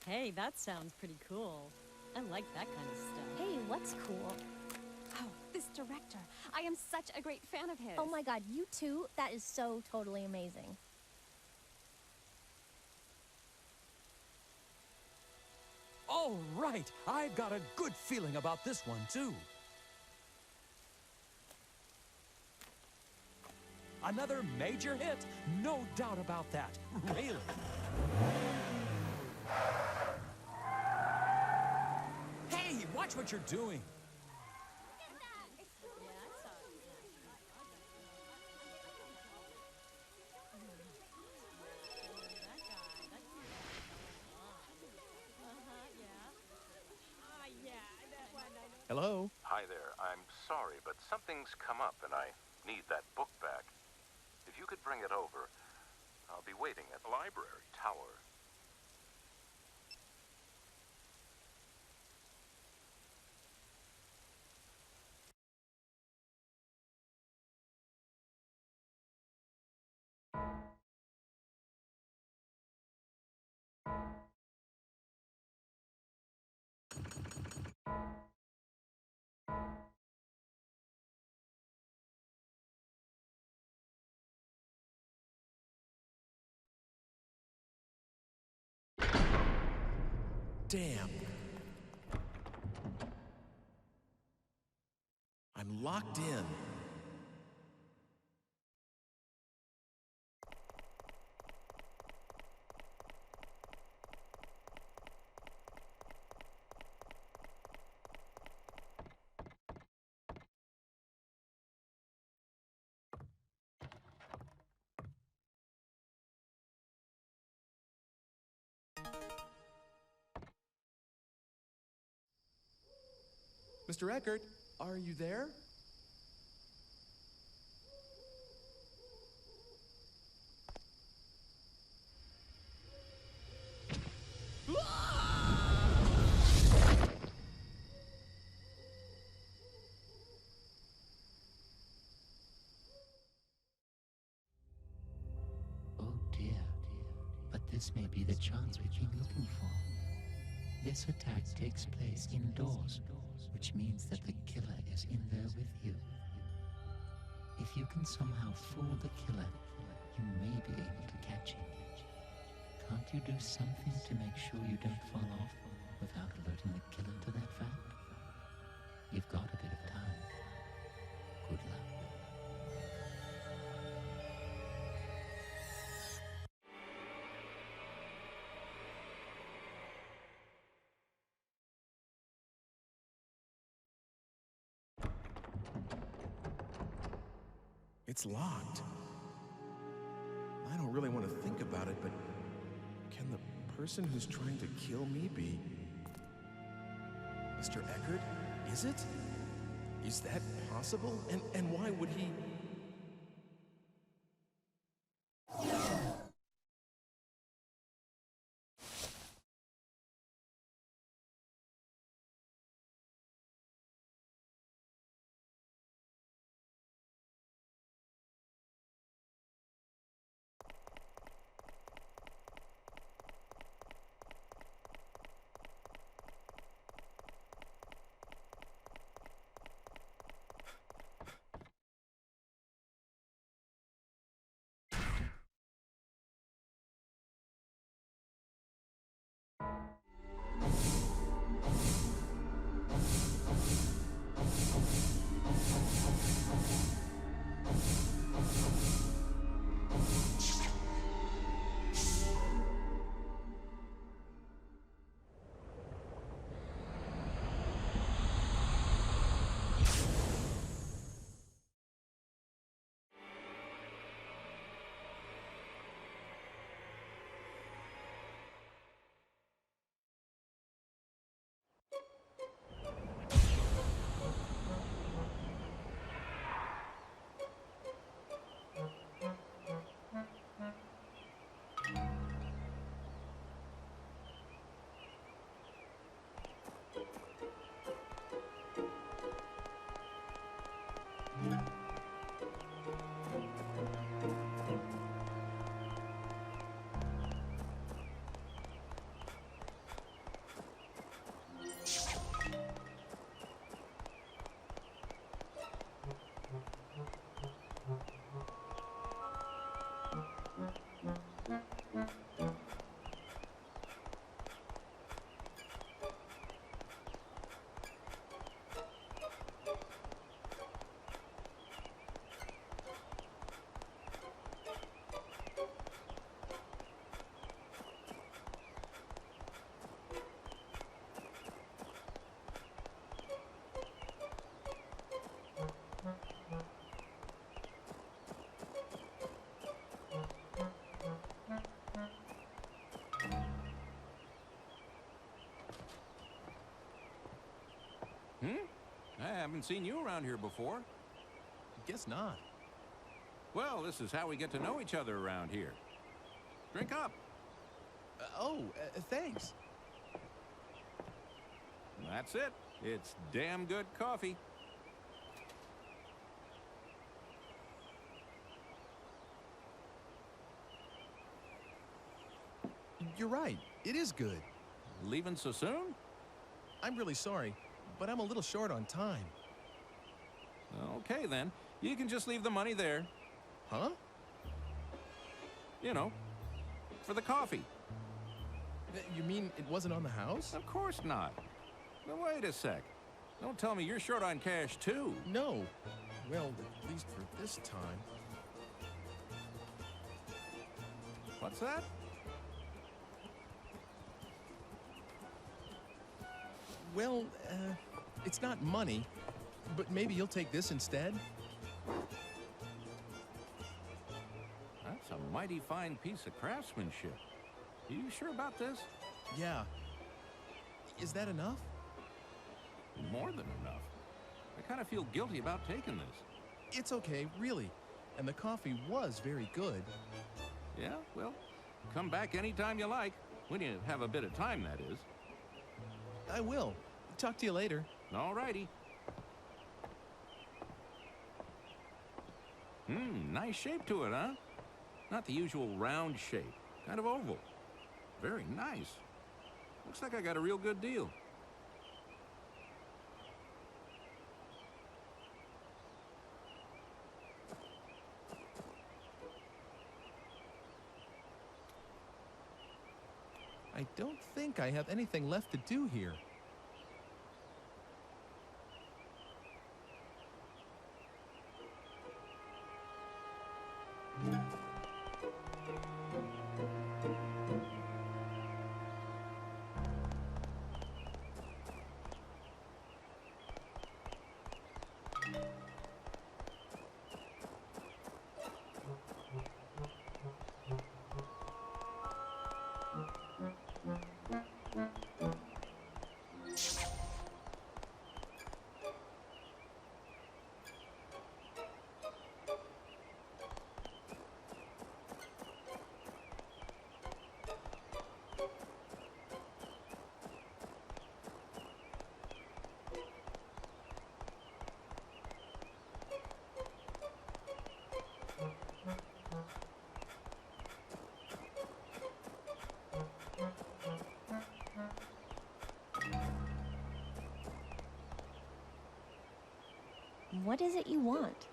Hey, that sounds pretty cool. I like that kind of stuff. Hey, what's cool? Oh, this director. I am such a great fan of his. Oh my god, you too? That is so totally amazing. All right, I've got a good feeling about this one, too. Another major hit, no doubt about that. Really. Hey, watch what you're doing. Hello? Hi there. I'm sorry, but something's come up and I need that book back. If you could bring it over, I'll be waiting at the library tower. Damn. I'm locked in. Mr. Eckert, are you there? Oh dear, but this may be the chance we've been looking for. This attack takes place indoors, which means that the killer is in there with you. If you can somehow fool the killer, you may be able to catch him. Can't you do something to make sure you don't fall off without alerting the killer to that fact? You've got a bit of time. Good luck. It's locked. I don't really want to think about it, but can the person who's trying to kill me be Mr. Eckert? Is it? Is that possible? And why would he... I haven't seen you around here before. Guess not. Well, this is how we get to know each other around here. Drink up. Thanks. That's it. It's damn good coffee. You're right. It is good. Leaving so soon? I'm really sorry, but I'm a little short on time. Okay, then. You can just leave the money there. Huh? You know, for the coffee. You mean it wasn't on the house? Of course not. Now, wait a sec. Don't tell me you're short on cash, too. No. Well, at least for this time. What's that? Well, it's not money, but maybe you'll take this instead? That's a mighty fine piece of craftsmanship. You sure about this? Yeah. Is that enough? More than enough. I kind of feel guilty about taking this. It's okay, really. And the coffee was very good. Yeah, well, come back anytime you like. When you have a bit of time, that is. I will. Talk to you later. All righty. Nice shape to it, huh? Not the usual round shape. Kind of oval. Very nice. Looks like I got a real good deal. I don't think I have anything left to do here. What is it you want?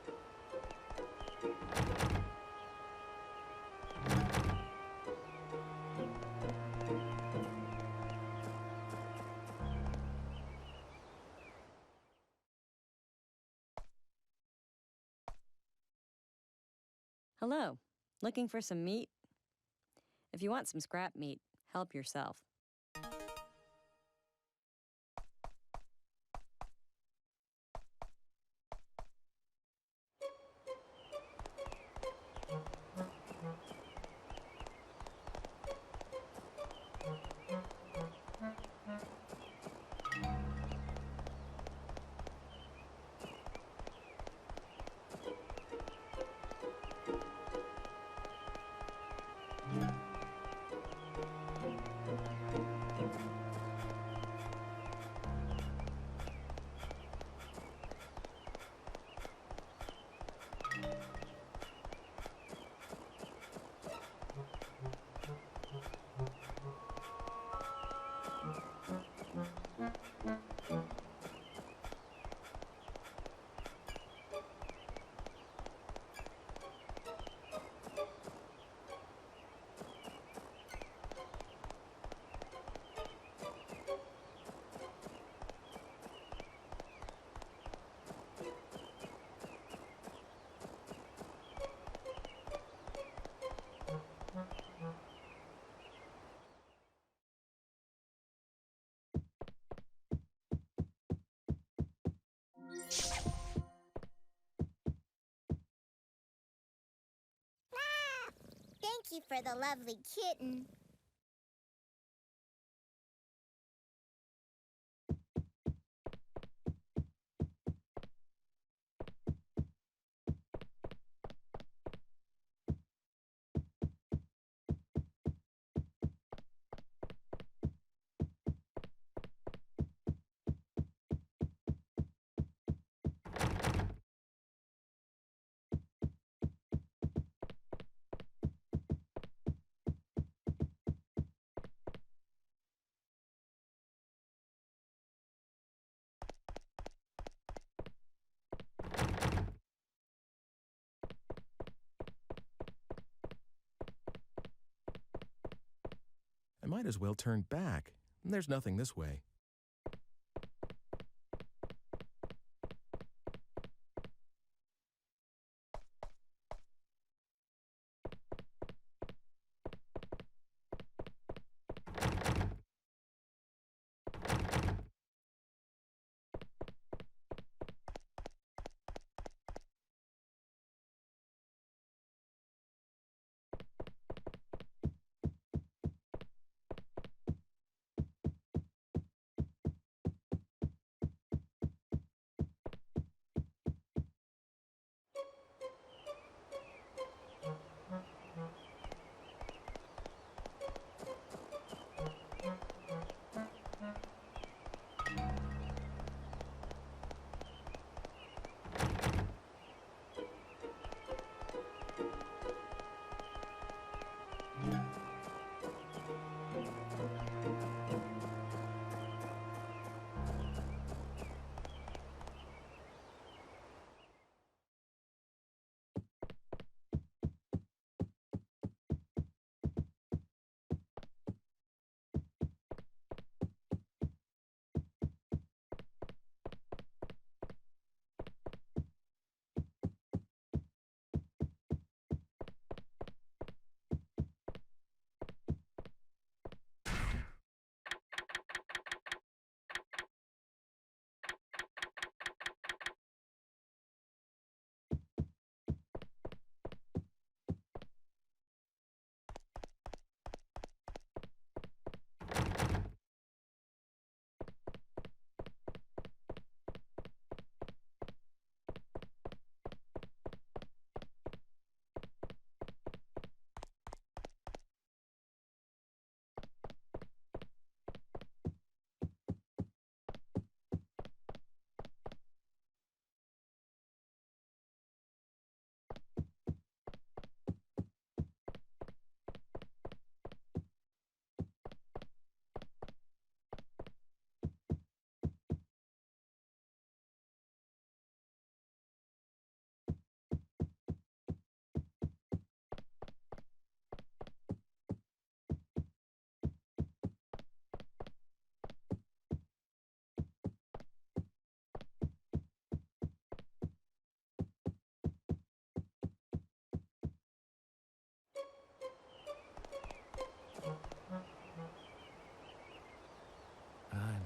Hello. Looking for some meat? If you want some scrap meat, help yourself. Thank you for the lovely kitten. I might as well turn back. There's nothing this way.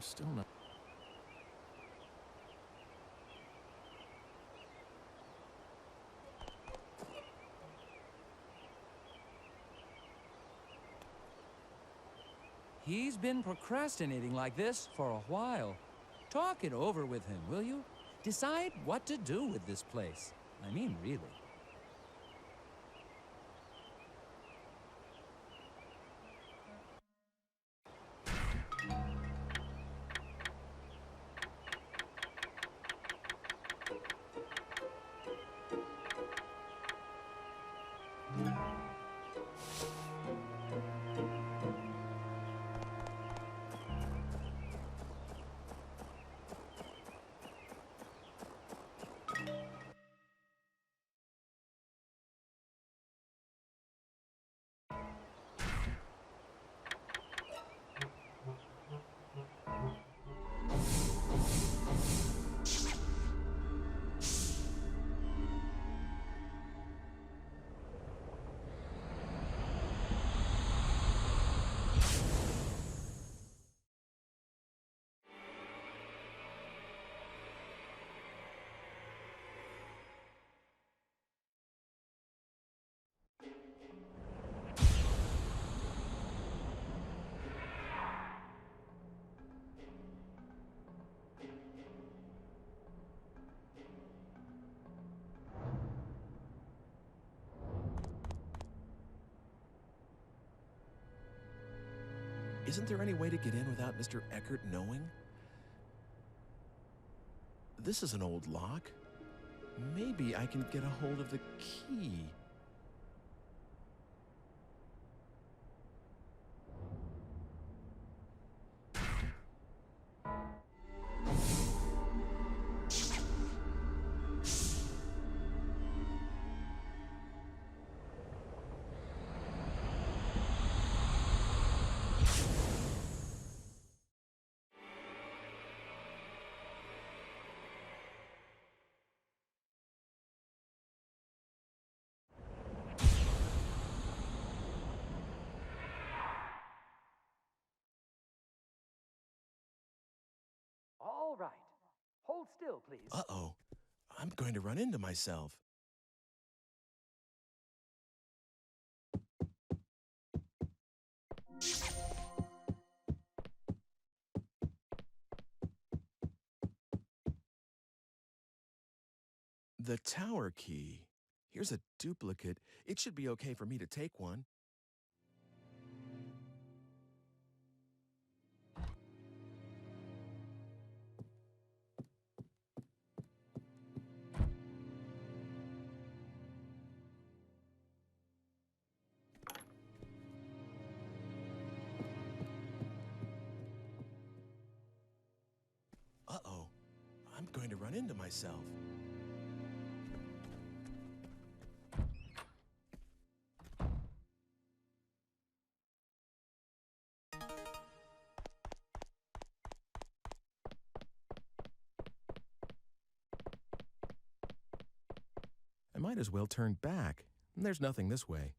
Still not. He's been procrastinating like this for a while. Talk it over with him, will you? Decide what to do with this place. I mean, really. Isn't there any way to get in without Mr. Eckert knowing? This is an old lock. Maybe I can get a hold of the key. All right. Hold still, please. Uh-oh. I'm going to run into myself. The tower key. Here's a duplicate. It should be okay for me to take one. Uh-oh. I'm going to run into myself. I might as well turn back. There's nothing this way.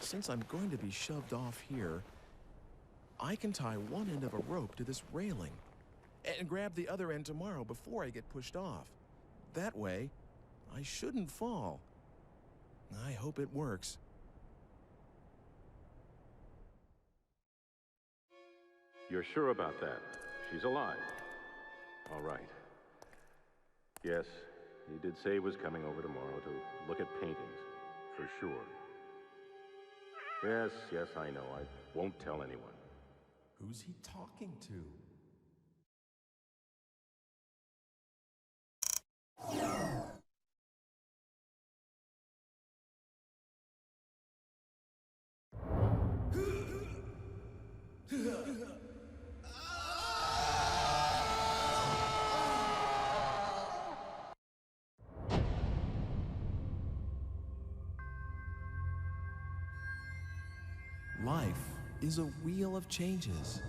Since I'm going to be shoved off here, I can tie one end of a rope to this railing and grab the other end tomorrow before I get pushed off. That way, I shouldn't fall. I hope it works. You're sure about that? She's alive. All right. Yes, he did say he was coming over tomorrow to look at paintings, for sure. Yes, I know. I won't tell anyone. Who's he talking to? Life is a wheel of changes.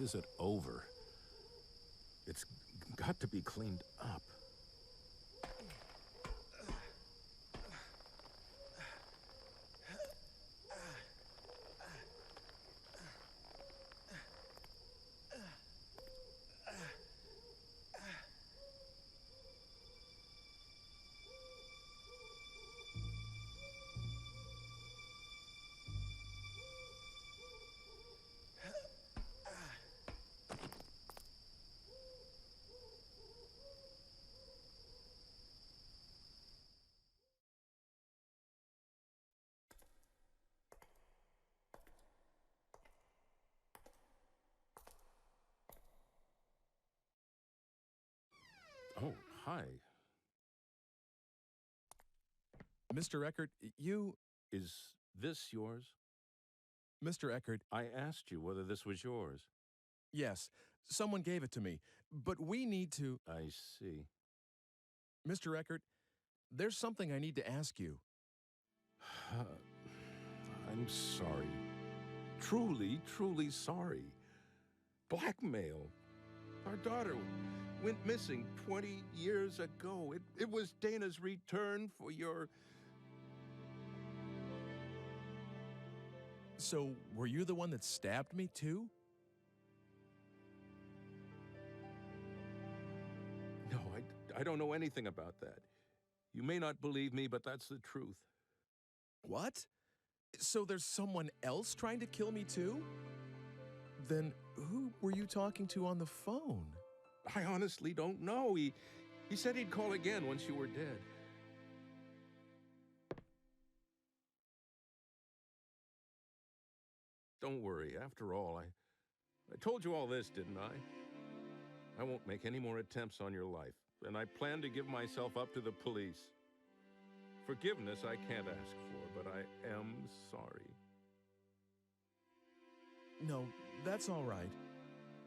visit over. It's got to be cleaned up. Oh, hi. Mr. Eckert, you... Is this yours? Mr. Eckert... I asked you whether this was yours. Yes, someone gave it to me, but we need to... I see. Mr. Eckert, there's something I need to ask you. I'm sorry. Truly, truly sorry. Blackmail. Our daughter went missing 20 years ago. It was Dana's return for your... So, were you the one that stabbed me, too? No, I don't know anything about that. You may not believe me, but that's the truth. What? So there's someone else trying to kill me, too? Then who were you talking to on the phone? I honestly don't know. He said he'd call again once you were dead. Don't worry. After all, I told you all this, didn't I? I won't make any more attempts on your life, and I plan to give myself up to the police. Forgiveness I can't ask for, but I am sorry. No, that's all right.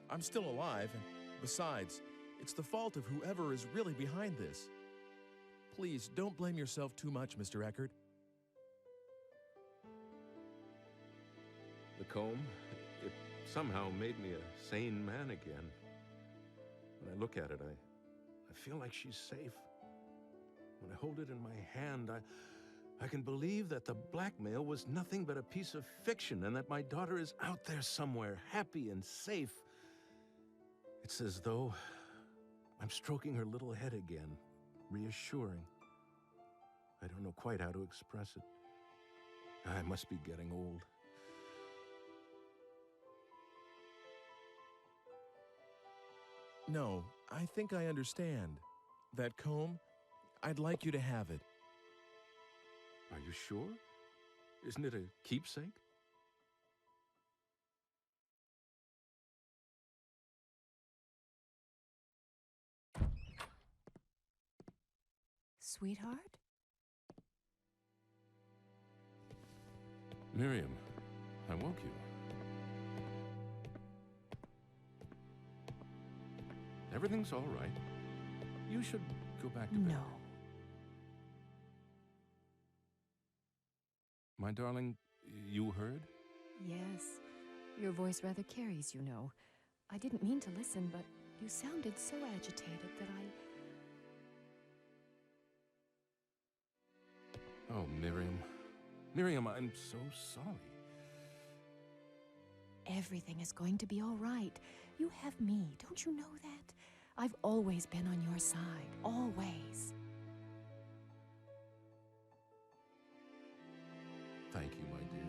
I'm still alive, and besides, it's the fault of whoever is really behind this. Please, don't blame yourself too much, Mr. Eckert. The comb, it somehow made me a sane man again. When I look at it, I feel like she's safe. When I hold it in my hand, I can believe that the blackmail was nothing but a piece of fiction and that my daughter is out there somewhere, happy and safe. It's as though I'm stroking her little head again, reassuring. I don't know quite how to express it. I must be getting old. No, I think I understand. That comb, I'd like you to have it. Are you sure? Isn't it a keepsake? Sweetheart? Miriam, I woke you. Everything's all right. You should go back to bed. No. My darling, you heard? Yes. Your voice rather carries, you know. I didn't mean to listen, but you sounded so agitated that Oh, Miriam. Miriam, I'm so sorry. Everything is going to be all right. You have me, don't you know that? I've always been on your side, always. Thank you, my dear.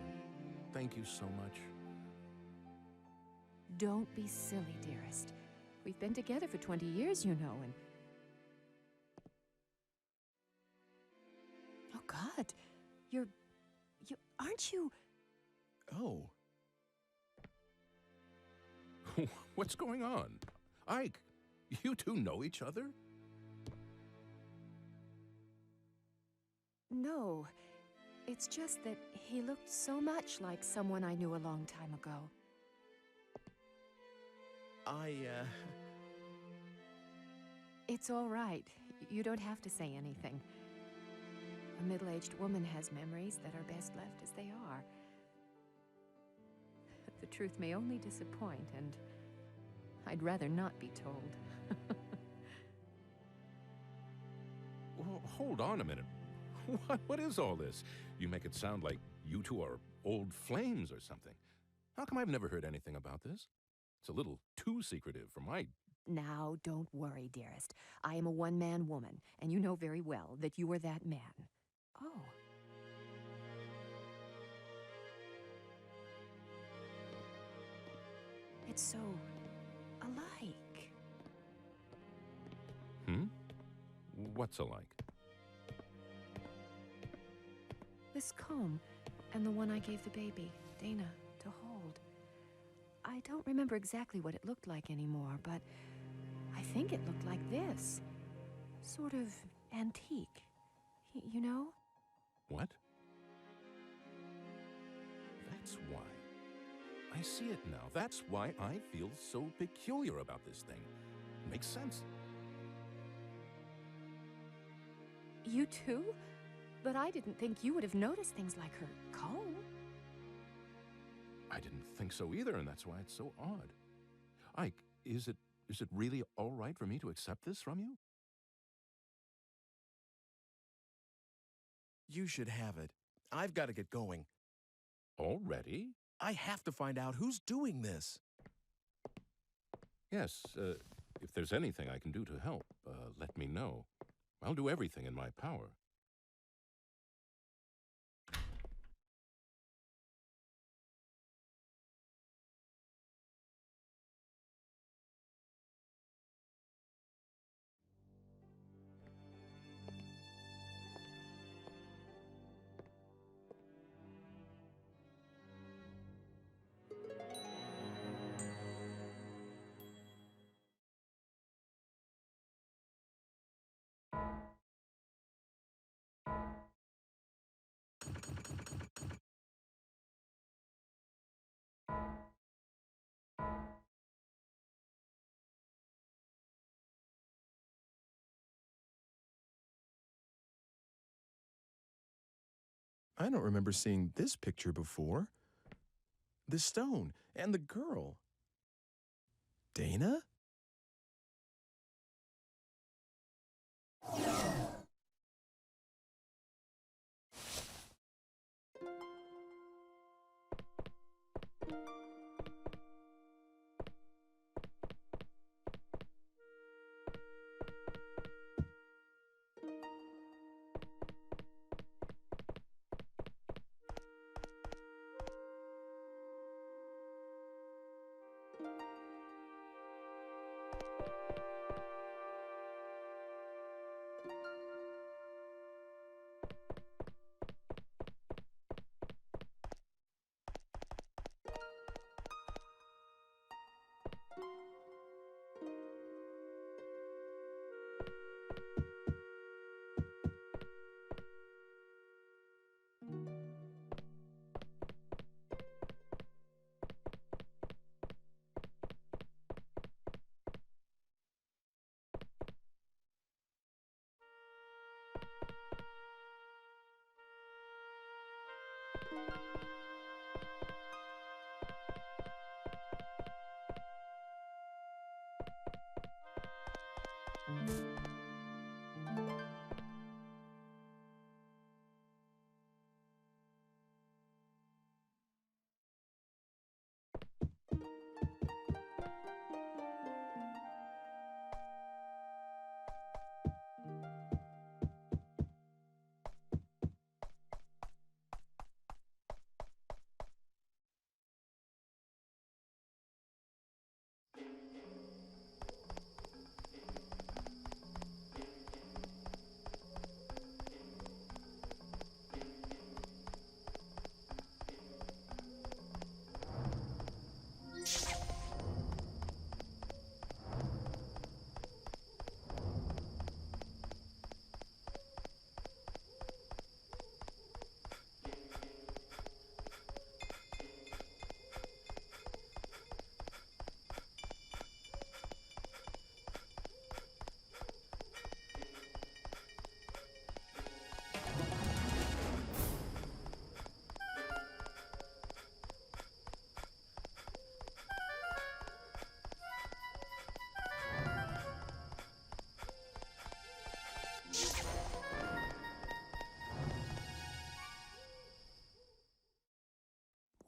Thank you so much. Don't be silly, dearest. We've been together for 20 years, you know, and... Oh, God. Aren't you... Oh. What's going on? Ike, you two know each other? No. It's just that he looked so much like someone I knew a long time ago. It's all right. You don't have to say anything. A middle-aged woman has memories that are best left as they are. The truth may only disappoint, and I'd rather not be told. Well, hold on a minute. What is all this? You make it sound like you two are old flames or something. How come I've never heard anything about this? It's a little too secretive for my... Now, don't worry, dearest. I am a one-man woman, and you know very well that you are that man. Oh. It's so alike. Hmm? What's alike? This comb, and the one I gave the baby, Dana, to hold. I don't remember exactly what it looked like anymore, but I think it looked like this. Sort of antique. You know? What? That's why. I see it now. That's why I feel so peculiar about this thing. Makes sense. You too? But I didn't think you would have noticed things like her comb. I didn't think so either, and that's why it's so odd. Ike, is it really all right for me to accept this from you? You should have it. I've got to get going. Already? I have to find out who's doing this. Yes, if there's anything I can do to help, let me know. I'll do everything in my power. I don't remember seeing this picture before. The stone and the girl. Dana?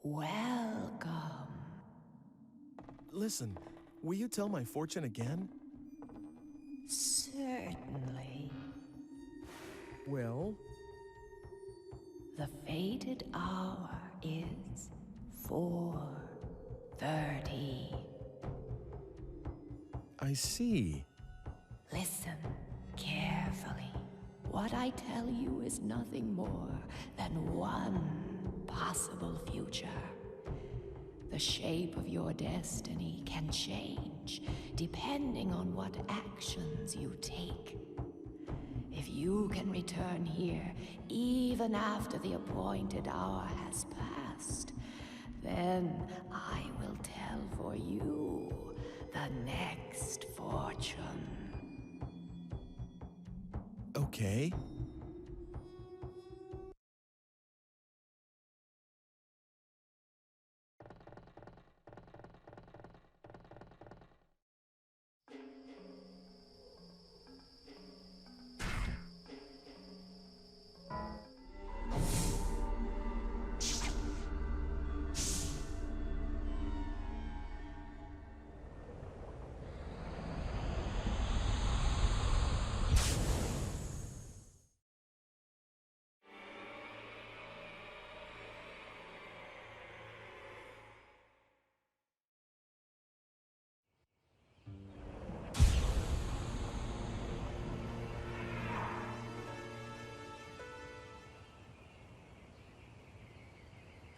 Welcome. Listen, will you tell my fortune again? Certainly. Well? The fated hour is 4:30. I see. Listen carefully. What I tell you is nothing more than one possible future. The shape of your destiny can change depending on what actions you take. If you can return here even after the appointed hour has passed, then I will tell for you the next fortune. Okay.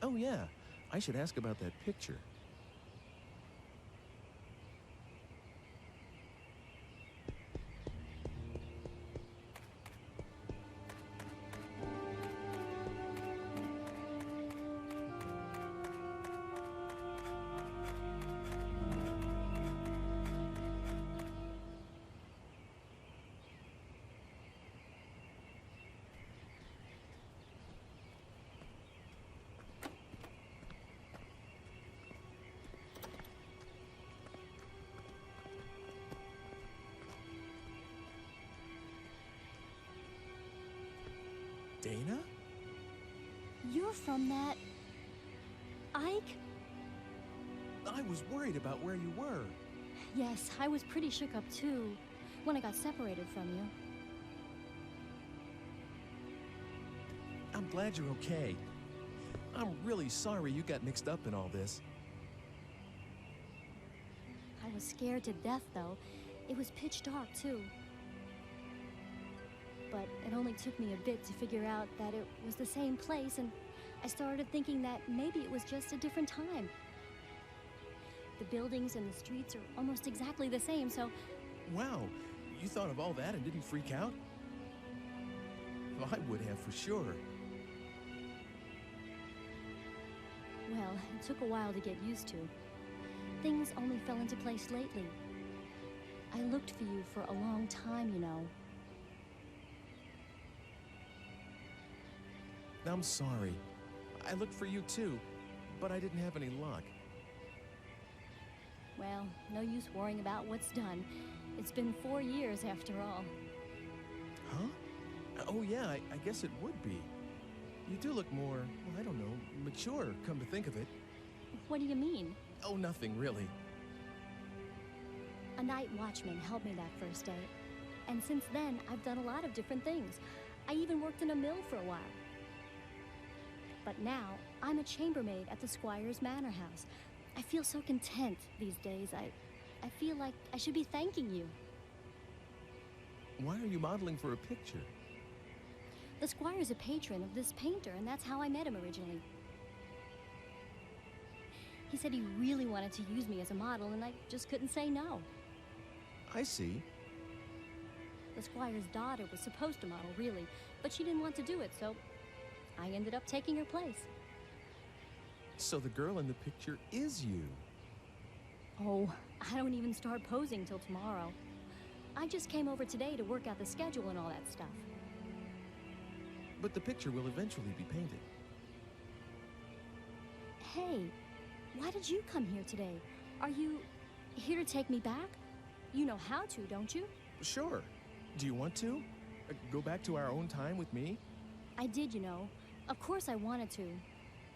Oh, yeah. I should ask about that picture. Dana? You're from that... Ike? I was worried about where you were. Yes, I was pretty shook up too, when I got separated from you. I'm glad you're okay. I'm really sorry you got mixed up in all this. I was scared to death, though. It was pitch dark, too. But it only took me a bit to figure out that it was the same place, and I started thinking that maybe it was just a different time. The buildings and the streets are almost exactly the same, so... Wow, you thought of all that and didn't freak out? Well, I would have for sure. Well, it took a while to get used to. Things only fell into place lately. I looked for you for a long time, you know. I'm sorry. I looked for you too, but I didn't have any luck. Well, no use worrying about what's done. It's been 4 years after all. Huh? Oh yeah, I guess it would be. You do look more, well, I don't know, mature, come to think of it. What do you mean? Oh, nothing really. A night watchman helped me that first day. And since then, I've done a lot of different things. I even worked in a mill for a while. But now, I'm a chambermaid at the Squire's Manor House. I feel so content these days. I feel like I should be thanking you. Why are you modeling for a picture? The Squire's a patron of this painter, and that's how I met him originally. He said he really wanted to use me as a model, and I just couldn't say no. I see. The Squire's daughter was supposed to model, really, but she didn't want to do it, so I ended up taking her place. So the girl in the picture is you. Oh, I don't even start posing till tomorrow. I just came over today to work out the schedule and all that stuff. But the picture will eventually be painted. Hey, why did you come here today? Are you here to take me back? You know how to, don't you? Sure. Do you want to? Go back to our own time with me? I did, you know. Of course I wanted to,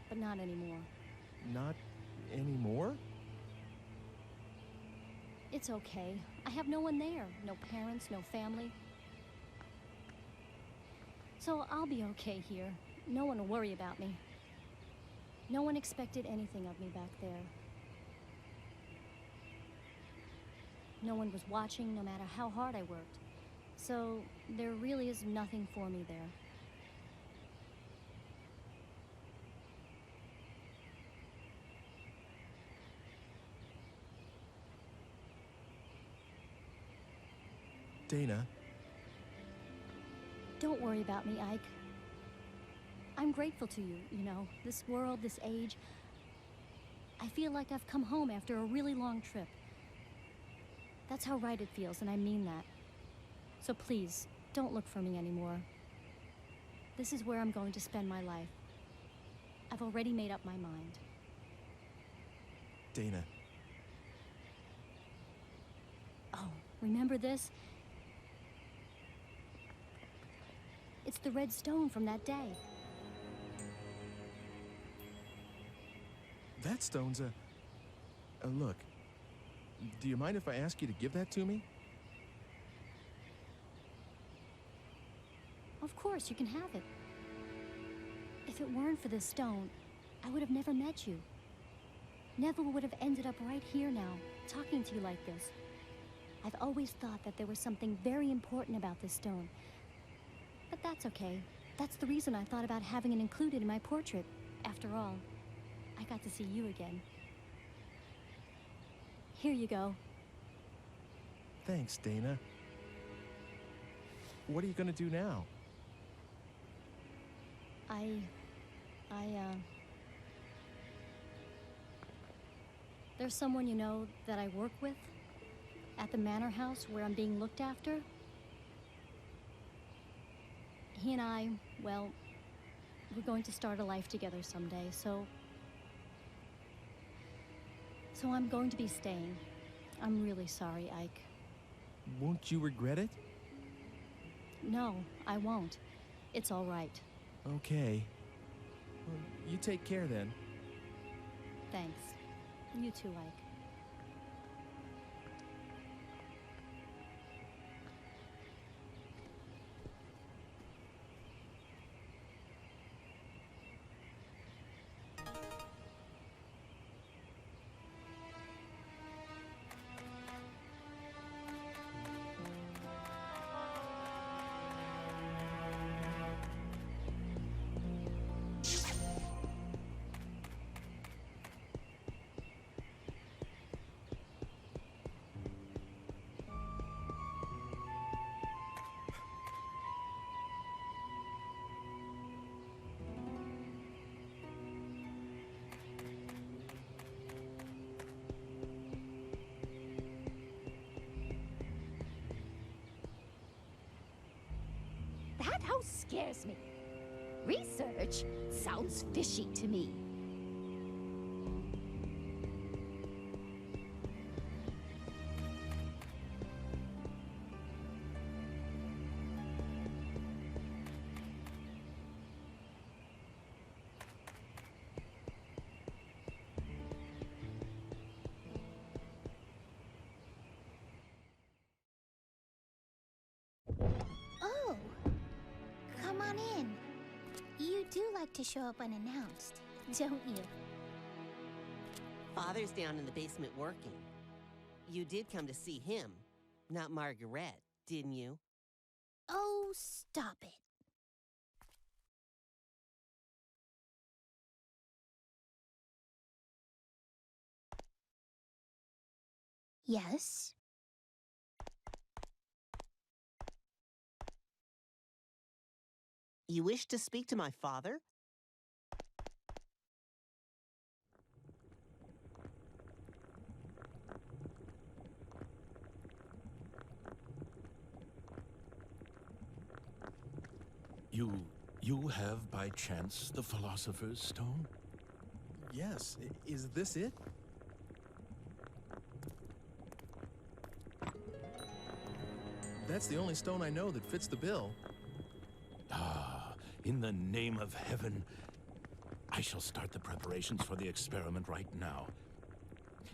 but not anymore. not anymore? It's okay. I have no one there. No parents, no family. So I'll be okay here. No one will worry about me. No one expected anything of me back there. No one was watching, no matter how hard I worked. So there really is nothing for me there. Dana. Don't worry about me, Ike. I'm grateful to you, you know, this world, this age. I feel like I've come home after a really long trip. That's how right it feels, and I mean that. So please, don't look for me anymore. This is where I'm going to spend my life. I've already made up my mind. Dana. Oh, remember this? It's the red stone from that day. That stone's a look. Do you mind if I ask you to give that to me? Of course, you can have it. If it weren't for this stone, I would have never met you. Never would have ended up right here now, talking to you like this. I've always thought that there was something very important about this stone. But that's okay. That's the reason I thought about having it included in my portrait. After all, I got to see you again. Here you go. Thanks, Dana. What are you gonna do now? There's someone you know that I work with at the manor house where I'm being looked after. He and I, well, we're going to start a life together someday, so I'm going to be staying. I'm really sorry, Ike. Won't you regret it? No, I won't. It's all right. Okay. Well, you take care then. Thanks. You too, Ike. That house scares me. Research sounds fishy to me. Oh, come on in. You do like to show up unannounced, don't you? Father's down in the basement working. You did come to see him, not Margaret, didn't you? Oh, stop it. Yes? You wish to speak to my father? You have by chance the Philosopher's Stone? Yes. Is this it? That's the only stone I know that fits the bill. Ah, in the name of heaven, I shall start the preparations for the experiment right now.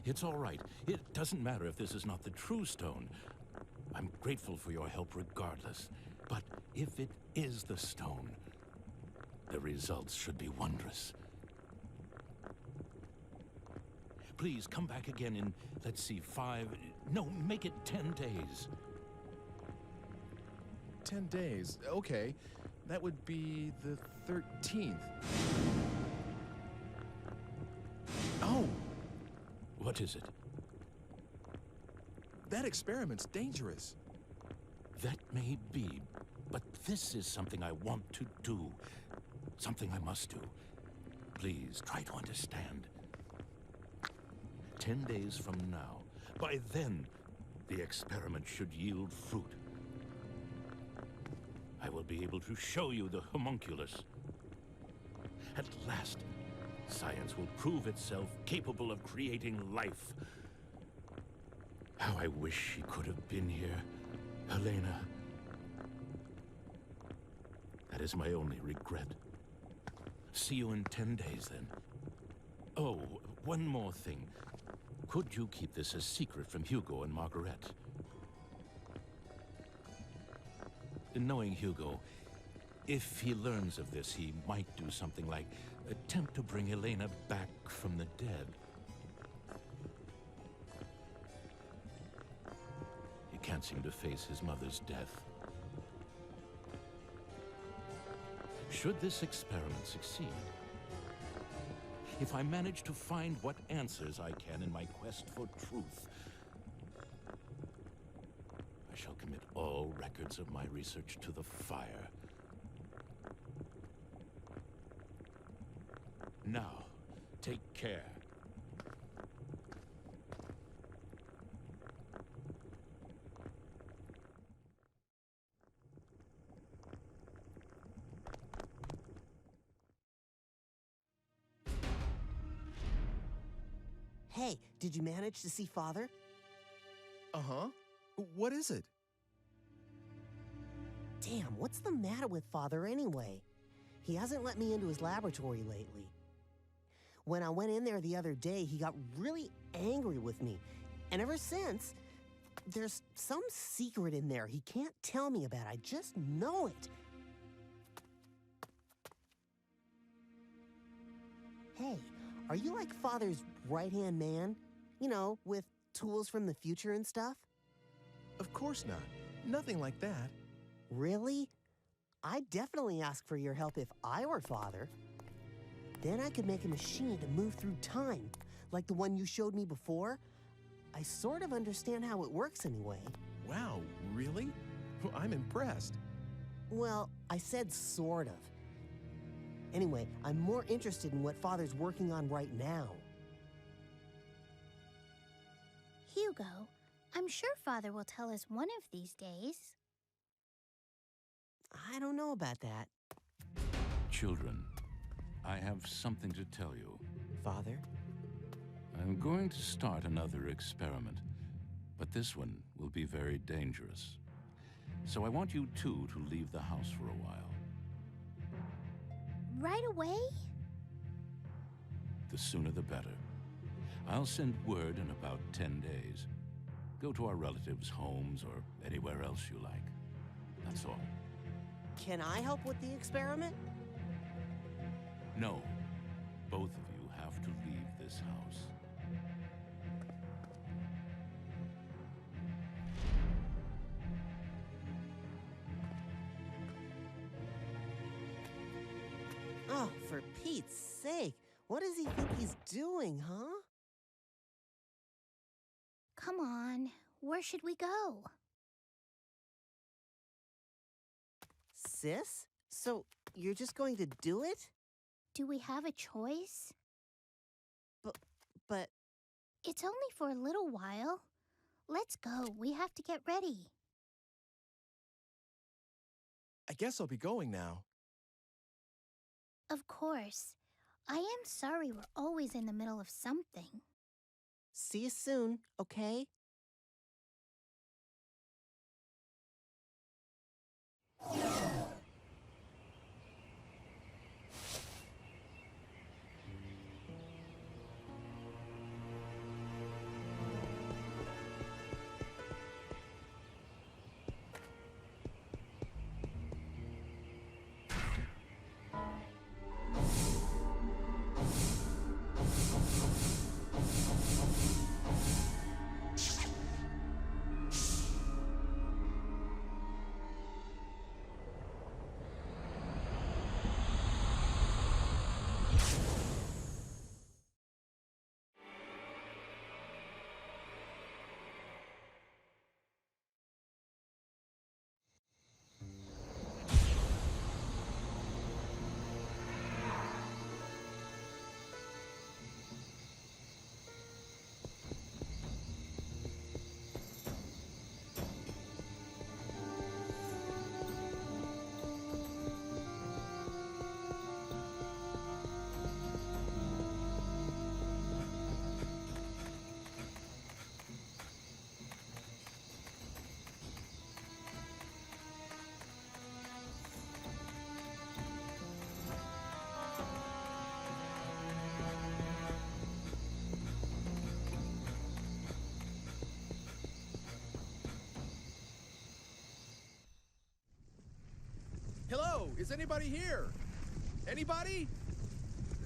It's all right. It doesn't matter if this is not the true stone. I'm grateful for your help regardless. But if it is the stone, the results should be wondrous. Please come back again in, let's see, make it 10 days. 10 days, okay. That would be the 13th. Oh! What is it? That experiment's dangerous. That may be, but this is something I want to do. Something I must do. Please try to understand. 10 days from now, by then, the experiment should yield fruit. I will be able to show you the homunculus. At last, science will prove itself capable of creating life. How I wish she could have been here, Helena. That is my only regret. See you in 10 days, then. Oh, one more thing. Could you keep this a secret from Hugo and Margaret? Knowing Hugo, if he learns of this, he might do something like attempt to bring Helena back from the dead. He can't seem to face his mother's death. Should this experiment succeed, if I manage to find what answers I can in my quest for truth, I shall commit all records of my research to the fire. Now, take care. Hey, did you manage to see Father? Uh-huh. What is it? Damn, what's the matter with Father anyway? He hasn't let me into his laboratory lately. When I went in there the other day, he got really angry with me. And ever since, there's some secret in there he can't tell me about. I just know it. Hey, are you like Father's right-hand man? You know, with tools from the future and stuff? Of course not. Nothing like that. Really? I'd definitely ask for your help if I were Father. Then I could make a machine to move through time, like the one you showed me before. I sort of understand how it works anyway. Wow, really? I'm impressed. Well, I said sort of. Anyway, I'm more interested in what Father's working on right now. Hugo, I'm sure Father will tell us one of these days. I don't know about that. Children, I have something to tell you. Father? I'm going to start another experiment, but this one will be very dangerous. So I want you two to leave the house for a while. Right away? The sooner the better. I'll send word in about 10 days. Go to our relatives' homes or anywhere else you like. That's all. Can I help with the experiment? No. Both of you have to leave this house. Oh, for Pete's sake. What does he think he's doing, huh? Come on, where should we go? Sis? So, you're just going to do it? Do we have a choice? But... It's only for a little while. Let's go, we have to get ready. I guess I'll be going now. Of course. I am sorry we're always in the middle of something. See you soon, okay? Hello, is anybody here? Anybody?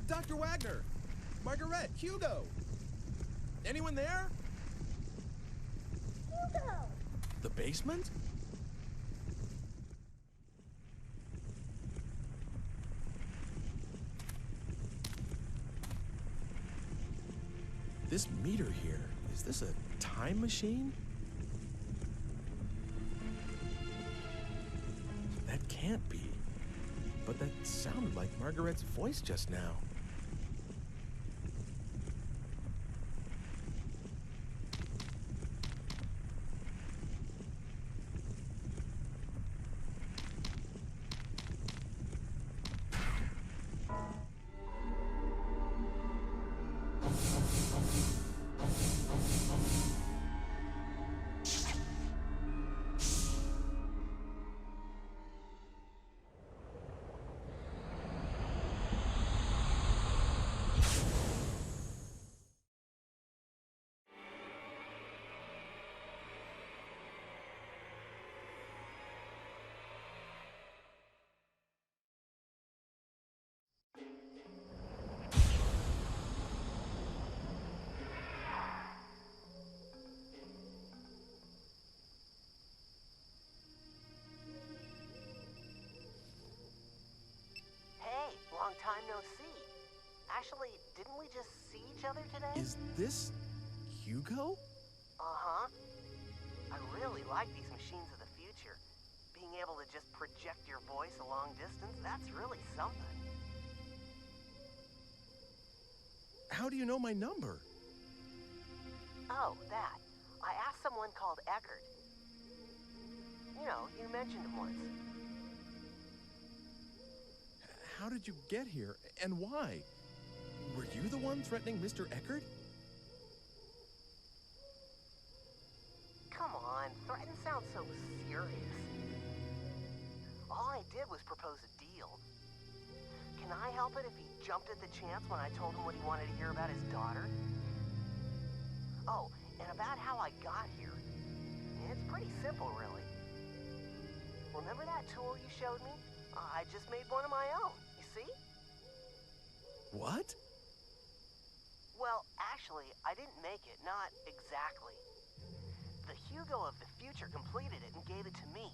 Dr. Wagner, Margaret, Hugo. Anyone there? Hugo! The basement? This meter here, is this a time machine? That can't be. But that sounded like Margaret's voice just now. Long time no see. Actually, didn't we just see each other today? Is this Hugo? Uh-huh. I really like these machines of the future. Being able to just project your voice a long distance, that's really something. How do you know my number? Oh, that. I asked someone called Eckert. You know, you mentioned him once. How did you get here, and why? Were you the one threatening Mr. Eckert? Come on, threaten sounds so serious. All I did was propose a deal. Can I help it if he jumped at the chance when I told him what he wanted to hear about his daughter? Oh, and about how I got here. It's pretty simple, really. Remember that tool you showed me? I just made one of my own, you see? What? Well, actually, I didn't make it, not exactly. The Hugo of the future completed it and gave it to me.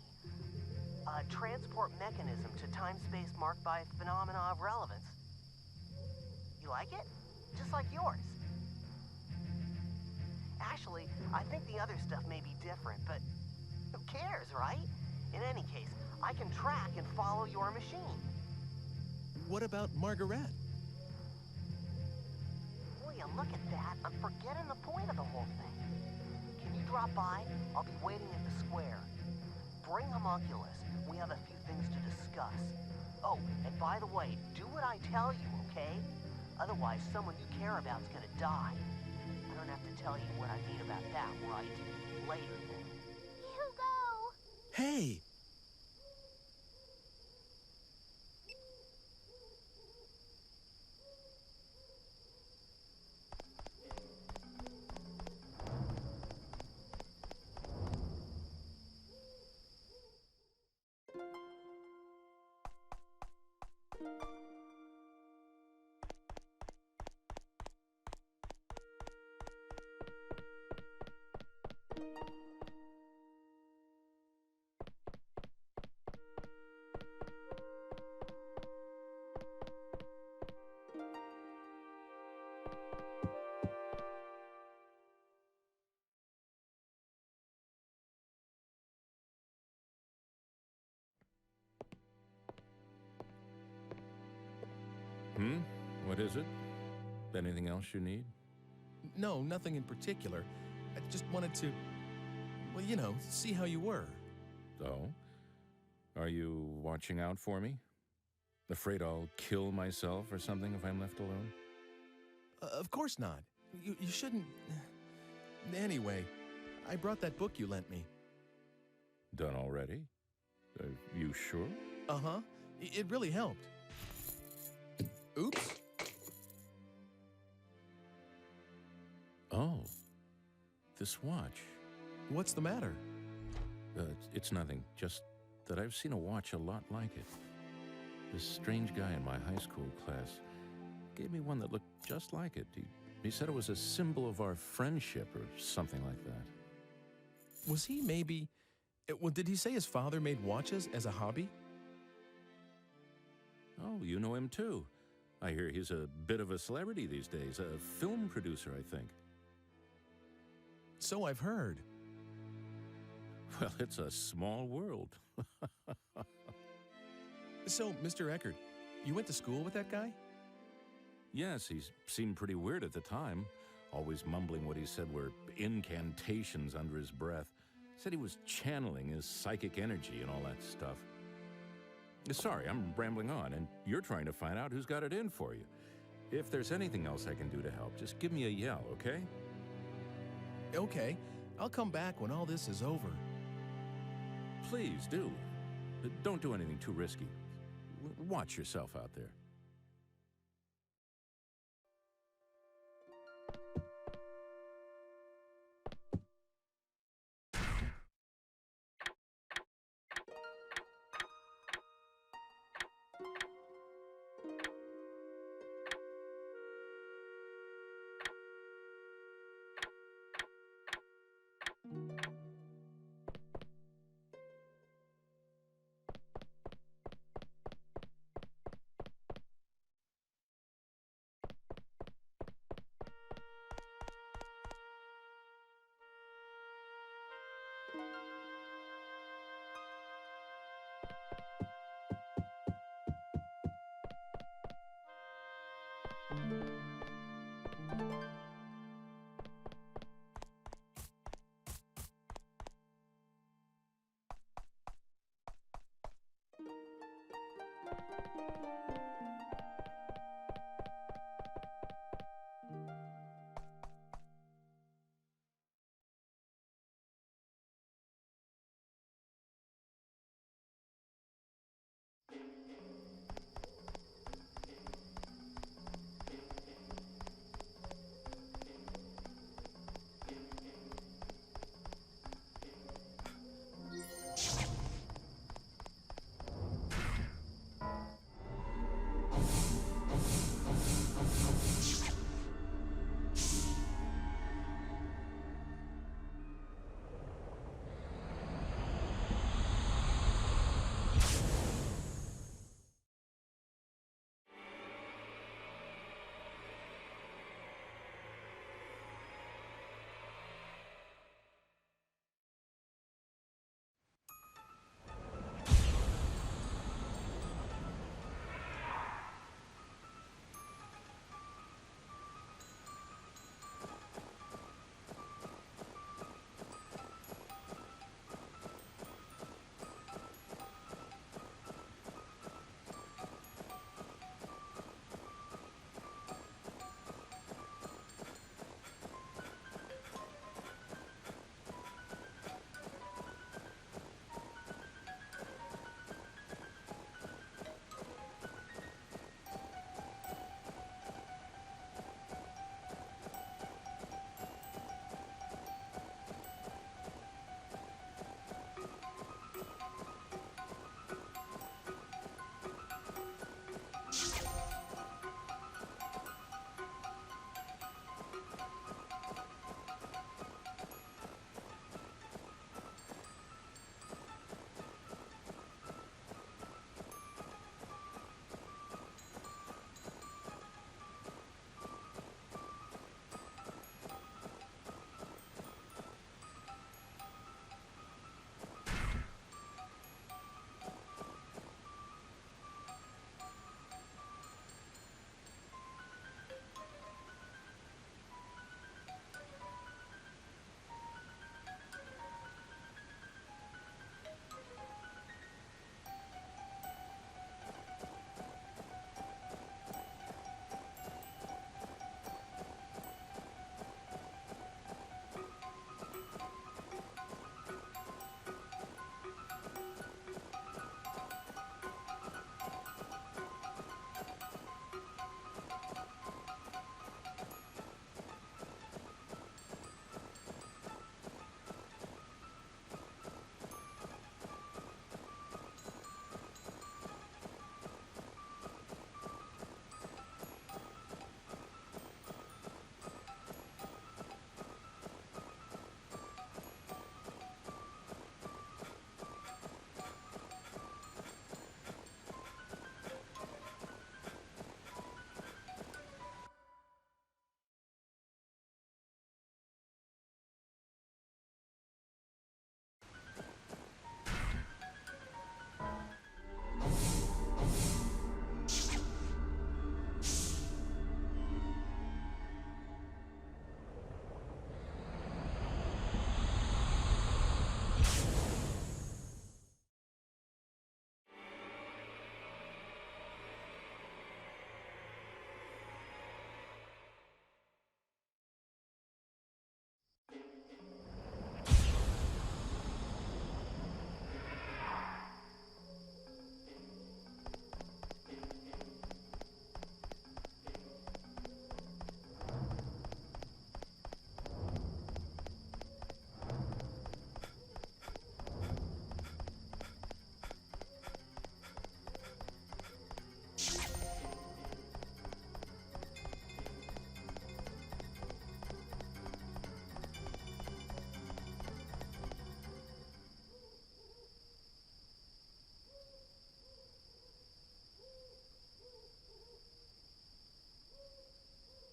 A transport mechanism to time-space marked by phenomena of relevance. You like it? Just like yours. Actually, I think the other stuff may be different, but who cares, right? In any case, I can track and follow your machine. What about Margaret? Will you look at that? I'm forgetting the point of the whole thing. Can you drop by? I'll be waiting at the square. Bring Homunculus. We have a few things to discuss. Oh, and by the way, do what I tell you, okay? Otherwise, someone you care about's gonna die. I don't have to tell you what I mean about that, right? Later, then. Hugo! Hey! What is it? Anything else you need? No, nothing in particular. I just wanted to, well, you know, see how you were. So? Are you watching out for me? Afraid I'll kill myself or something if I'm left alone? Of course not. You shouldn't... Anyway, I brought that book you lent me. Done already? You sure? Uh-huh. It really helped. Oops. Oh. This watch. What's the matter? It's nothing. Just that I've seen a watch a lot like it. This strange guy in my high school class gave me one that looked just like it. He said it was a symbol of our friendship or something like that. Was he maybe... Well, did he say his father made watches as a hobby? Oh, you know him too. I hear he's a bit of a celebrity these days, a film producer, I think. So I've heard. Well, it's a small world. So, Mr. Eckert, you went to school with that guy? Yes, he seemed pretty weird at the time, always mumbling what he said were incantations under his breath. Said he was channeling his psychic energy and all that stuff. Sorry, I'm rambling on, and you're trying to find out who's got it in for you. If there's anything else I can do to help, just give me a yell, okay? Okay, I'll come back when all this is over. Please do. Don't do anything too risky. Watch yourself out there.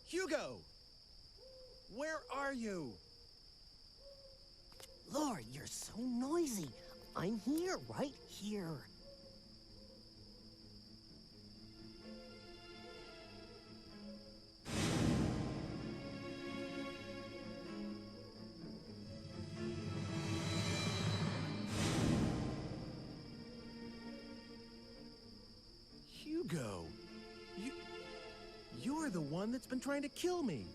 Hugo! Where are you? Lord, you're so noisy. I'm here, right here. Hugo, you're the one that's been trying to kill me.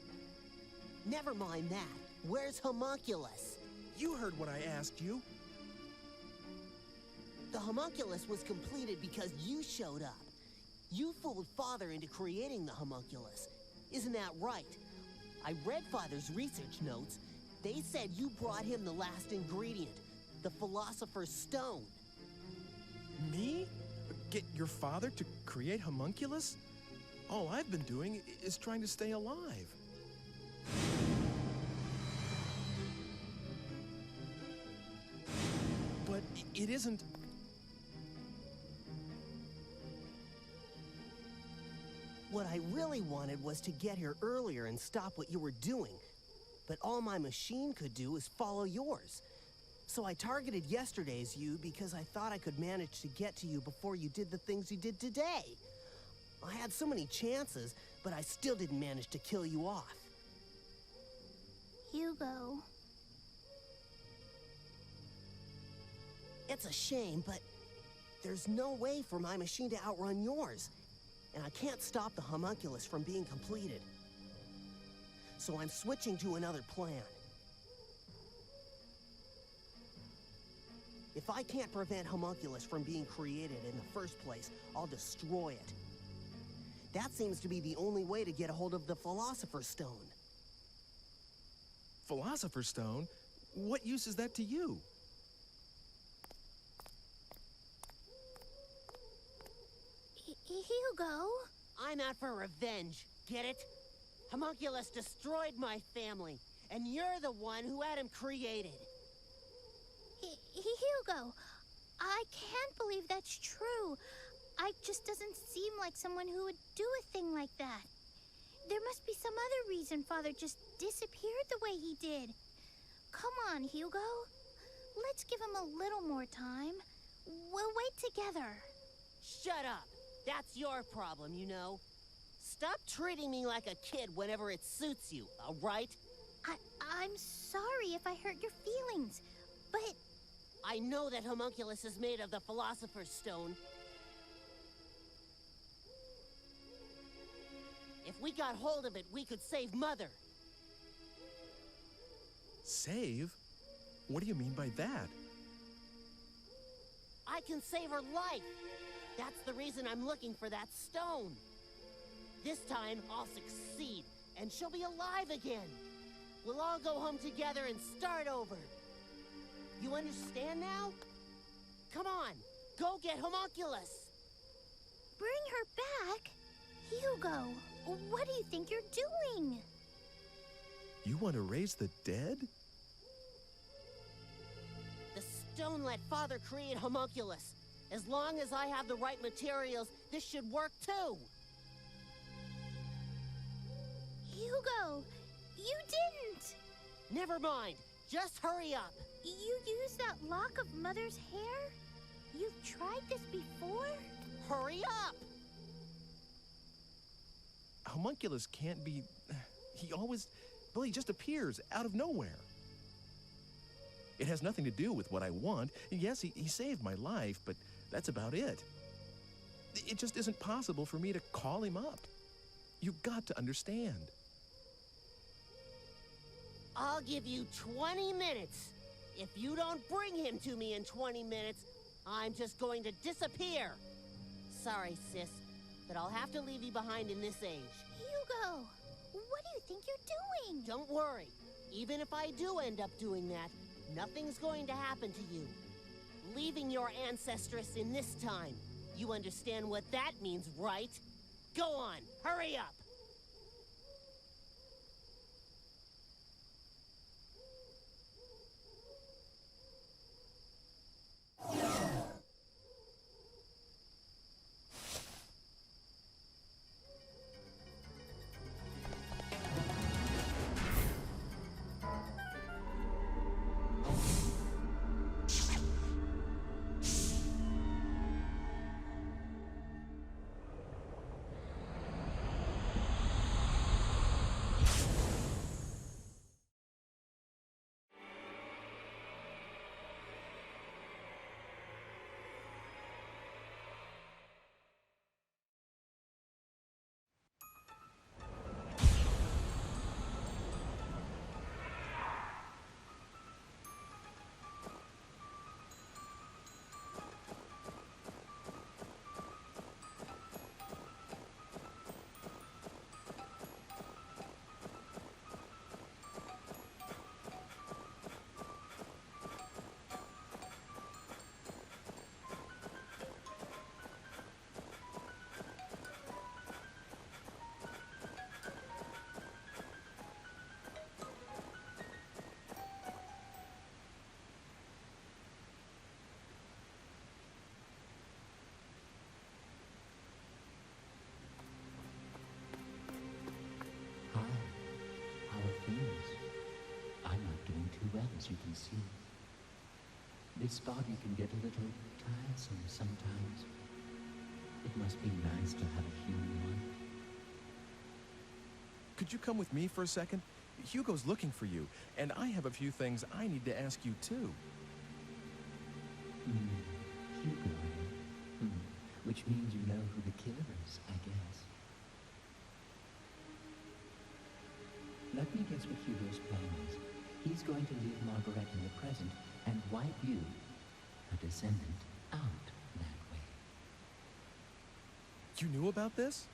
Never mind that. Where's Homunculus? You heard what I asked you. The Homunculus was completed because you showed up. You fooled Father into creating the Homunculus. Isn't that right? I read Father's research notes. They said you brought him the last ingredient, the Philosopher's Stone. Me? Get your father to create Homunculus? All I've been doing is trying to stay alive. But it isn't... What I really wanted was to get here earlier and stop what you were doing. But all my machine could do is follow yours. So I targeted yesterday's you because I thought I could manage to get to you before you did the things you did today. I had so many chances, but I still didn't manage to kill you off. Hugo. It's a shame, but there's no way for my machine to outrun yours. And I can't stop the Homunculus from being completed. So I'm switching to another plan. If I can't prevent Homunculus from being created in the first place, I'll destroy it. That seems to be the only way to get a hold of the Philosopher's Stone. Philosopher's Stone? What use is that to you? Hugo? I'm out for revenge, get it? Homunculus destroyed my family, and you're the one who had him created. Hugo, I can't believe that's true. Ike just doesn't seem like someone who would do a thing like that. There must be some other reason Father just disappeared the way he did. Come on, Hugo. Let's give him a little more time. We'll wait together. Shut up. That's your problem, you know. Stop treating me like a kid whenever it suits you, all right? I'm sorry if I hurt your feelings, but... I know that Homunculus is made of the Philosopher's Stone. If we got hold of it, we could save Mother. Save? What do you mean by that? I can save her life. That's the reason I'm looking for that stone. This time, I'll succeed, and she'll be alive again. We'll all go home together and start over. You understand now? Come on, go get Homunculus. Bring her back? Hugo, what do you think you're doing? You want to raise the dead? The stone let Father create Homunculus. As long as I have the right materials, this should work too. Hugo, you didn't! Never mind. Just hurry up. You used that lock of Mother's hair? You've tried this before? Hurry up! Homunculus can't be... He always... Well, he just appears out of nowhere. It has nothing to do with what I want. Yes, he saved my life, but that's about it. It just isn't possible for me to call him up. You've got to understand. I'll give you 20 minutes. If you don't bring him to me in 20 minutes, I'm just going to disappear. Sorry, sis, but I'll have to leave you behind in this age. Hugo, what do you think you're doing? Don't worry. Even if I do end up doing that, nothing's going to happen to you. Leaving your ancestress in this time. You understand what that means, right? Go on, hurry up! as you can see. This body can get a little tiresome sometimes. It must be nice to have a human one. Could you come with me for a second? Hugo's looking for you, and I have a few things I need to ask you too. Hugo, eh? Which means you know who the killer is, I guess. Let me guess what Hugo's plan is. He's going to leave Margaret in the present and wipe you, a descendant, out that way. You knew about this?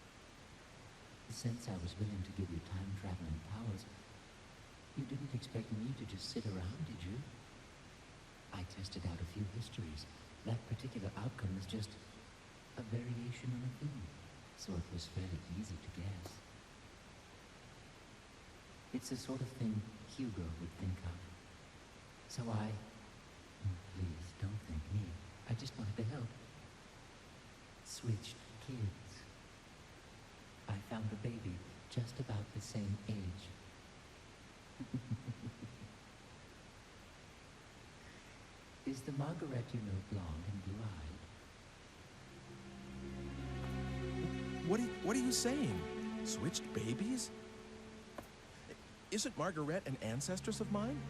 Since I was willing to give you time-traveling powers, you didn't expect me to just sit around, did you? I tested out a few histories. That particular outcome is just a variation on a theme, so it was fairly easy to guess. It's the sort of thing Hugo would think of. So please don't thank me. I just wanted to help. Switched kids. I found the baby just about the same age. Is the Margaret you know blonde and blue-eyed? What are you saying? Switched babies? Isn't Margaret an ancestress of mine?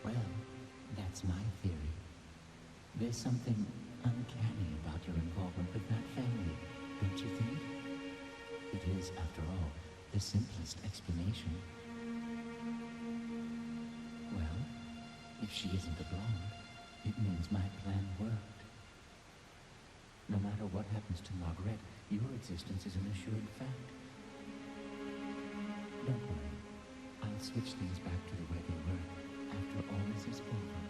Well, that's my theory. There's something uncanny about your involvement with that family, don't you think? It is, after all, the simplest explanation. Well, if she isn't a blonde, it means my plan worked. No matter what happens to Margaret, your existence is an assured fact. Don't worry. I'll switch things back to the way they were after all this is over.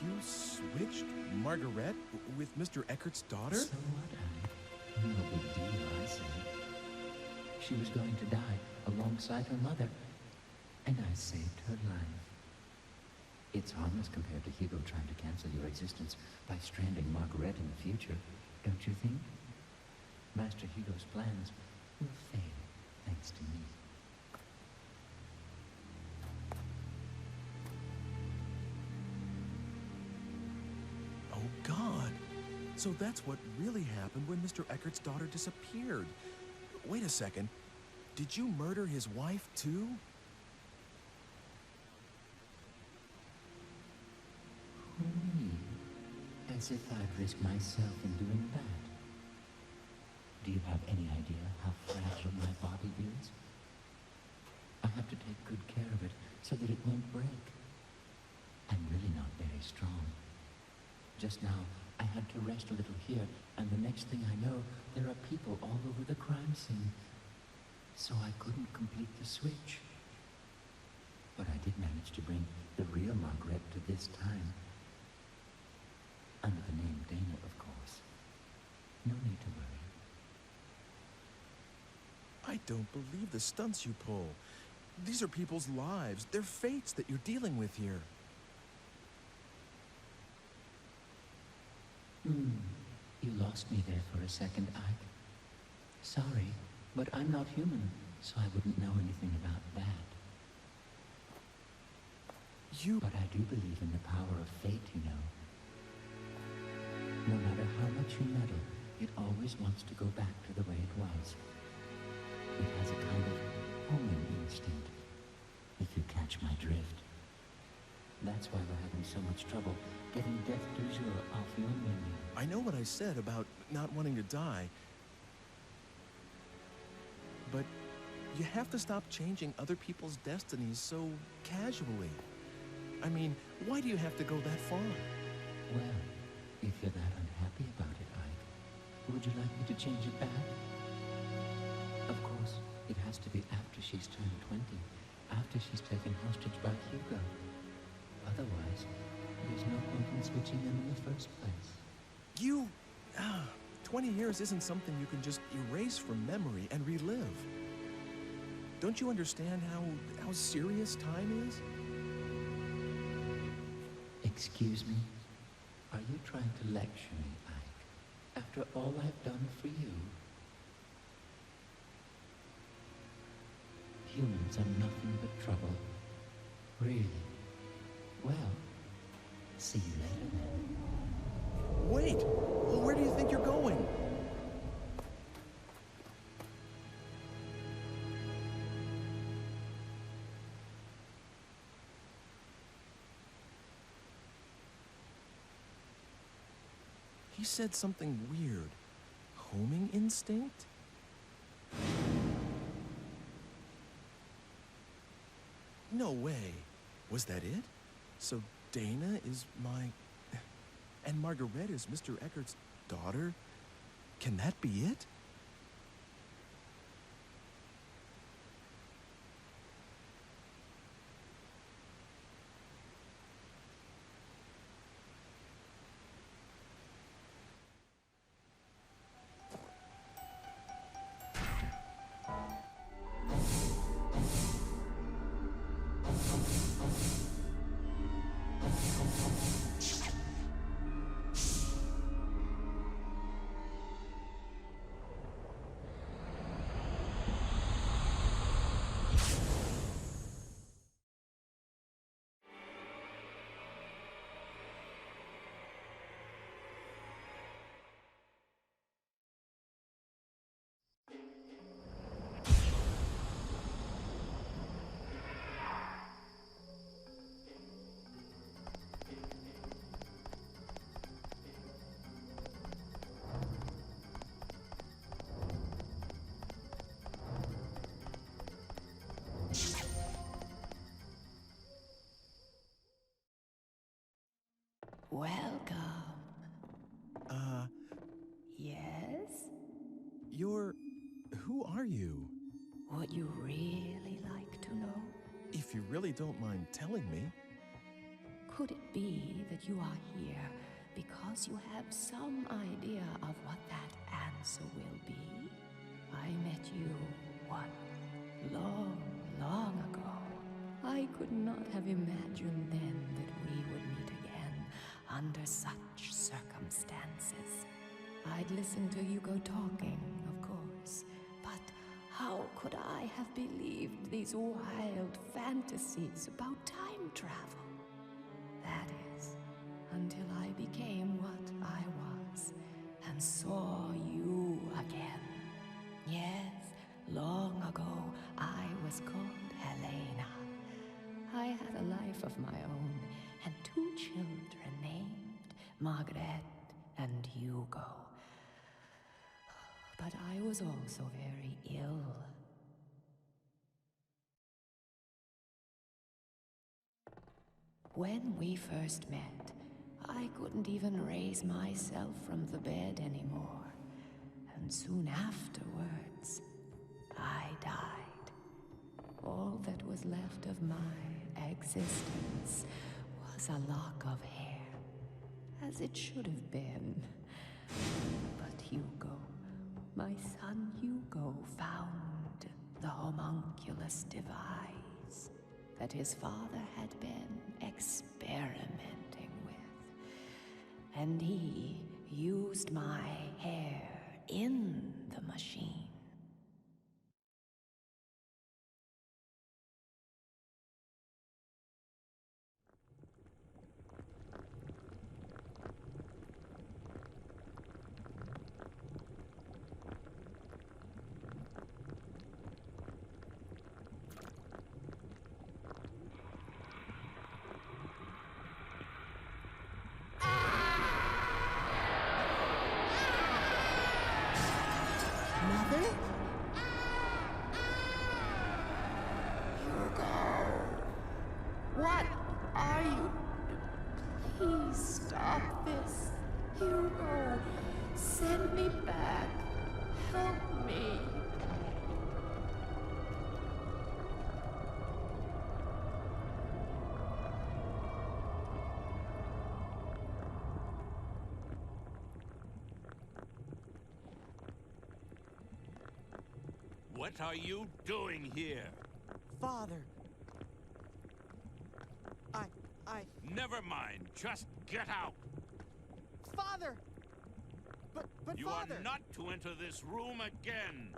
You switched Margaret with Mr. Eckert's daughter? So what, no big deal, I say. She was going to die alongside her mother, and I saved her life. It's harmless compared to Hugo trying to cancel your existence by stranding Margaret in the future, don't you think? Master Hugo's plans will fail thanks to me. Oh, God. So that's what really happened when Mr. Eckert's daughter disappeared. Wait a second. Did you murder his wife, too? Me? As if I'd risk myself in doing that. Do you have any idea how fragile my body is? I have to take good care of it so that it won't break. I'm really not very strong. Just now, I had to rest a little here, and the next thing I know, there are people all over the crime scene. So I couldn't complete the switch. But I did manage to bring the real Margaret to this time. Under the name Dana, of course. No need to worry. I don't believe the stunts you pull. These are people's lives, their fates that you're dealing with here. You lost me there for a second, Ike. Sorry, but I'm not human, so I wouldn't know anything about that. But I do believe in the power of fate, you know. No matter how much you meddle, it always wants to go back to the way it was. It has a kind of homing instinct, if you catch my drift. That's why we're having so much trouble getting Death du Jour off your menu. I know what I said about not wanting to die. But you have to stop changing other people's destinies so casually. I mean, why do you have to go that far? Well, if you're that unhappy about it, Ike, would you like me to change it back? Of course, it has to be after she's turned 20, after she's taken hostage by Hugo. Otherwise, there's no point in switching them in the first place. 20 years isn't something you can just erase from memory and relive. Don't you understand how serious time is? Excuse me? Are you trying to lecture me, Ike? After all I've done for you? Humans are nothing but trouble. Really? Well, see you later then. Wait! Where do you think you're going? He said something weird. Homing instinct? No way. Was that it? So Dana is my... And Margaret is Mr. Eckert's daughter? Can that be it? Welcome. Yes? Who are you? Would you really like to know? If you really don't mind telling me. Could it be that you are here because you have some idea of what that answer will be? I met you, what, long ago. I could not have imagined then that we would meet again under such circumstances. I'd listened to you go talking, of course, but how could I have believed these wild fantasies about time travel? That is, until I became what I was and saw you again. Yes, long ago I was called Helena. I had a life of my own and 2 children named Margaret and Hugo. But I was also very ill. When we first met, I couldn't even raise myself from the bed anymore. And soon afterwards, I died. All that was left of my existence was a lock of hair, as it should have been. But Hugo, my son Hugo, found the homunculus device that his father had been experimenting with. And he used my hair in the machine. Mother? Hugo, what are you? Please stop this. Hugo, send me back. Help me. What are you doing here? Father. Never mind. Just get out. Father! But you Father! are not to enter this room again.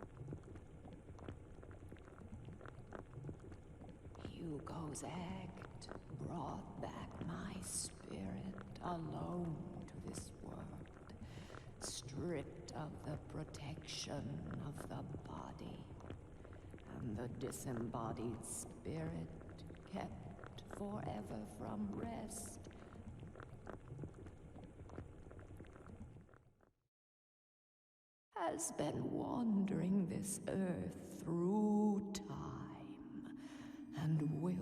Hugo's act brought back my spirit alone to this world, stripped of the protection of the body, and the disembodied spirit kept forever from rest. Has been wandering this earth through time and will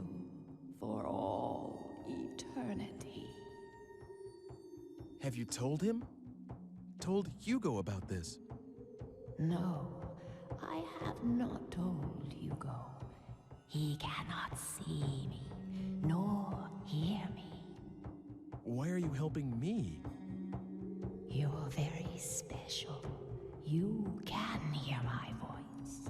for all eternity. Have you told him? Told Hugo about this? No, I have not told Hugo. He cannot see me, nor hear me. Why are you helping me? You're very special. You can hear my voice.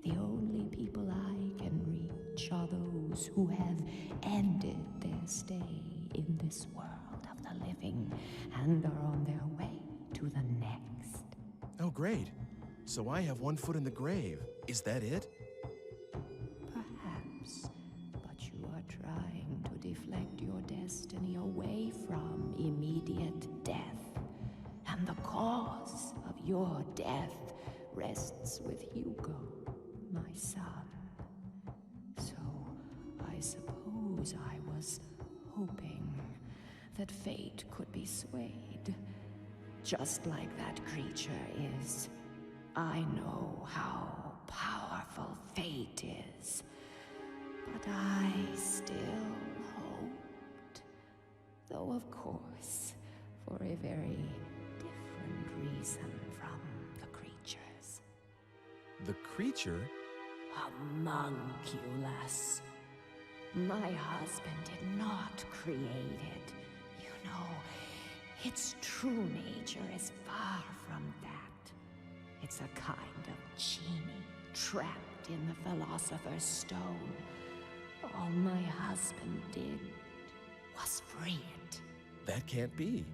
The only people I can reach are those who have ended their stay in this world of the living and are on their way to the next. Oh, great. So I have one foot in the grave. Is that it? Perhaps, but you are trying to deflect your destiny away from immediate death. And the cause of your death rests with Hugo, my son. So I suppose I was hoping that fate could be swayed, just like that creature is. I know how powerful fate is, but I still hoped, though of course, for a very different reason from the creatures. The creature? Homunculus. My husband did not create it. You know, its true nature is far from that. It's a kind of genie trapped in the Philosopher's Stone. All my husband did was free it. That can't be.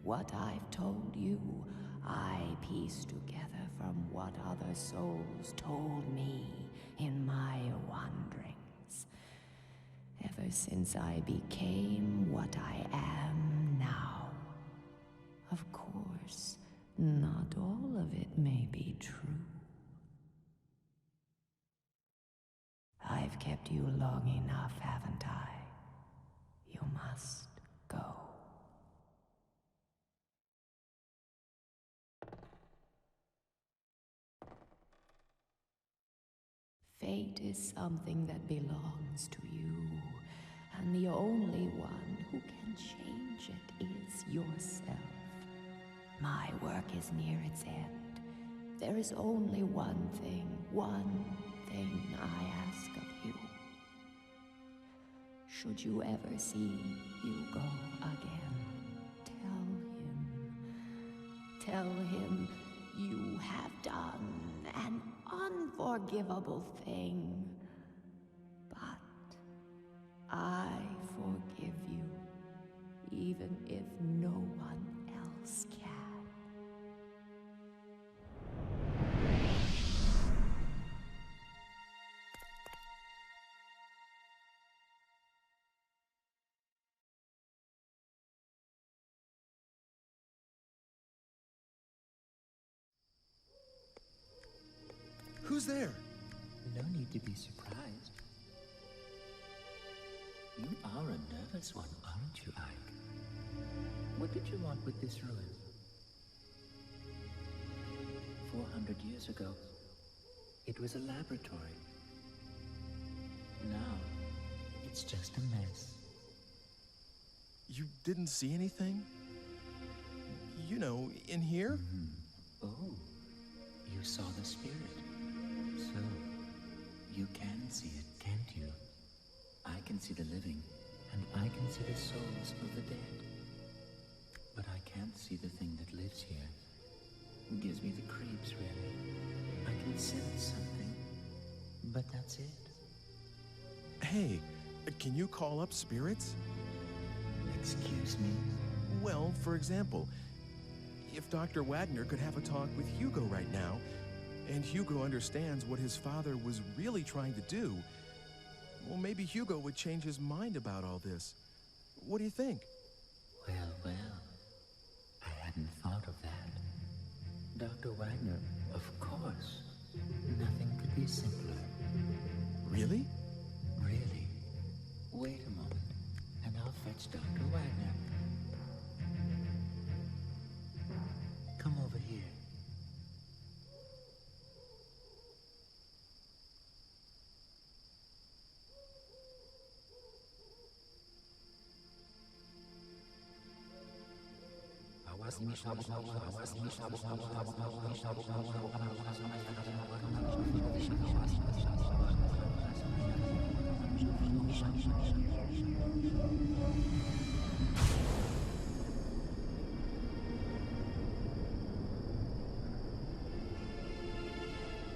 What I've told you, I pieced together from what other souls told me in my wanderings. Ever since I became what I am now. Of course, not all of it may be true. I've kept you long enough, haven't I? You must go. Fate is something that belongs to you, and the only one who can change it is yourself. My work is near its end. There is only one thing I ask of you. Should you ever see Hugo again, tell him you have done an unforgivable thing. But I forgive you, even if no one else can. Who's there? No need to be surprised. You are a nervous one, aren't you, Ike? What did you want with this ruin? 400 years ago, it was a laboratory. Now, it's just a mess. You didn't see anything? You know, in here? Oh, you saw the spirit. So, you can see it, can't you? I can see the living, and I can see the souls of the dead. But I can't see the thing that lives here. It gives me the creeps, really. I can sense something, but that's it. Hey, can you call up spirits? Excuse me? Well, for example, if Dr. Wagner could have a talk with Hugo right now, and Hugo understands what his father was really trying to do, Well, maybe Hugo would change his mind about all this. What do you think? Well, I hadn't thought of that. Dr. Wagner, of course. Nothing could be simpler. Really? Really. Wait a moment, and I'll fetch Dr. Wagner. Come over here.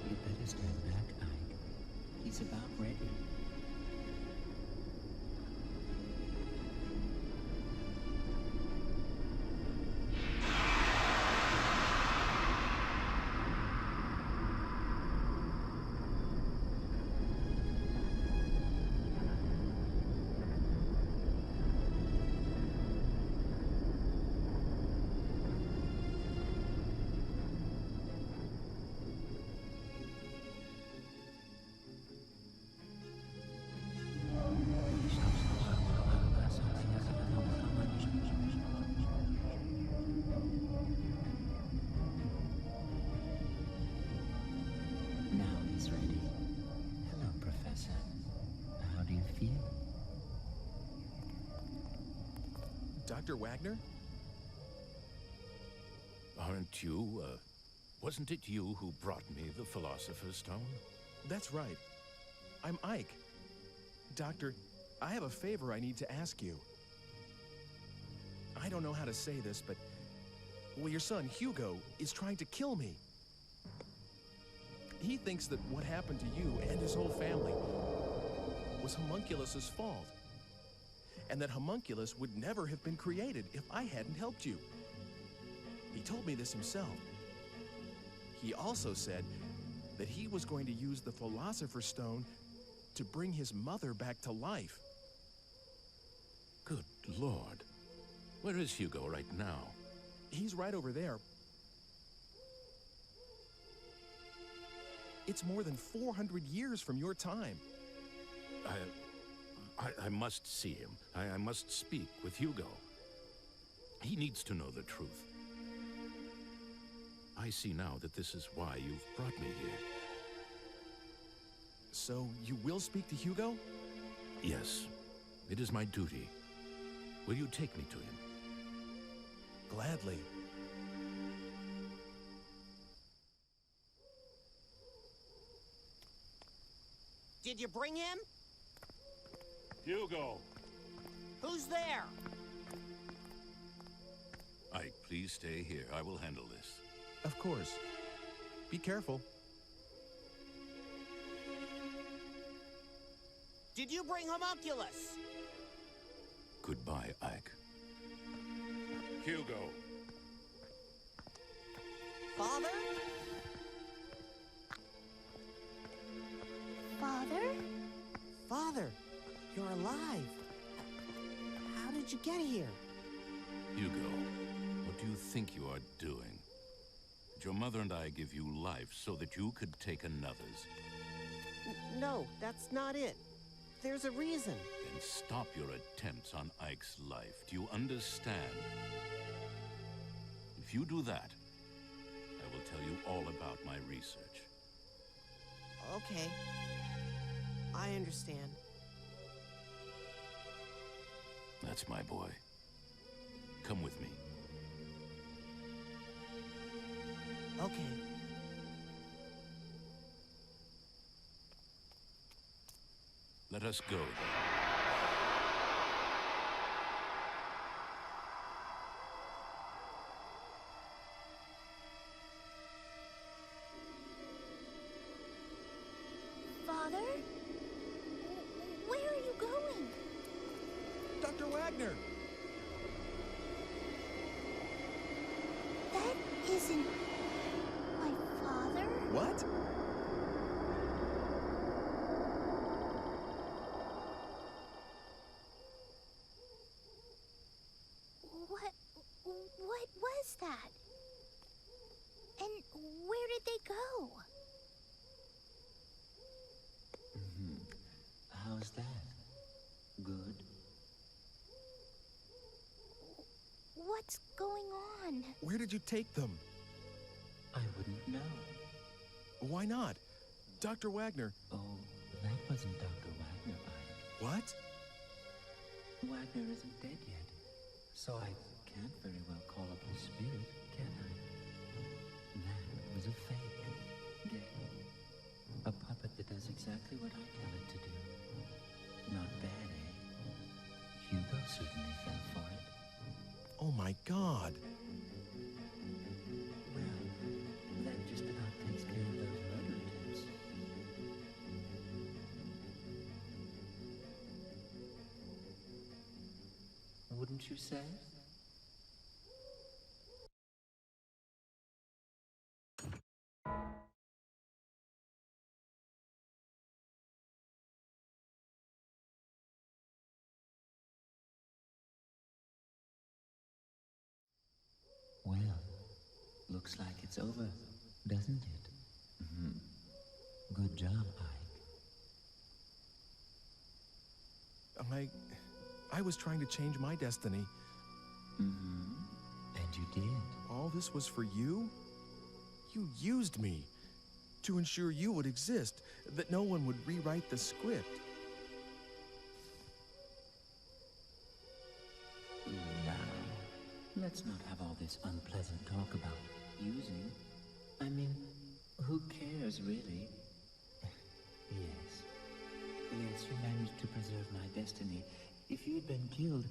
You better stand back, Ike. He's about ready. Now he's ready. Hello, Professor. How do you feel? Dr. Wagner? Aren't you, wasn't it you who brought me the Philosopher's Stone? That's right. I'm Ike. Doctor, I have a favor I need to ask you. I don't know how to say this, but... well, your son, Hugo, is trying to kill me. He thinks that what happened to you and his whole family was Homunculus's fault. And that Homunculus would never have been created if I hadn't helped you. He told me this himself. He also said that he was going to use the Philosopher's Stone to bring his mother back to life. Good Lord. Where is Hugo right now? He's right over there. It's more than 400 years from your time. I must see him. I must speak with Hugo. He needs to know the truth. I see now that this is why you've brought me here. So you will speak to Hugo? Yes. It is my duty. Will you take me to him? Gladly. Did you bring him? Hugo! Who's there? Ike, please stay here. I will handle this. Of course. Be careful. Did you bring Homunculus? Goodbye, Ike. Hugo! Father? Father? Father, you're alive. How did you get here? Hugo, what do you think you are doing? Did your mother and I give you life so that you could take another's? No, that's not it. There's a reason. Then stop your attempts on Ike's life. Do you understand? If you do that, I will tell you all about my research. Okay. I understand. That's my boy. Come with me. Okay. Let us go, then. Father? Where are you going? Dr. Wagner! That isn't my father? What? What's going on? Where did you take them? I wouldn't know. Why not? Dr. Wagner. Oh, that wasn't Dr. Wagner, Ike. What? Wagner isn't dead yet, so I can't very well call up his spirit, can I? That was a fake. Dead. A puppet that does exactly what I tell it to do. Not bad, eh? Hugo certainly fell for it. Oh my God. Well, that just about takes care of those murder attempts. Wouldn't you say? Well, looks like it's over, doesn't it? Good job, Ike. I was trying to change my destiny. And you did. All this was for you? You used me to ensure you would exist, that no one would rewrite the script. Now, let's not have all this unpleasant talk about using. I mean, who cares, really? Yes. Yes, you managed to preserve my destiny. If you'd been killed,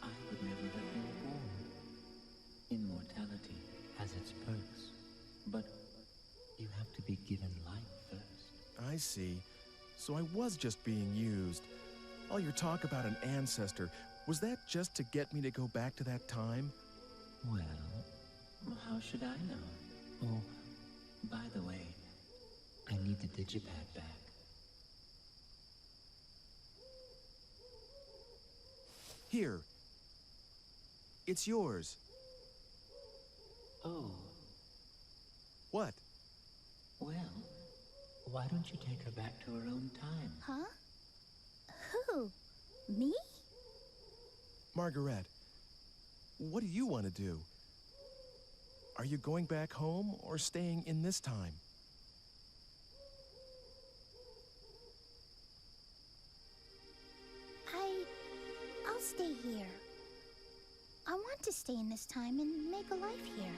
I would never have been born. Immortality has its perks, but you have to be given life first. I see. So I was just being used. All your talk about an ancestor, was that just to get me to go back to that time? Well, how should I know? Oh, by the way, I need the digipad back. Here. It's yours. Oh. What? Well, why don't you take her back to her own time? Huh? Who? Me? Margaret, what do you want to do? Are you going back home or staying in this time? I'll stay here. I want to stay in this time and make a life here.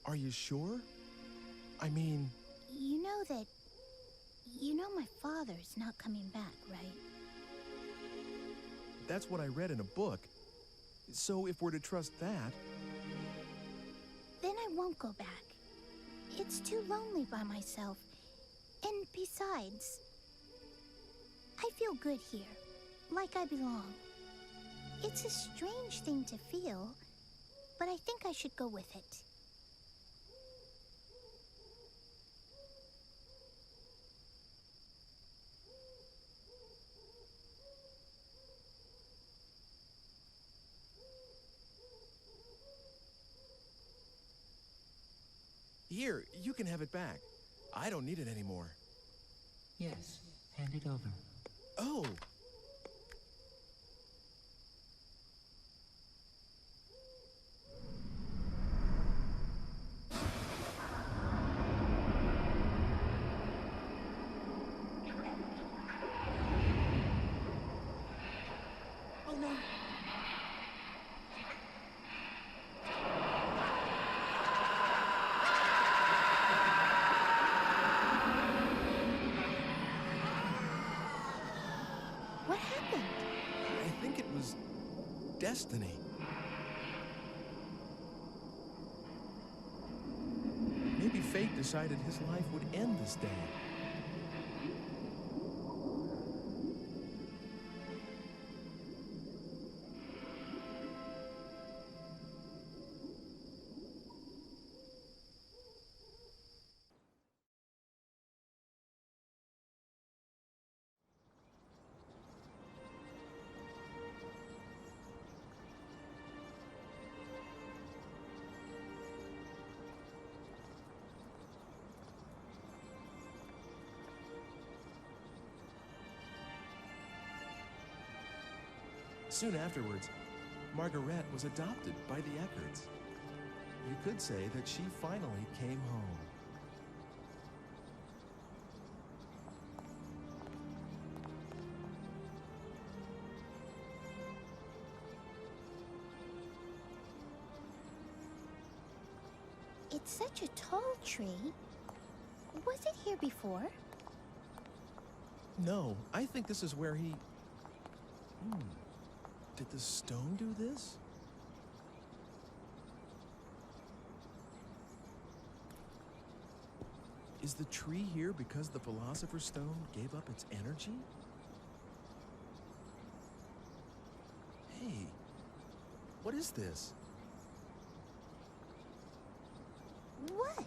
Are you sure? I mean... You know my father's not coming back, right? That's what I read in a book. So if we're to trust that... Then I won't go back. It's too lonely by myself. And besides, I feel good here, like I belong. It's a strange thing to feel, but I think I should go with it. Here, you can have it back. I don't need it anymore. Yes, hand it over. Oh! Oh no. What happened? I think it was... destiny. Maybe fate decided his life would end this day. Soon afterwards, Margaret was adopted by the Eckarts. You could say that she finally came home. It's such a tall tree. Was it here before? No, I think this is where he... Did the stone do this? Is the tree here because the Philosopher's Stone gave up its energy? Hey, what is this? What?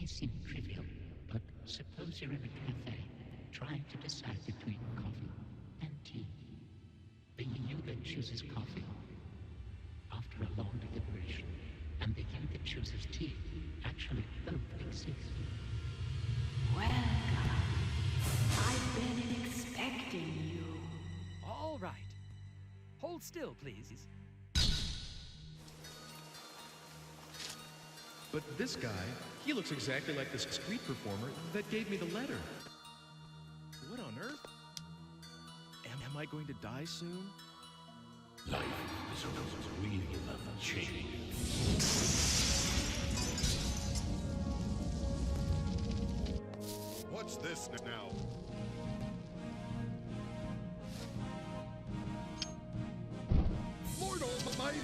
may seem trivial, but suppose you're in a cafe trying to decide between coffee and tea. The you that chooses coffee, after a long deliberation, and the you that chooses tea actually both exist. Welcome. I've been expecting you. All right. Hold still, please. But this guy, he looks exactly like the street performer that gave me the letter. What on earth? Am I going to die soon? Life is a wheel of change. What's this now? Lord Almighty!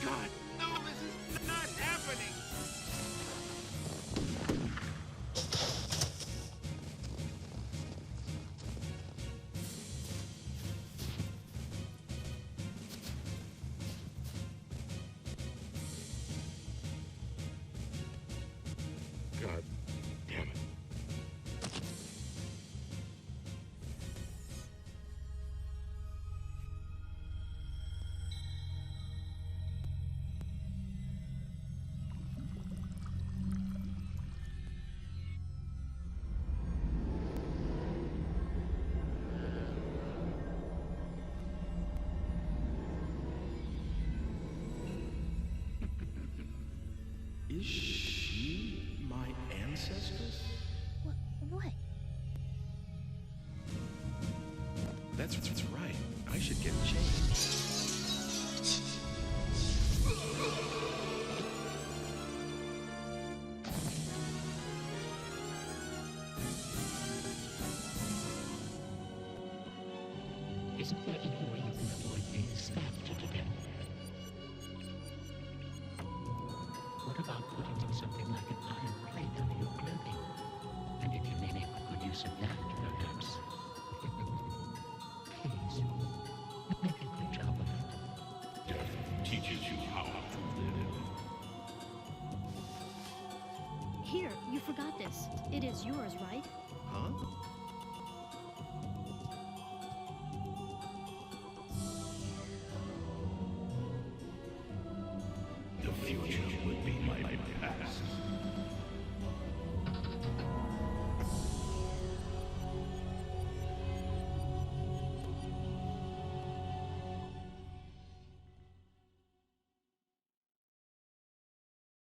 God, no, this is not happening! God damn it. Is she my ancestress? What? That's right. I should get changed. Isn't there any way you can avoid being stabbed to death? What about putting on something like an iron plate under your clothing? And if you may make good use of that, perhaps. Please, make a good job of it. Death teaches you how to live. Here, you forgot this. It is yours, right? Huh?